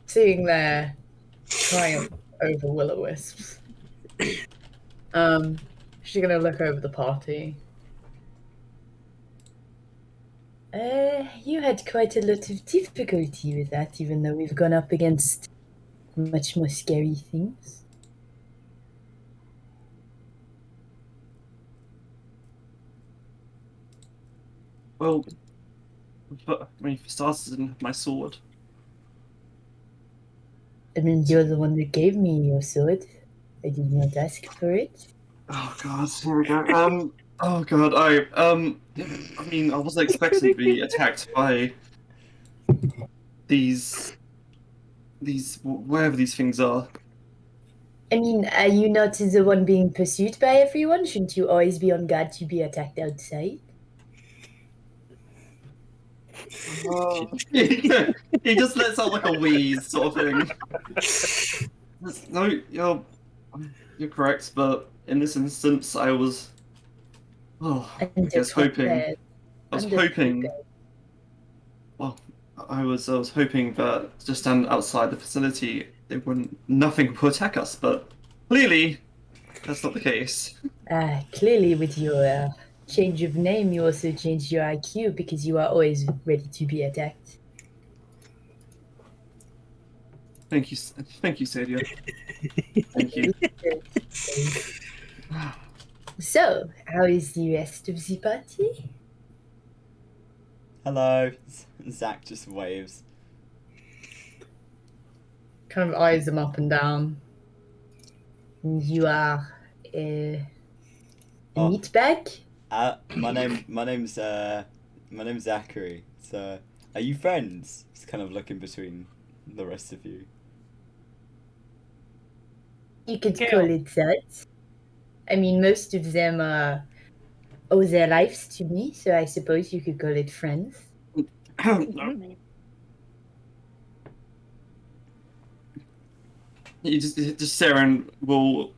seeing their triumph over will-o-wisps. She's gonna look over the party. You had quite a lot of difficulty with that, even though we've gone up against much more scary things. Well, but I mean, for starters, I didn't have my sword. I mean, you're the one that gave me your sword. I did not ask for it. Oh god, here we go. Oh god, I mean, I wasn't expecting to be attacked by these, wherever these things are. I mean, are you not the one being pursued by everyone? Shouldn't you always be on guard to be attacked outside? He just lets out like a wheeze sort of thing. No, you're correct, but in this instance, I was, I guess hoping. I was hoping. Well, I was hoping that just stand outside the facility, nothing would attack us, but clearly, that's not the case. Clearly, with your change of name, you also changed your IQ because you are always ready to be attacked. Thank you, Sadia. Thank you. So, how is the rest of the party? Hello. Zach just waves. Kind of eyes them up and down. You are a meatbag? My name's Zachary. So, are you friends? Just kind of looking between the rest of you. You could call it that. I mean, most of them owe their lives to me, so I suppose you could call it friends. You just Saren will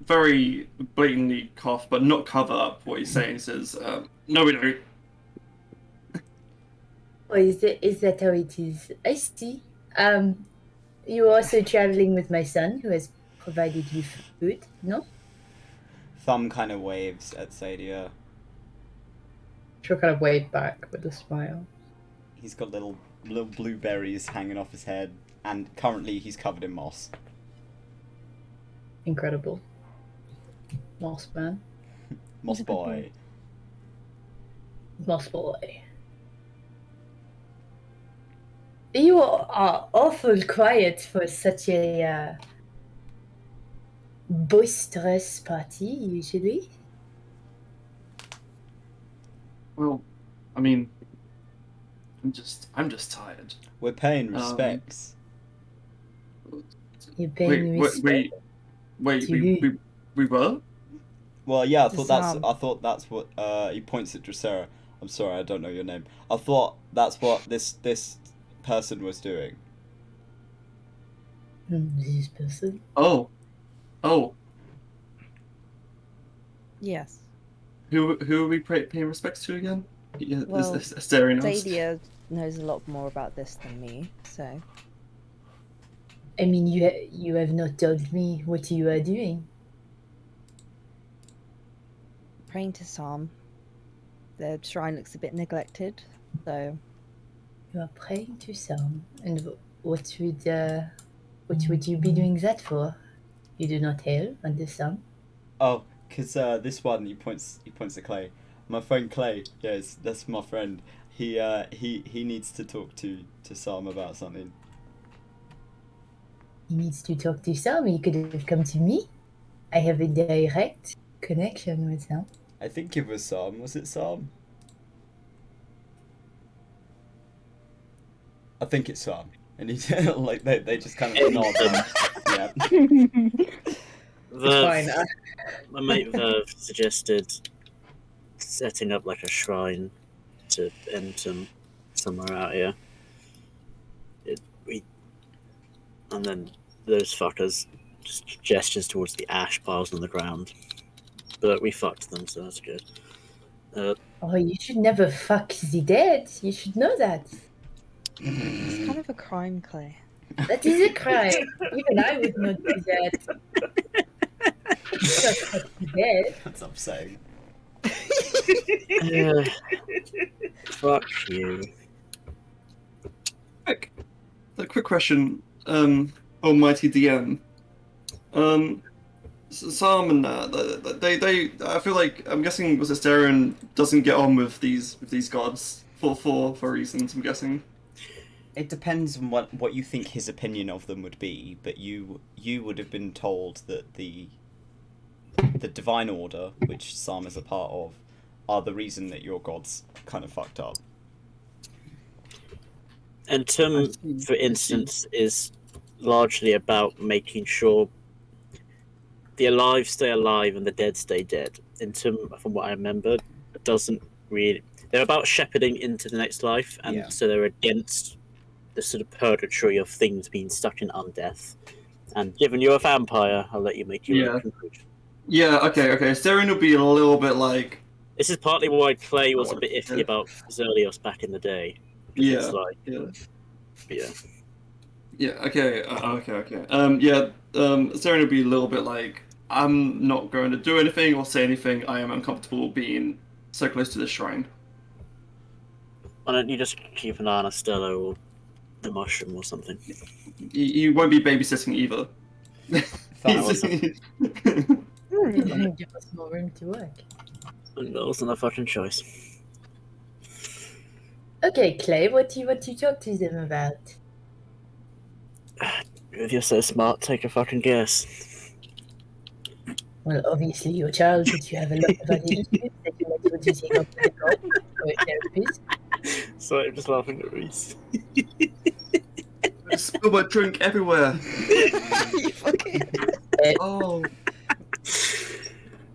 very blatantly cough, but not cover up what he's saying. He says, "No, we don't." Oh, is that how it is? I see. You're also traveling with my son, who has provided you food, no? Thumb kind of waves at Sadia. She'll kind of wave back with a smile. He's got little blueberries hanging off his head, and currently he's covered in moss. Incredible. Moss man. Moss boy. Moss boy. You are awful quiet for such a boisterous party, usually. Well, I mean, I'm just tired. We're paying respects. You're paying respect. Wait, we were? Well, yeah, I thought that's what he points at Dracera. I'm sorry, I don't know your name. I thought that's what this person was doing. This person? Oh. Yes. Who are we paying respects to again? Yeah, Well, Sadia knows a lot more about this than me, so. I mean, you have not told me what you are doing. Praying to Psalm. The shrine looks a bit neglected, so. You are praying to Psalm, and what would you be doing that for? You do not hail on the Psalm. Oh, because this one, he points at Clay. My friend Clay, yes, that's my friend. He needs to talk to Sam about something. He needs to talk to Sam. He could have come to me. I have a direct connection with Sam. I think it was Sam. Was it Sam? I think it's Sam. And he like they just kind of nod. Yeah. Fine. My mate Verve suggested setting up like a shrine to Entum somewhere out here. And then those fuckers just gestures towards the ash piles on the ground. But we fucked them, so that's good. Oh, you should never fuck the dead. You should know that. It's kind of a crime, Clay. That is a crime. Even I would not do that. Fuck the dead. That's upsetting. Fuck you. A quick question, almighty DM. Sam and they I feel like I'm guessing was Asterion doesn't get on with these gods for reasons. I'm guessing. It depends on what you think his opinion of them would be, but you would have been told that the Divine Order, which Sam is a part of, are the reason that your gods kind of fucked up. And Tum, for instance, is largely about making sure the alive stay alive and the dead stay dead. And Tum, from what I remember, doesn't really... They're about shepherding into the next life, and so they're against the sort of purgatory of things being stuck in undeath. And given you're a vampire, I'll let you make your own conclusion. Yeah, okay. Asterion will be a little bit like... This is partly why Clay was a bit iffy about Zerlios back in the day. Yeah. It's like, Yeah, okay. Asterion will be a little bit like, I'm not going to do anything or say anything. I am uncomfortable being so close to the shrine. Why don't you just keep an eye on Estelar or the mushroom or something? You won't be babysitting either. Give us more room to work. That wasn't a fucking choice. Okay, Clay, what do you talk to them about? If you're so smart, take a fucking guess. Well, obviously your child, but you have a lot of other issues that you want to take up with the god or a therapist. Sorry, I'm just laughing at Reese. Spill my drink everywhere. You fucking... Oh.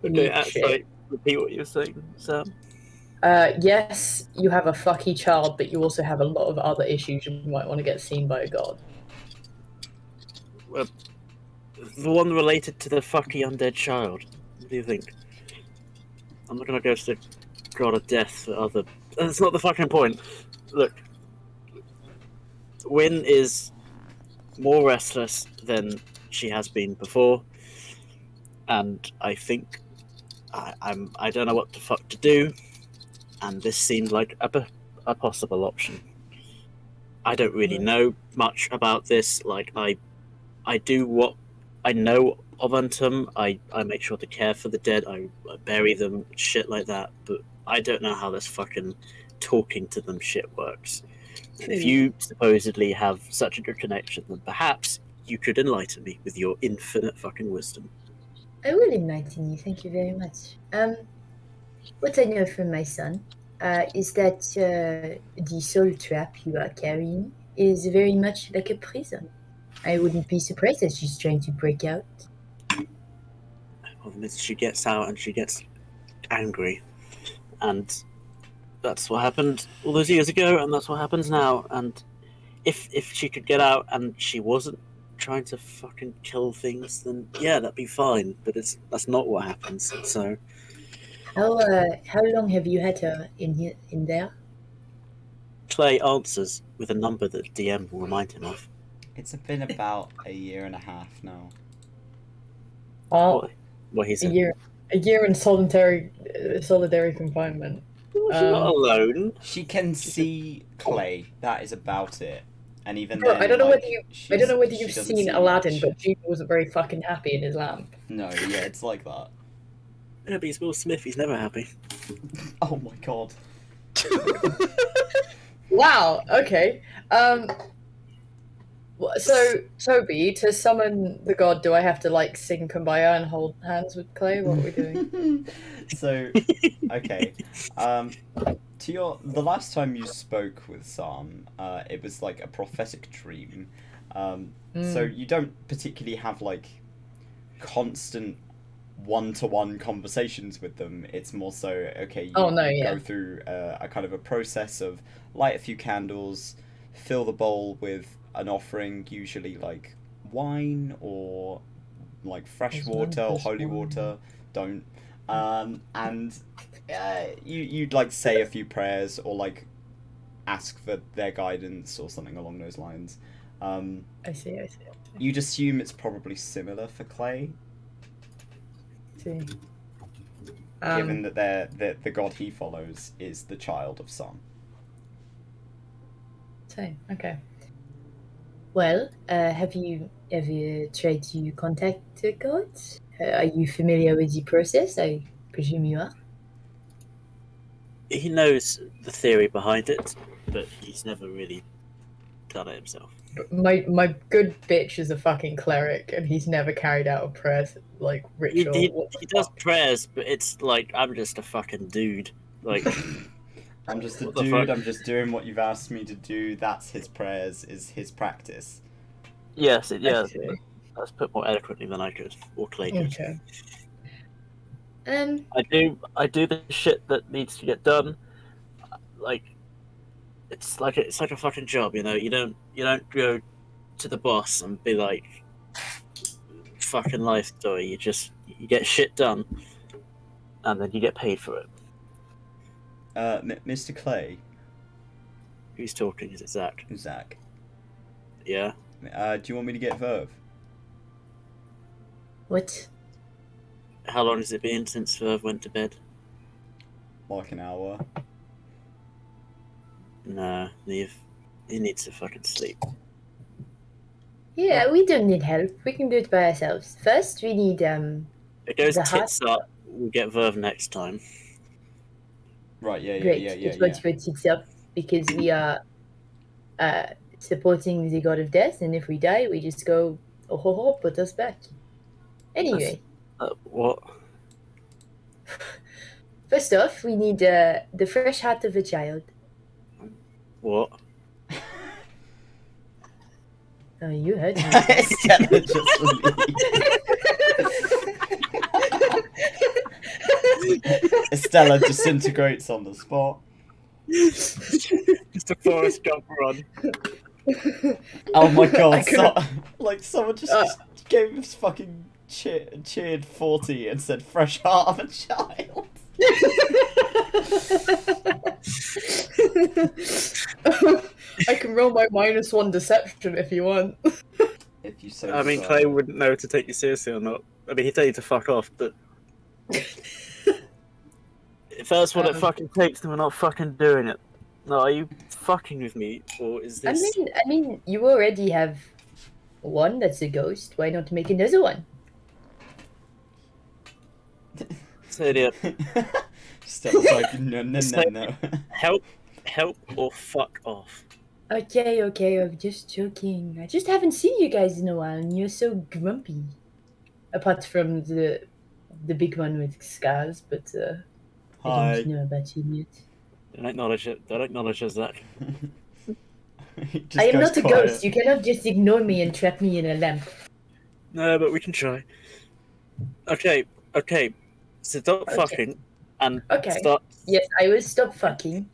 Okay, sorry, repeat what you were saying, Sam. Yes, you have a fucky child, but you also have a lot of other issues you might want to get seen by a god. Well, the one related to the fucky undead child. What do you think? I'm not gonna go to the god of death for other... That's not the fucking point. Look. Wynn is more restless than she has been before. And I think I don't know what the fuck to do. And this seemed like a possible option. I don't really know much about this. Like, I do what I know of Untum. I make sure to care for the dead. I bury them, shit like that. But I don't know how this fucking talking to them shit works. And if you supposedly have such a good connection, then perhaps you could enlighten me with your infinite fucking wisdom. I will enlighten you, thank you very much. What I know from my son is that the soul trap you are carrying is very much like a prison. I wouldn't be surprised that she's trying to break out. Well, she gets out and she gets angry. And that's what happened all those years ago, and that's what happens now. And if she could get out and she wasn't trying to fucking kill things, then yeah, that'd be fine. But that's not what happens. So How long have you had her in there? Clay answers with a number that DM will remind him of. It's been about a year and a half now. Oh, what he said. A year in solitary confinement. She's not alone. She can see Clay. That is about it. And even Bro, then, I don't know like, whether you've doesn't seen see Aladdin, much. but Jude wasn't very fucking happy in his lamp. No, yeah, it's like that. Yeah, but he's Will Smith. He's never happy. Oh my god. Wow. Okay. So Toby, to summon the god, do I have to like sing Kumbaya and hold hands with Clay? What are we doing? So, okay. The last time you spoke with Sam, it was like a prophetic dream. So you don't particularly have like constant one-to-one conversations with them. It's more so, okay, you go through a kind of a process of light a few candles, fill the bowl with an offering, usually like wine or like fresh water or holy water. Don't. And you'd like say a few prayers or like ask for their guidance or something along those lines. I see. You'd assume it's probably similar for Clay. See. Given that the god he follows is the child of Sam. Same. Okay. Well, have you ever tried to contact the gods? Are you familiar with the process? I presume you are. He knows the theory behind it, but he's never really done it himself. My good bitch is a fucking cleric, and he's never carried out a prayer ritual. He does prayers, but it's like, I'm just a fucking dude. Like, I'm just a What the dude, fuck? I'm just doing what you've asked me to do. That's his prayers, is his practice. yes, yeah. Okay. That's put more eloquently than I could, or Clay could. Okay. I do the shit that needs to get done. Like, it's like a fucking job, you know. You don't go to the boss and be like, fucking life story. You get shit done, and then you get paid for it. Mr. Clay. Who's talking? Is it Zach? Zach. Yeah. Do you want me to get Verve? What? How long has it been since Verve went to bed? Like an hour. No, he needs to fucking sleep. Yeah, we don't need help. We can do it by ourselves. First, we need It goes the heart. tits up. We'll get Verve next time. Right, yeah. Great. It's what it's up because we are supporting the god of death, and if we die, we just go, oh ho ho, put us back. Anyway, What? first off, we need the fresh heart of a child. What? Oh, you heard me. Estelar just leaves. Estelar disintegrates on the spot. Just a Forrest Gump run. Oh my god, couldn't- someone just gave us fucking cheered 40 and said fresh heart of a child. I can roll my -1 deception if you want. If you so I mean, desire. Clay wouldn't know to take you seriously or not. I mean, he'd tell you to fuck off, but if that's what it fucking takes, then we're not fucking doing it. No, are you fucking with me, or is I this? mean, you already have one that's a ghost. Why not make another one? Celia, Stella's like, no. help or fuck off. Okay, I'm just joking. I just haven't seen you guys in a while, and you're so grumpy. Apart from the big one with scars, but I Hi. don't know about you yet. Don't acknowledge it. Don't acknowledge us, Zach. I am not a ghost. You cannot just ignore me and trap me in a lamp. No, but we can try. Okay. Stop fucking and Okay. start. Yes, I will stop fucking.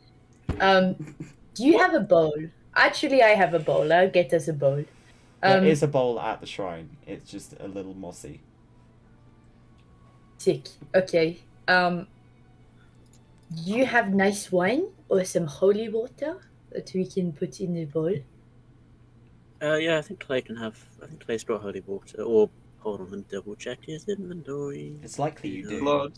Do you have a bowl? Actually, I have a bowl. I'll get us a bowl. There is a bowl at the shrine. It's just a little mossy. Sick. Okay. Do you have nice wine or some holy water that we can put in the bowl? Yeah, I think Clay can have. I think Clay's got holy water. Or hold on, let me double check his inventory. It's likely you do. Blood.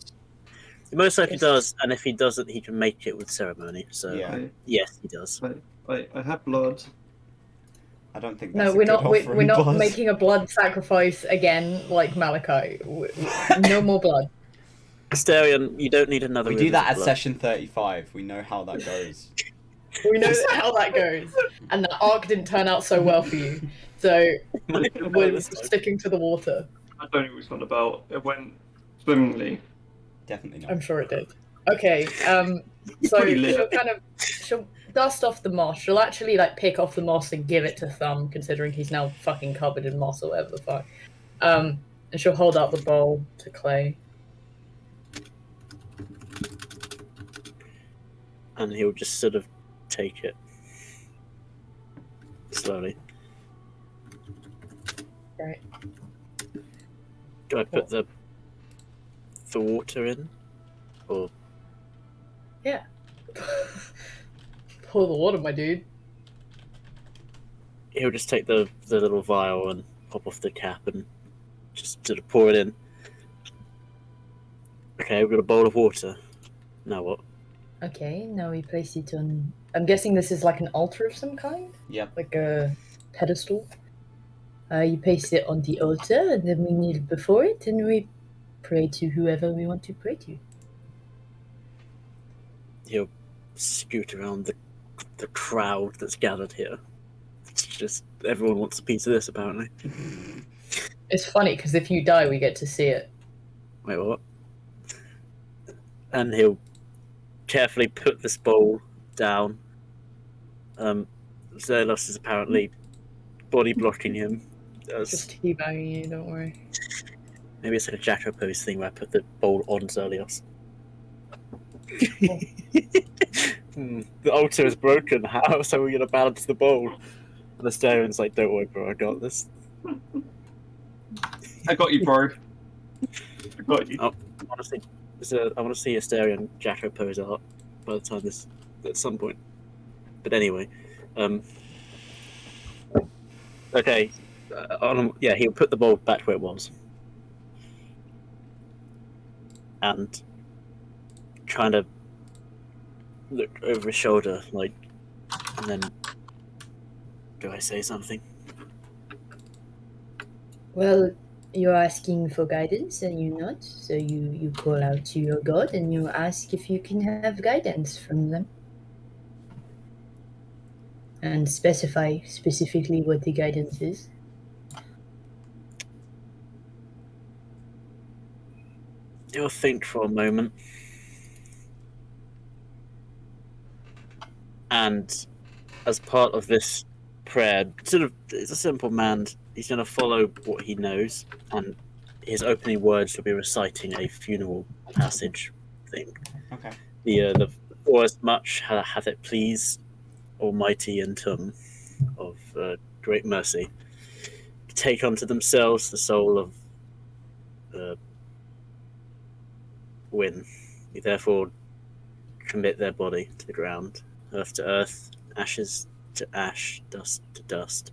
He most likely does, and if he doesn't, he can make it with ceremony. So Yeah. yes, he does. Wait, I have blood. I don't think that's No, a we're good not. offering, We're not boss. making a blood sacrifice again, like Malachi. No more blood. Asterion, you don't need another. We do river that of at blood. session 35. We know how that goes. We know how that goes, and the arc didn't turn out so well for you. So we're sticking to the water. I don't know what's on about. It went swimmingly. Definitely not. I'm sure it did. Okay. So pretty lit. she'll dust off the moss. She'll actually pick off the moss and give it to Thumb, considering he's now fucking covered in moss or whatever the fuck. And she'll hold out the bowl to Clay. And he'll just sort of take it slowly. Right. Do I put the water in, or Yeah. Pour the water, my dude. he'll just take the little vial and pop off the cap and just sort of pour it in? Okay, we've got a bowl of water. Now what? Okay, now we place it on. I'm guessing this is like an altar of some kind? Yep. Like a pedestal. You place it on the altar, and then we kneel before it, and we pray to whoever we want to pray to. He'll scoot around the crowd that's gathered here. It's just everyone wants a piece of this, apparently. It's funny because if you die, we get to see it. Wait, what? And he'll carefully put this bowl down. Zerlos is apparently body blocking him. Just teabagging you, don't worry. Maybe it's like a Jack pose thing where I put the bowl on Zerlios. The altar is broken. How are we going to balance the bowl? And the Asterian's like, don't worry, bro, I got this. I got you, bro. I got you. Oh, honestly, I want to see Asterian Jacko pose art by the time this, at some point. But anyway, okay, yeah, he'll put the bowl back where it was, and kind of look over his shoulder, like, and then do I say something? Well, you're asking for guidance and you're not, so you call out to your god and you ask if you can have guidance from them. And specify specifically what the guidance is. You'll think for a moment. And as part of this prayer, sort of, it's a simple man. He's going to follow what he knows, and his opening words will be reciting a funeral passage thing. Okay. The for as much hath it pleased Almighty Entum of great mercy to take unto themselves the soul of Wynn. We therefore commit their body to the ground, earth to earth, ashes to ash, dust to dust,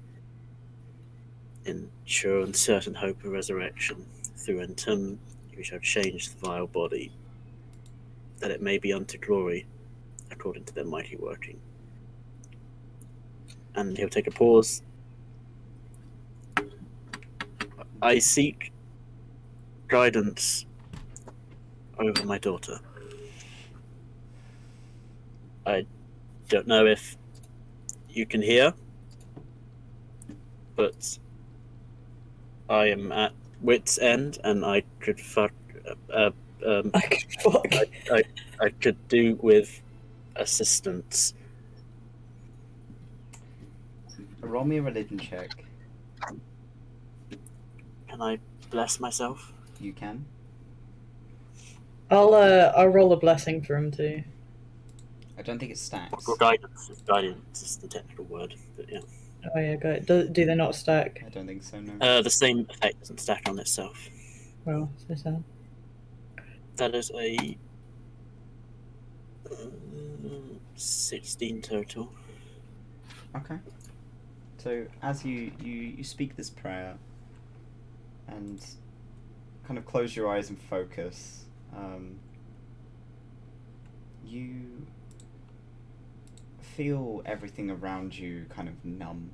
in sure and certain hope of resurrection. Through Entum we shall change the vile body, that it may be unto glory, according to their mighty working. And he'll take a pause. I seek guidance over my daughter. I don't know if you can hear, but I am at wit's end, and I could I could do with assistance. Roll me a religion check. Can I bless myself? You can. I'll roll a blessing for him too. I don't think it stacks. Or guidance. Guidance is the technical word, but yeah. Oh yeah, good. Do they not stack? I don't think so, no. The same effect doesn't stack on itself. Well, so sad. That is a 16 total. Okay. So as you speak this prayer and kind of close your eyes and focus, you feel everything around you kind of numb.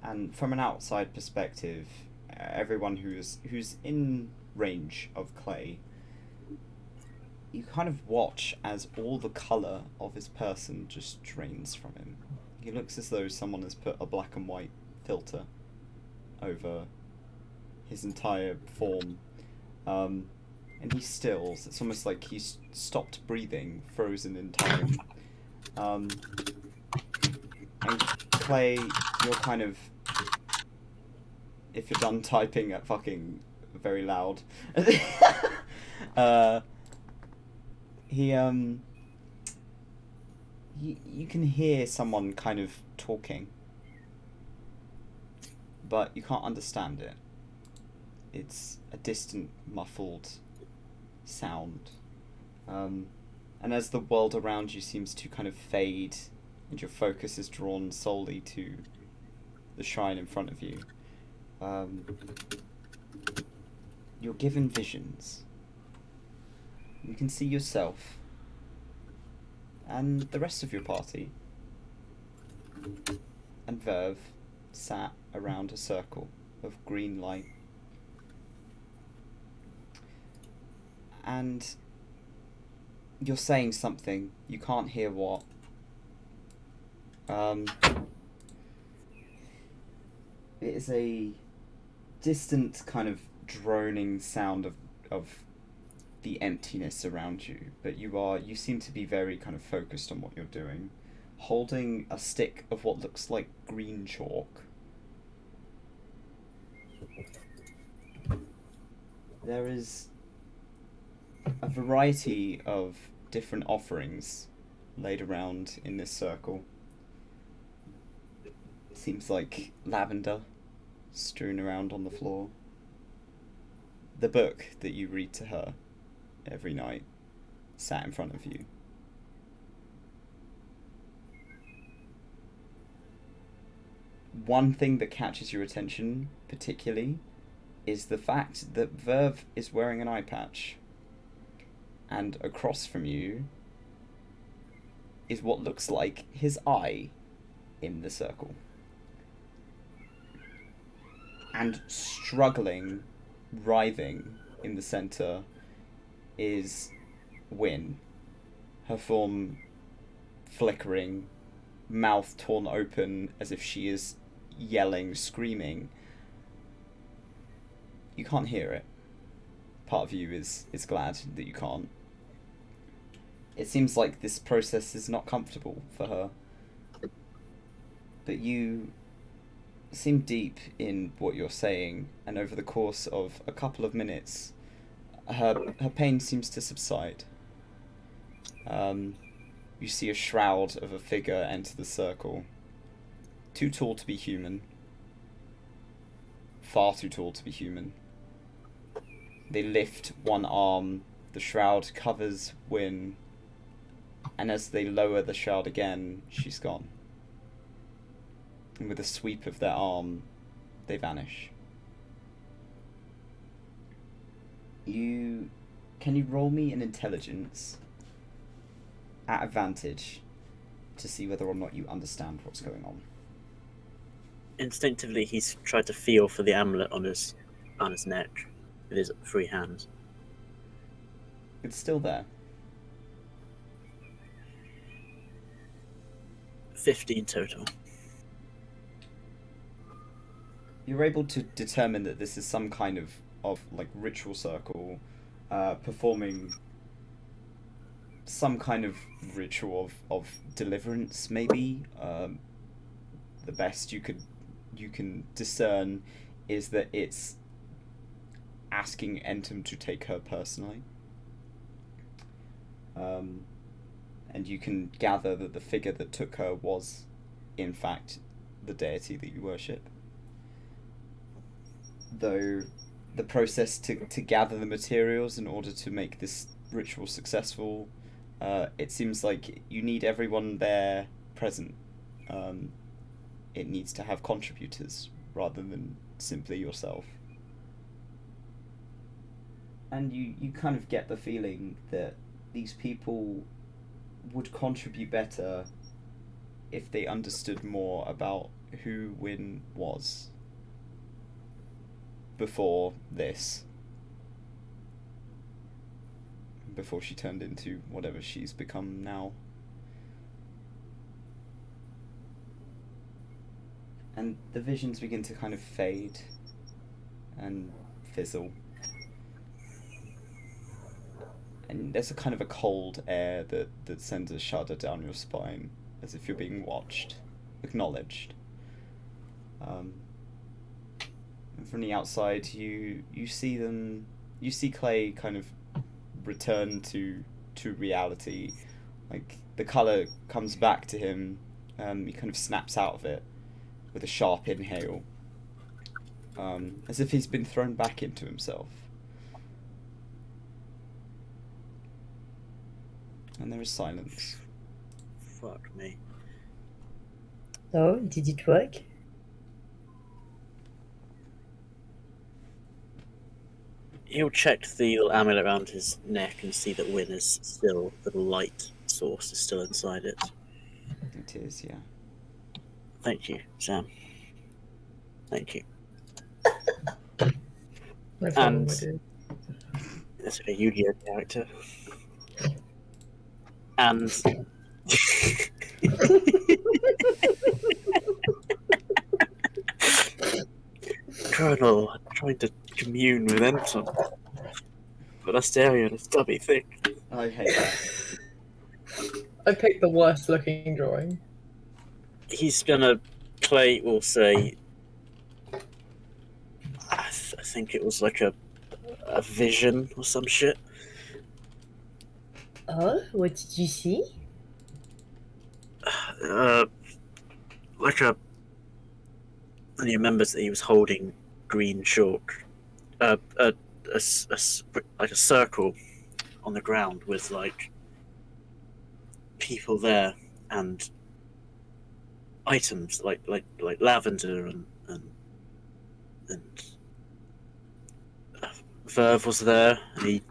And from an outside perspective, everyone who's in range of Clay, you kind of watch as all the colour of his person just drains from him. He looks as though someone has put a black and white filter over his entire form. And he stills. It's almost like he's stopped breathing, frozen in time. And Clay, you're kind of... If you're done typing at fucking very loud... You can hear someone kind of talking, but you can't understand it. It's a distant, muffled sound. And as the world around you seems to kind of fade, and your focus is drawn solely to the shrine in front of you, you're given visions. You can see yourself and the rest of your party and Verve sat around a circle of green light. and you're saying something. You can't hear what. It is a distant kind of droning sound of the emptiness around you, but you seem to be very kind of focused on what you're doing, holding a stick of what looks like green chalk. There is a variety of different offerings laid around in this circle. Seems like lavender strewn around on the floor. The book that you read to her every night sat in front of you. One thing that catches your attention particularly is the fact that Verve is wearing an eye patch, and across from you is what looks like his eye in the circle. And struggling, writhing in the center is Wynn, her form flickering, mouth torn open as if she is yelling, screaming. You can't hear it. Part of you is glad that you can't. It seems like this process is not comfortable for her. But you seem deep in what you're saying, and over the course of a couple of minutes, her pain seems to subside. You see a shroud of a figure enter the circle. Too tall to be human. Far too tall to be human. They lift one arm, the shroud covers Wynn, and as they lower the shroud again, she's gone. And with a sweep of their arm, they vanish. Can you roll me an intelligence at advantage to see whether or not you understand what's going on? Instinctively, he's tried to feel for the amulet on his neck with his free hands. It's still there. 15 total. You're able to determine that this is some kind of like ritual circle, performing some kind of ritual of deliverance, maybe. The best you can discern is that it's asking Entum to take her personally. And you can gather that the figure that took her was, in fact, the deity that you worship. Though the process to gather the materials in order to make this ritual successful, it seems like you need everyone there present. It needs to have contributors rather than simply yourself. And you kind of get the feeling that these people would contribute better if they understood more about who Wynn was before this. Before she turned into whatever she's become now. And the visions begin to kind of fade and fizzle. And there's a kind of a cold air that sends a shudder down your spine, as if you're being watched, acknowledged. And from the outside, you see Clay kind of return to reality. Like, the colour comes back to him, he kind of snaps out of it with a sharp inhale, as if he's been thrown back into himself. And there is silence. Fuck me. So, did it work? He'll check the little amulet around his neck and see that Wynn is still, the light source is still inside it. It is, yeah. Thank you, Sam. Thank you. No problem, And my dude. It's like a Yu-Gi-Oh character. And Colonel, I'm trying to commune with Enton, but Asterion is stubby thick. I hate that. I picked the worst looking drawing. He's gonna play, we'll say, I think it was like a vision or some shit. Oh, what did you see? Like a. And he remembers that he was holding green chalk, like a circle on the ground with like people there and items like lavender and Verve was there, and he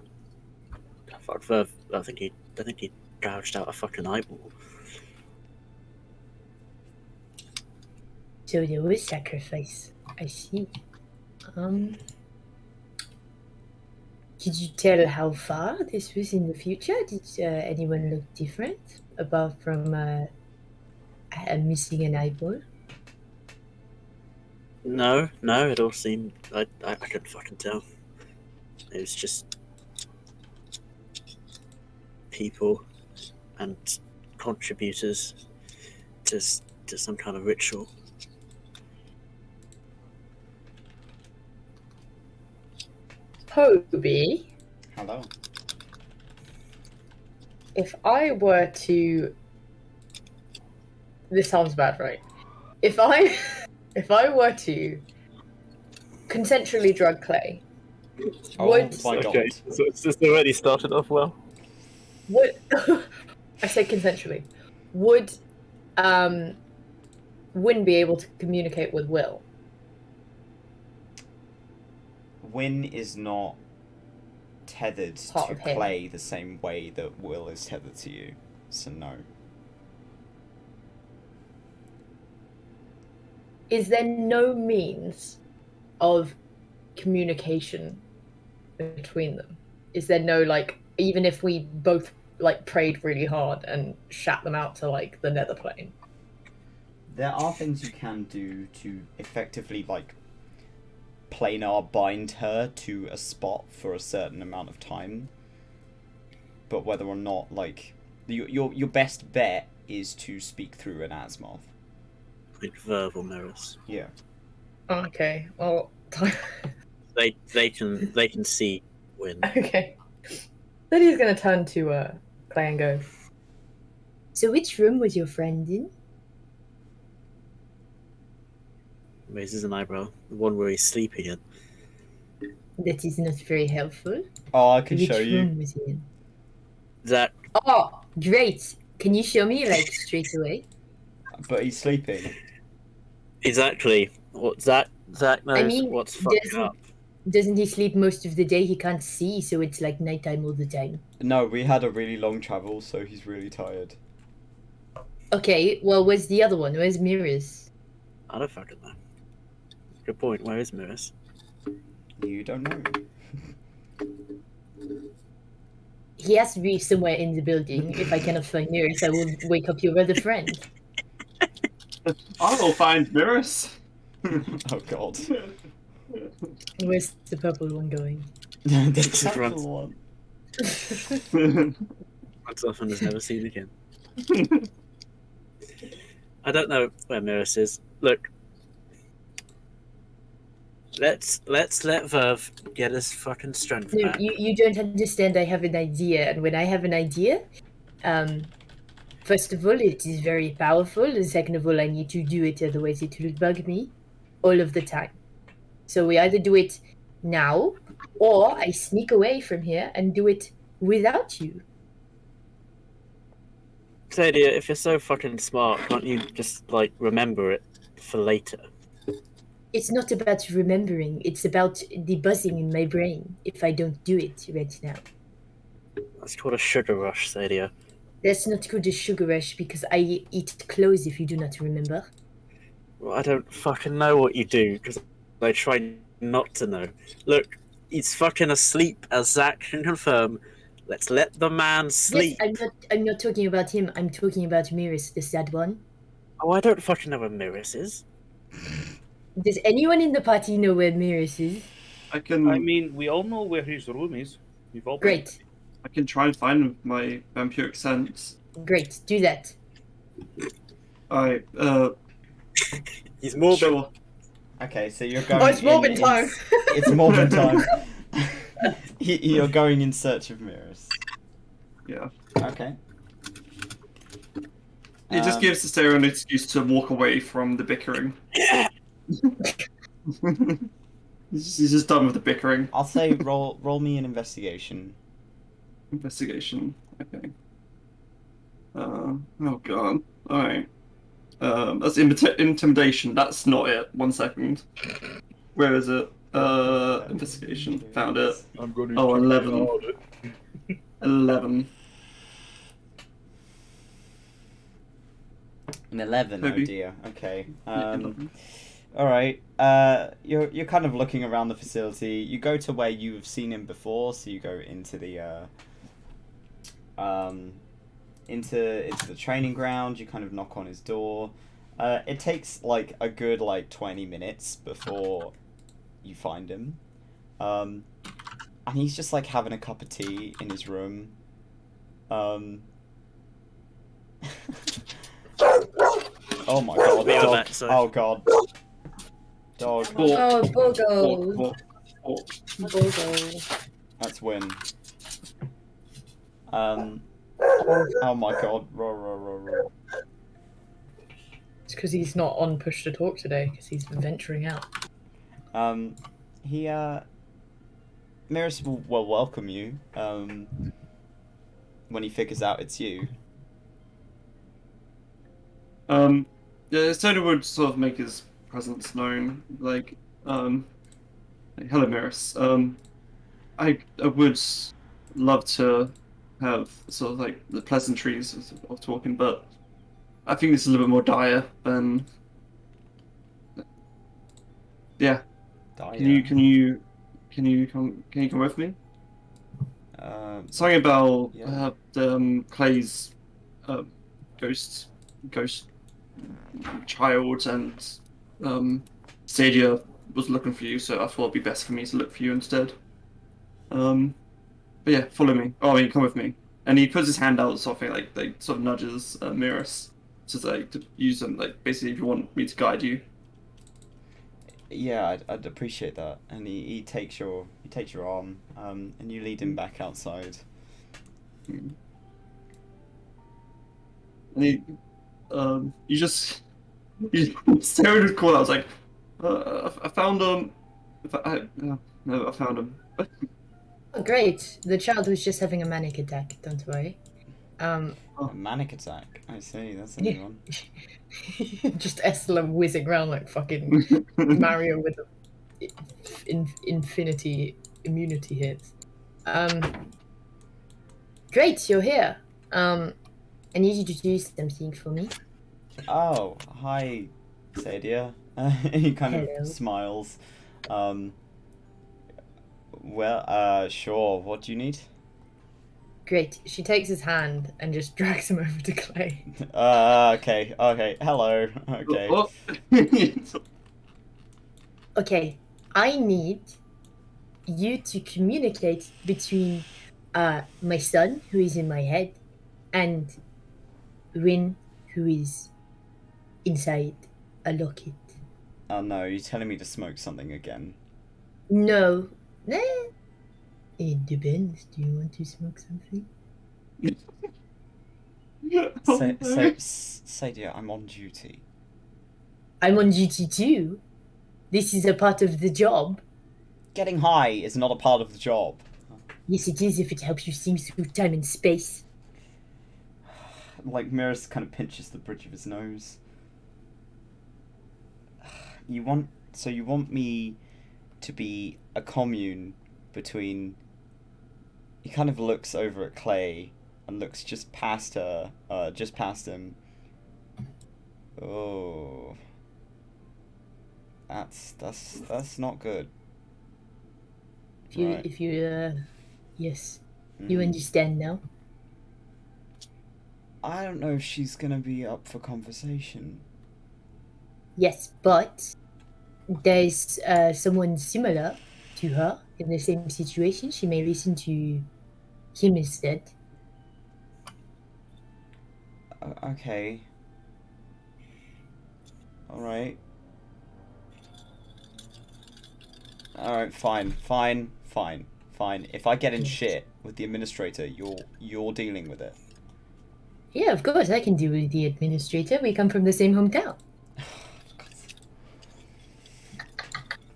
fuck Verve. I think he gouged out a fucking eyeball. So there was sacrifice. I see. Did you tell how far this was in the future? Did anyone look different, apart from missing an eyeball? No, it all seemed. I couldn't fucking tell. It was just people and contributors to some kind of ritual. Toby, Hello. if I were to, this sounds bad, right? If I were to consensually drug Clay, would my God. Okay, so it's just already started off well. would I said consensually? Would Wynn be able to communicate with Will? Wynn is not tethered Part to of him. Clay the same way that Will is tethered to you, so no. Is there no means of communication between them? Is there no, like, even if we both like prayed really hard and shat them out to like the nether plane? There are things you can do to effectively, like, planar bind her to a spot for a certain amount of time. But whether or not, like, your best bet is to speak through an Asmoth. Like verbal mirrors. Yeah. Okay, well, They can see Wynn. okay. Then he's gonna turn to Clay and go, So which room was your friend in? Raises an eyebrow. The one where he's sleeping in. That is not very helpful. Oh, I can Which show you. room was he in? Zach, Oh, great! Can you show me, like, straight away? But he's sleeping. exactly. What Zach knows I mean, what's fucking doesn't- up. Doesn't he sleep most of the day? He can't see, so it's like nighttime all the time. No, we had a really long travel, so he's really tired. Okay, well, where's the other one? Where's Mirrors? I don't fucking know. Good point. Where is Mirrors? You don't know. He has to be somewhere in the building. If I cannot find Mirrors, I will wake up your other friend. I will find mirrors. Oh God. Where's the purple one going? The Just purple runs. one. Runs off and is never seen again. I don't know where Mirrors is. Look. Let's let Verve get his fucking strength No, back. you don't understand. I have an idea, and when I have an idea, first of all, it is very powerful, and second of all, I need to do it, otherwise it will bug me all of the time. So we either do it now, or I sneak away from here and do it without you. Sadia, if you're so fucking smart, can't you just like remember it for later? It's not about remembering, it's about the buzzing in my brain if I don't do it right now. That's called a sugar rush, Sadia. That's not called a sugar rush because I eat clothes if you do not remember. Well, I don't fucking know what you do because I try not to know. Look, He's fucking asleep, as Zach can confirm. Let's let the man sleep. Yes, I'm not talking about him. I'm talking about Miris, the sad one. Oh, I don't fucking know where Miris is. Does anyone in the party know where Miris is? I can. I mean, we all know where his room is. We've all been. Great, I can try and find him with my vampiric sense. great. Do that. Alright. He's more Sure. Okay, so you're going. Oh, it's Morbin time. It's Morbin time. You're going in search of mirrors. Yeah. Okay. It just gives the Estelar an excuse to walk away from the bickering. He's just done with the bickering. I'll say roll me an investigation. Investigation. Okay. Oh god. Alright. That's intimidation. That's not it. 1 second. Where is it? Investigation. Found it. I'm going to 11. 11. An 11. Oh Maybe. dear. Okay. Yeah, 11. All right. You're kind of looking around the facility. You go to where you've seen him before, so you go into the into the training ground. You kind of knock on his door. It takes like a good 20 minutes before you find him. And he's just having a cup of tea in his room. Oh my god, Be right dog. back, sorry. Oh god. Dog. Oh, Walk, Bogo. walk, walk. Bogo. That's win. Oh my god. Roar. It's because he's not on push to talk today, because he's been venturing out. Miris will welcome you, when he figures out it's you. Yeah, Estelar would sort of make his presence known, hello Miris. I would love to have sort of the pleasantries of talking, but I think this is a little bit more dire than. Yeah. Dire. Can you come with me? Something about yeah. Clay's ghost child, and Stadia was looking for you, so I thought it'd be best for me to look for you instead. But yeah, follow me. Oh, I mean, come with me. And he puts his hand out, sort of sort of nudges Miris to use them, basically if you want me to guide you. Yeah, I'd appreciate that. And he takes your arm, and you lead him back outside. And you just stare at his corner. I was like, I found him. I found him. Oh, great. The child was just having a manic attack. Don't worry. A manic attack. I see. That's a Yeah. new one. Just Estelar whizzing around like fucking Mario with infinity immunity hits. Great, you're here. I need you to do something for me. Oh, hi, Sadia. He kind Hello. of smiles. Sure. What do you need? Great. She takes his hand and just drags him over to Clay. Okay. Hello. Okay. Oh. Okay, I need you to communicate between my son, who is in my head, and Rin, who is inside a locket. Oh no, you're telling me to smoke something again. No. Nah. It depends. Do you want to smoke something? Sadia, I'm on duty. I'm on duty too. This is a part of the job. Getting high is not a part of the job. Yes, it is if it helps you see through time and space. Miris kind of pinches the bridge of his nose. You want me to be a commune between... He kind of looks over at Clay and looks just past her, just past him. Oh. That's not good. Right. If you, yes, you understand now. I don't know if she's gonna be up for conversation. Yes, but there's someone similar to her in the same situation. She may listen to him instead. Okay. Alright. Alright, fine. If I get in shit with the administrator, you're dealing with it. Yeah, of course, I can deal with the administrator. We come from the same hometown.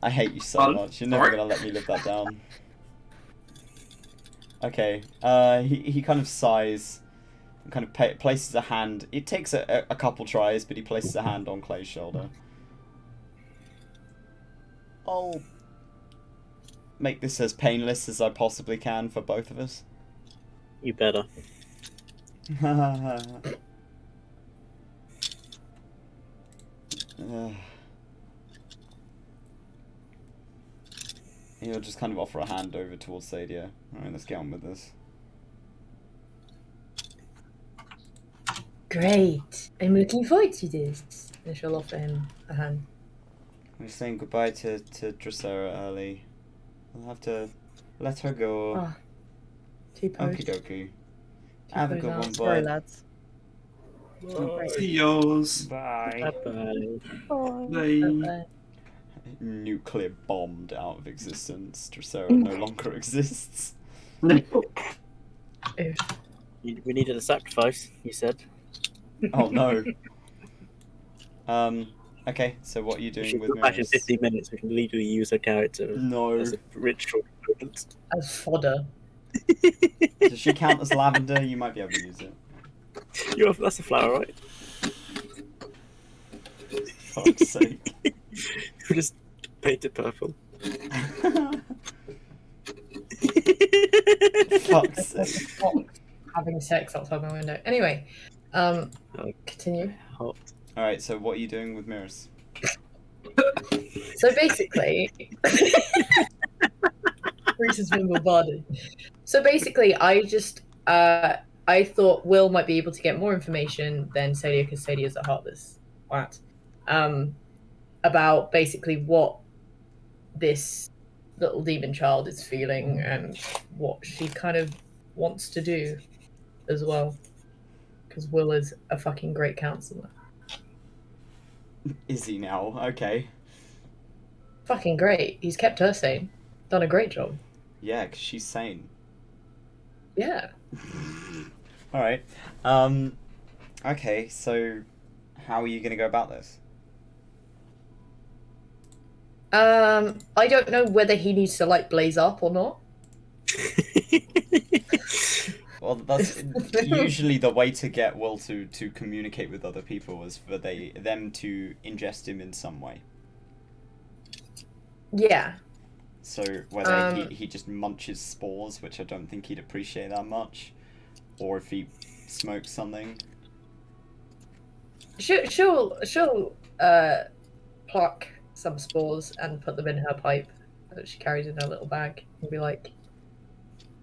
I hate you so much. You're never gonna let me live that down. Okay. He kind of sighs, and kind of places a hand. It takes a couple tries, but he places a hand on Clay's shoulder. I'll make this as painless as I possibly can for both of us. You better. He'll just kind of offer a hand over towards Sadia. Alright, let's get on with this. Great. I'm looking forward to this. And she'll offer him a hand. We're saying goodbye to Dracera early. We'll have to let her go. Oh, two-post. Okie dokie. Have a good one, Sorry, bud. lads. See yours. Bye. Bye. Nuclear bombed out of existence. Dracera no longer exists. We needed a sacrifice, you said. Oh no. Okay, so what are you doing with Back in Mirrors? 15 minutes, we can legally use her character as a ritual component. As fodder. Does she count as lavender? You might be able to use it. That's a flower, right? Fuck's sake. We just paint it purple. Fuck's sake. Having sex outside my window. Anyway, continue. Hot. Alright, so what are you doing with Mirrors? So basically, Bruce has been bombarded. So basically, I just I thought Will might be able to get more information than Sadia, because Sadia is a heartless twat, about basically what this little demon child is feeling and what she kind of wants to do as well. Because Will is a fucking great counselor. Is he now? Okay. Fucking great. He's kept her sane. Done a great job. Yeah, because she's sane. Yeah. Alright. Okay, so how are you going to go about this? I don't know whether he needs to like blaze up or not. Well, that's usually the way to get Will to communicate with other people is for them to ingest him in some way. Yeah. So whether he just munches spores, which I don't think he'd appreciate that much, or if he smokes something. She'll pluck some spores and put them in her pipe that she carries in her little bag and be like,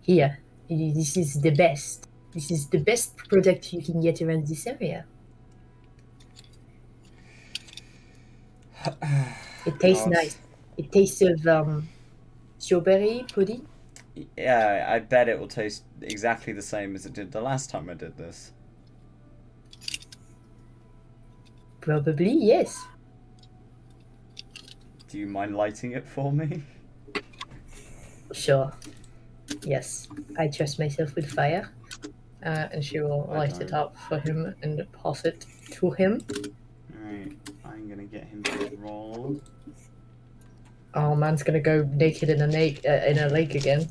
"Here, this is the best. This is the best product you can get around this area. It tastes nice. It tastes of strawberry pudding." Yeah, I bet it will taste exactly the same as it did the last time I did this. Probably, yes. Do you mind lighting it for me? Sure. Yes, I trust myself with fire. And she will light it up for him and pass it to him. Alright, I'm gonna get him to roll. Oh, man's gonna go naked in a lake again.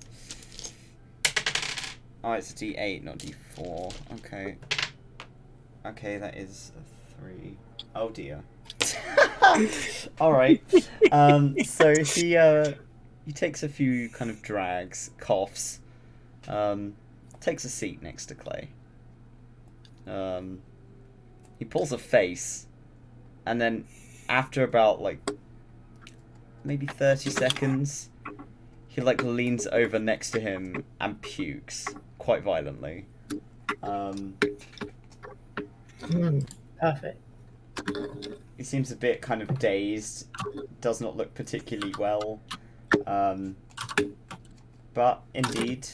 Oh, it's a D8, not D4. Okay. Okay, that is a 3. Oh dear. Alright. So he takes a few kind of drags, coughs, takes a seat next to Clay. He pulls a face, and then after about like maybe 30 seconds, he like leans over next to him and pukes quite violently. Perfect. He seems a bit kind of dazed, does not look particularly well. But indeed,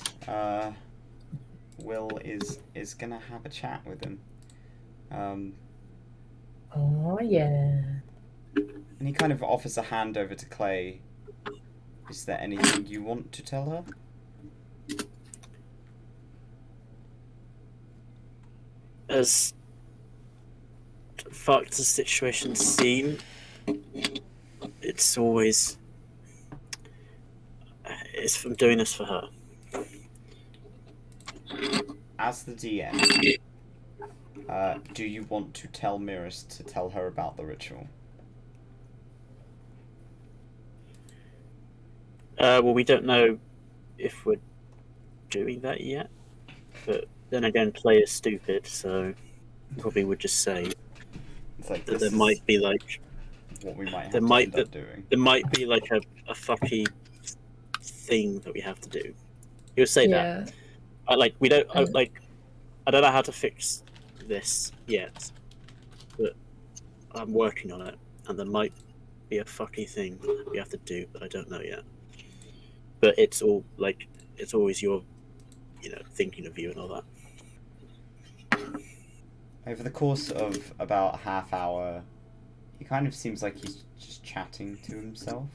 Will is gonna have a chat with him. Oh yeah. And he kind of offers a hand over to Clay. Is there anything you want to tell her? As fucked the situation seem, it's always... I'm doing this for her. As the DM, do you want to tell Miris to tell her about the ritual? Well, we don't know if we're doing that yet, but then again, Clay is stupid, so probably would just say It's like that there might be like what we might have there to might end up doing. there might be like a fucky thing that we have to do. He'll say that. We don't I don't know how to fix this yet, but I'm working on it, and there might be a fucky thing we have to do, but I don't know yet. But it's all like it's always your, thinking of you and all that. Over the course of about a half hour, he kind of seems like he's just chatting to himself,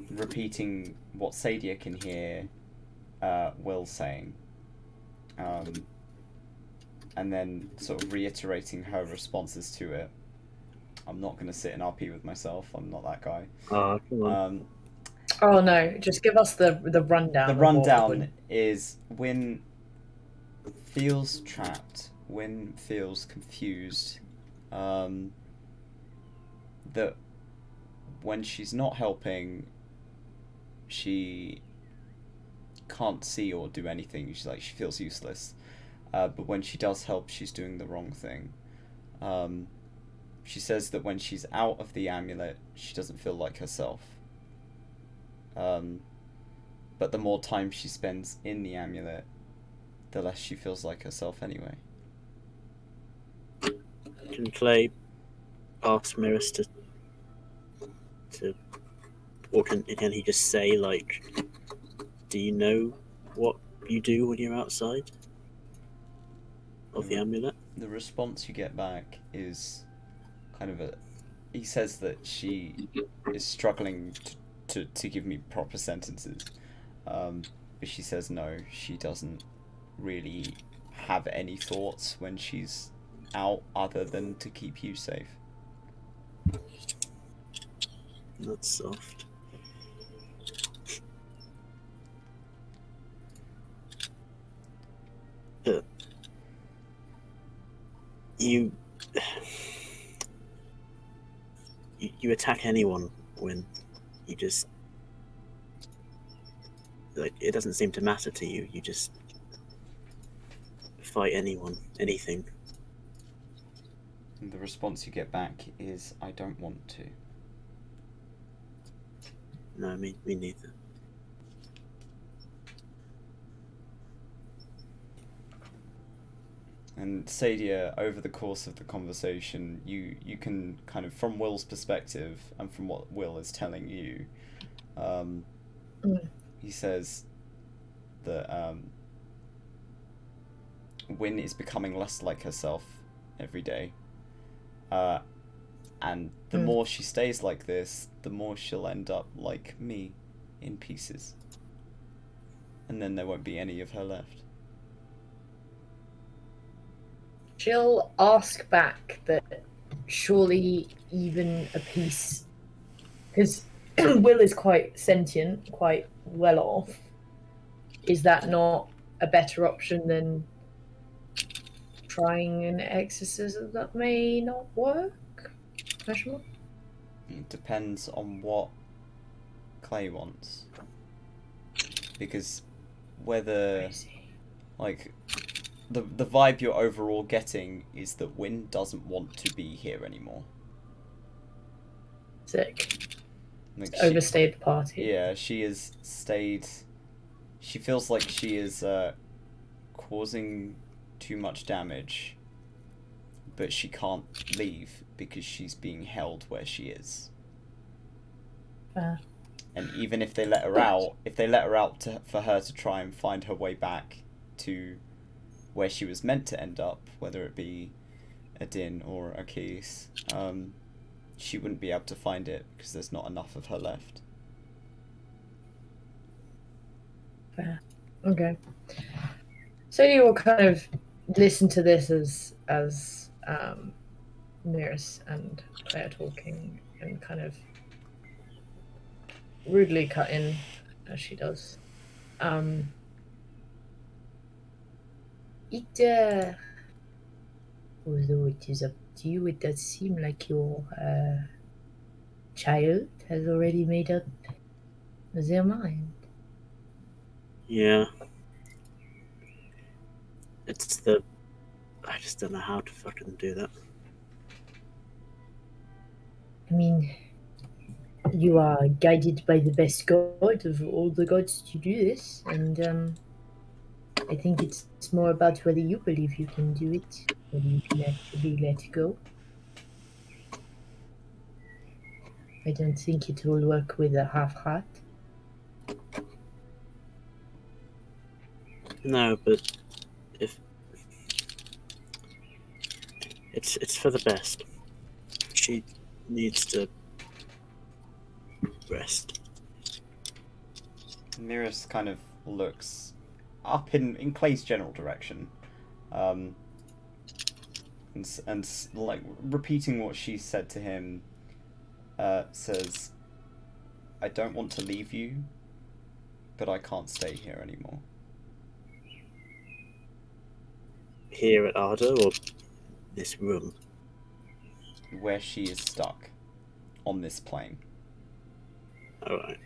repeating what Sadia can hear Will saying, and then sort of reiterating her responses to it. I'm not going to sit and RP with myself. I'm not that guy. Oh, come on. Oh no! Just give us the rundown. The rundown is Wynn feels trapped. Wynn feels confused. That when she's not helping, she can't see or do anything. She feels useless. But when she does help, she's doing the wrong thing. She says that when she's out of the amulet, she doesn't feel like herself. But the more time she spends in the amulet, the less she feels like herself anyway. Can Clay ask Miris or can he just say, like, do you know what you do when you're outside of the amulet? The response you get back is kind of he says that she is struggling to give me proper sentences, but she says no, she doesn't really have any thoughts when she's out other than to keep you safe. That's soft. You attack anyone when you just it doesn't seem to matter to you. You just fight anyone, anything. And the response you get back is, I don't want to. No, me neither. And Sadia, over the course of the conversation, you can kind of, from Will's perspective and from what Will is telling you, he says that Wynn is becoming less like herself every day. And the more she stays like this, the more she'll end up like me, in pieces. And then there won't be any of her left. She'll ask back that surely even a piece, because Will is quite sentient, quite well off. Is that not a better option than trying an exorcism that may not work? It depends on what Clay wants. Because whether, like, the vibe you're overall getting is that Wynn doesn't want to be here anymore. Sick. Like overstayed the party. Yeah, she has stayed. She feels like she is causing too much damage, but she can't leave because she's being held where she is. Fair. And even if they let her out, for her to try and find her way back to where she was meant to end up, whether it be Adynn or Akis, she wouldn't be able to find it because there's not enough of her left. Fair. Okay. So you will kind of listen to this as Miris and Claire talking and kind of rudely cut in as she does. Although it is up to you, it does seem like your child has already made up their mind. Yeah. I just don't know how to fucking do that. I mean, you are guided by the best god of all the gods to do this, and I think it's more about whether you believe you can do it, whether you can actually let go. I don't think it will work with a half heart. No, but if it's for the best. She needs to rest. Miris kind of looks up in Clay's general direction, and like repeating what she said to him, says, "I don't want to leave you, but I can't stay here anymore." Here at ARDA or this room? Where she is stuck on this plane. Alright.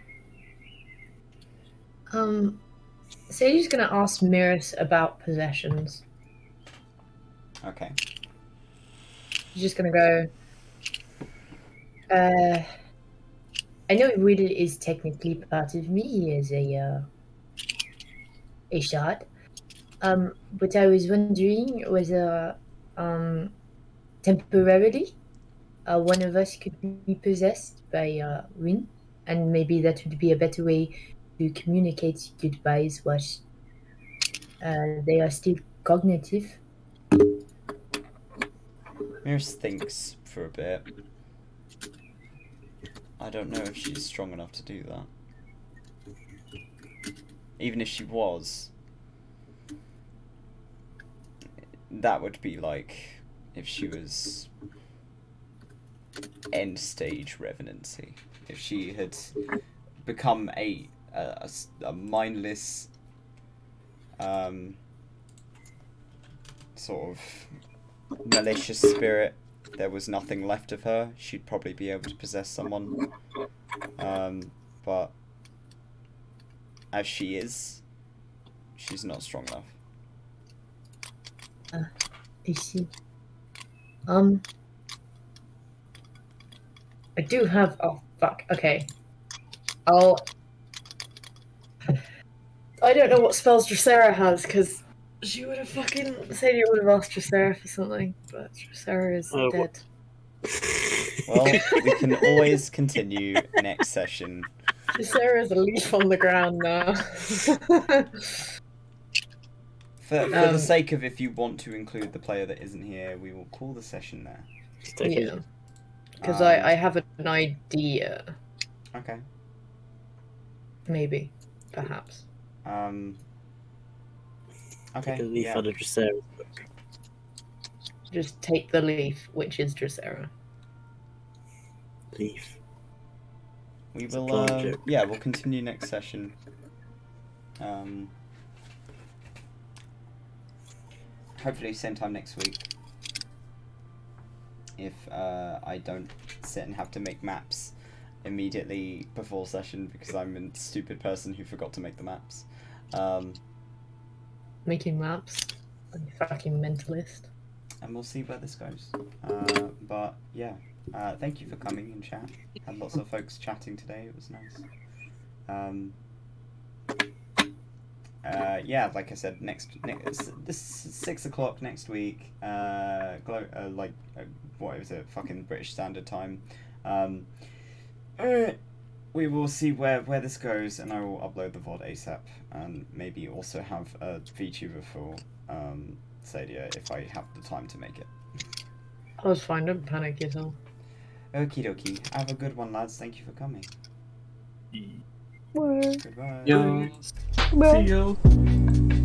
Sadie's gonna ask Miris about possessions. Okay. She's just gonna go, I know Will is technically part of me as a shard. But I was wondering whether, temporarily, one of us could be possessed by Win, and maybe that would be a better way to communicate goodbyes whilst they are still cognitive. Miris thinks for a bit. I don't know if she's strong enough to do that. Even if she was, that would be like if she was end stage revenancy. If she had become a mindless sort of malicious spirit, there was nothing left of her, she'd probably be able to possess someone. But as she is, she's not strong enough. I see. I do have. Oh fuck. Okay. I don't know what spells Dracera has because she would have fucking Sadie would have asked Dracera for something, but Dracera is dead. Well, we can always continue next session. Dracera is a leaf on the ground now. For the sake of, if you want to include the player that isn't here, we will call the session there. Yeah. Because I have an idea. Okay. Maybe. Perhaps. Okay. Take a leaf out of Dracera's book. Just take the leaf, which is Dracera. Leaf. We will, yeah, we'll continue next session. Hopefully same time next week. If I don't sit and have to make maps immediately before session because I'm a stupid person who forgot to make the maps. Making maps? You fucking mentalist. And we'll see where this goes. But yeah, Thank you for coming in chat. Had lots of folks chatting today. It was nice. Yeah, like I said, this 6 o'clock next week. What is it? Fucking British Standard Time. We will see where this goes, and I will upload the VOD ASAP, and maybe also have a VTuber for Sadia if I have the time to make it. I was fine, don't panic yourself. Okie dokie. Have a good one, lads. Thank you for coming. Word. Goodbye. Yo. Bye. See you.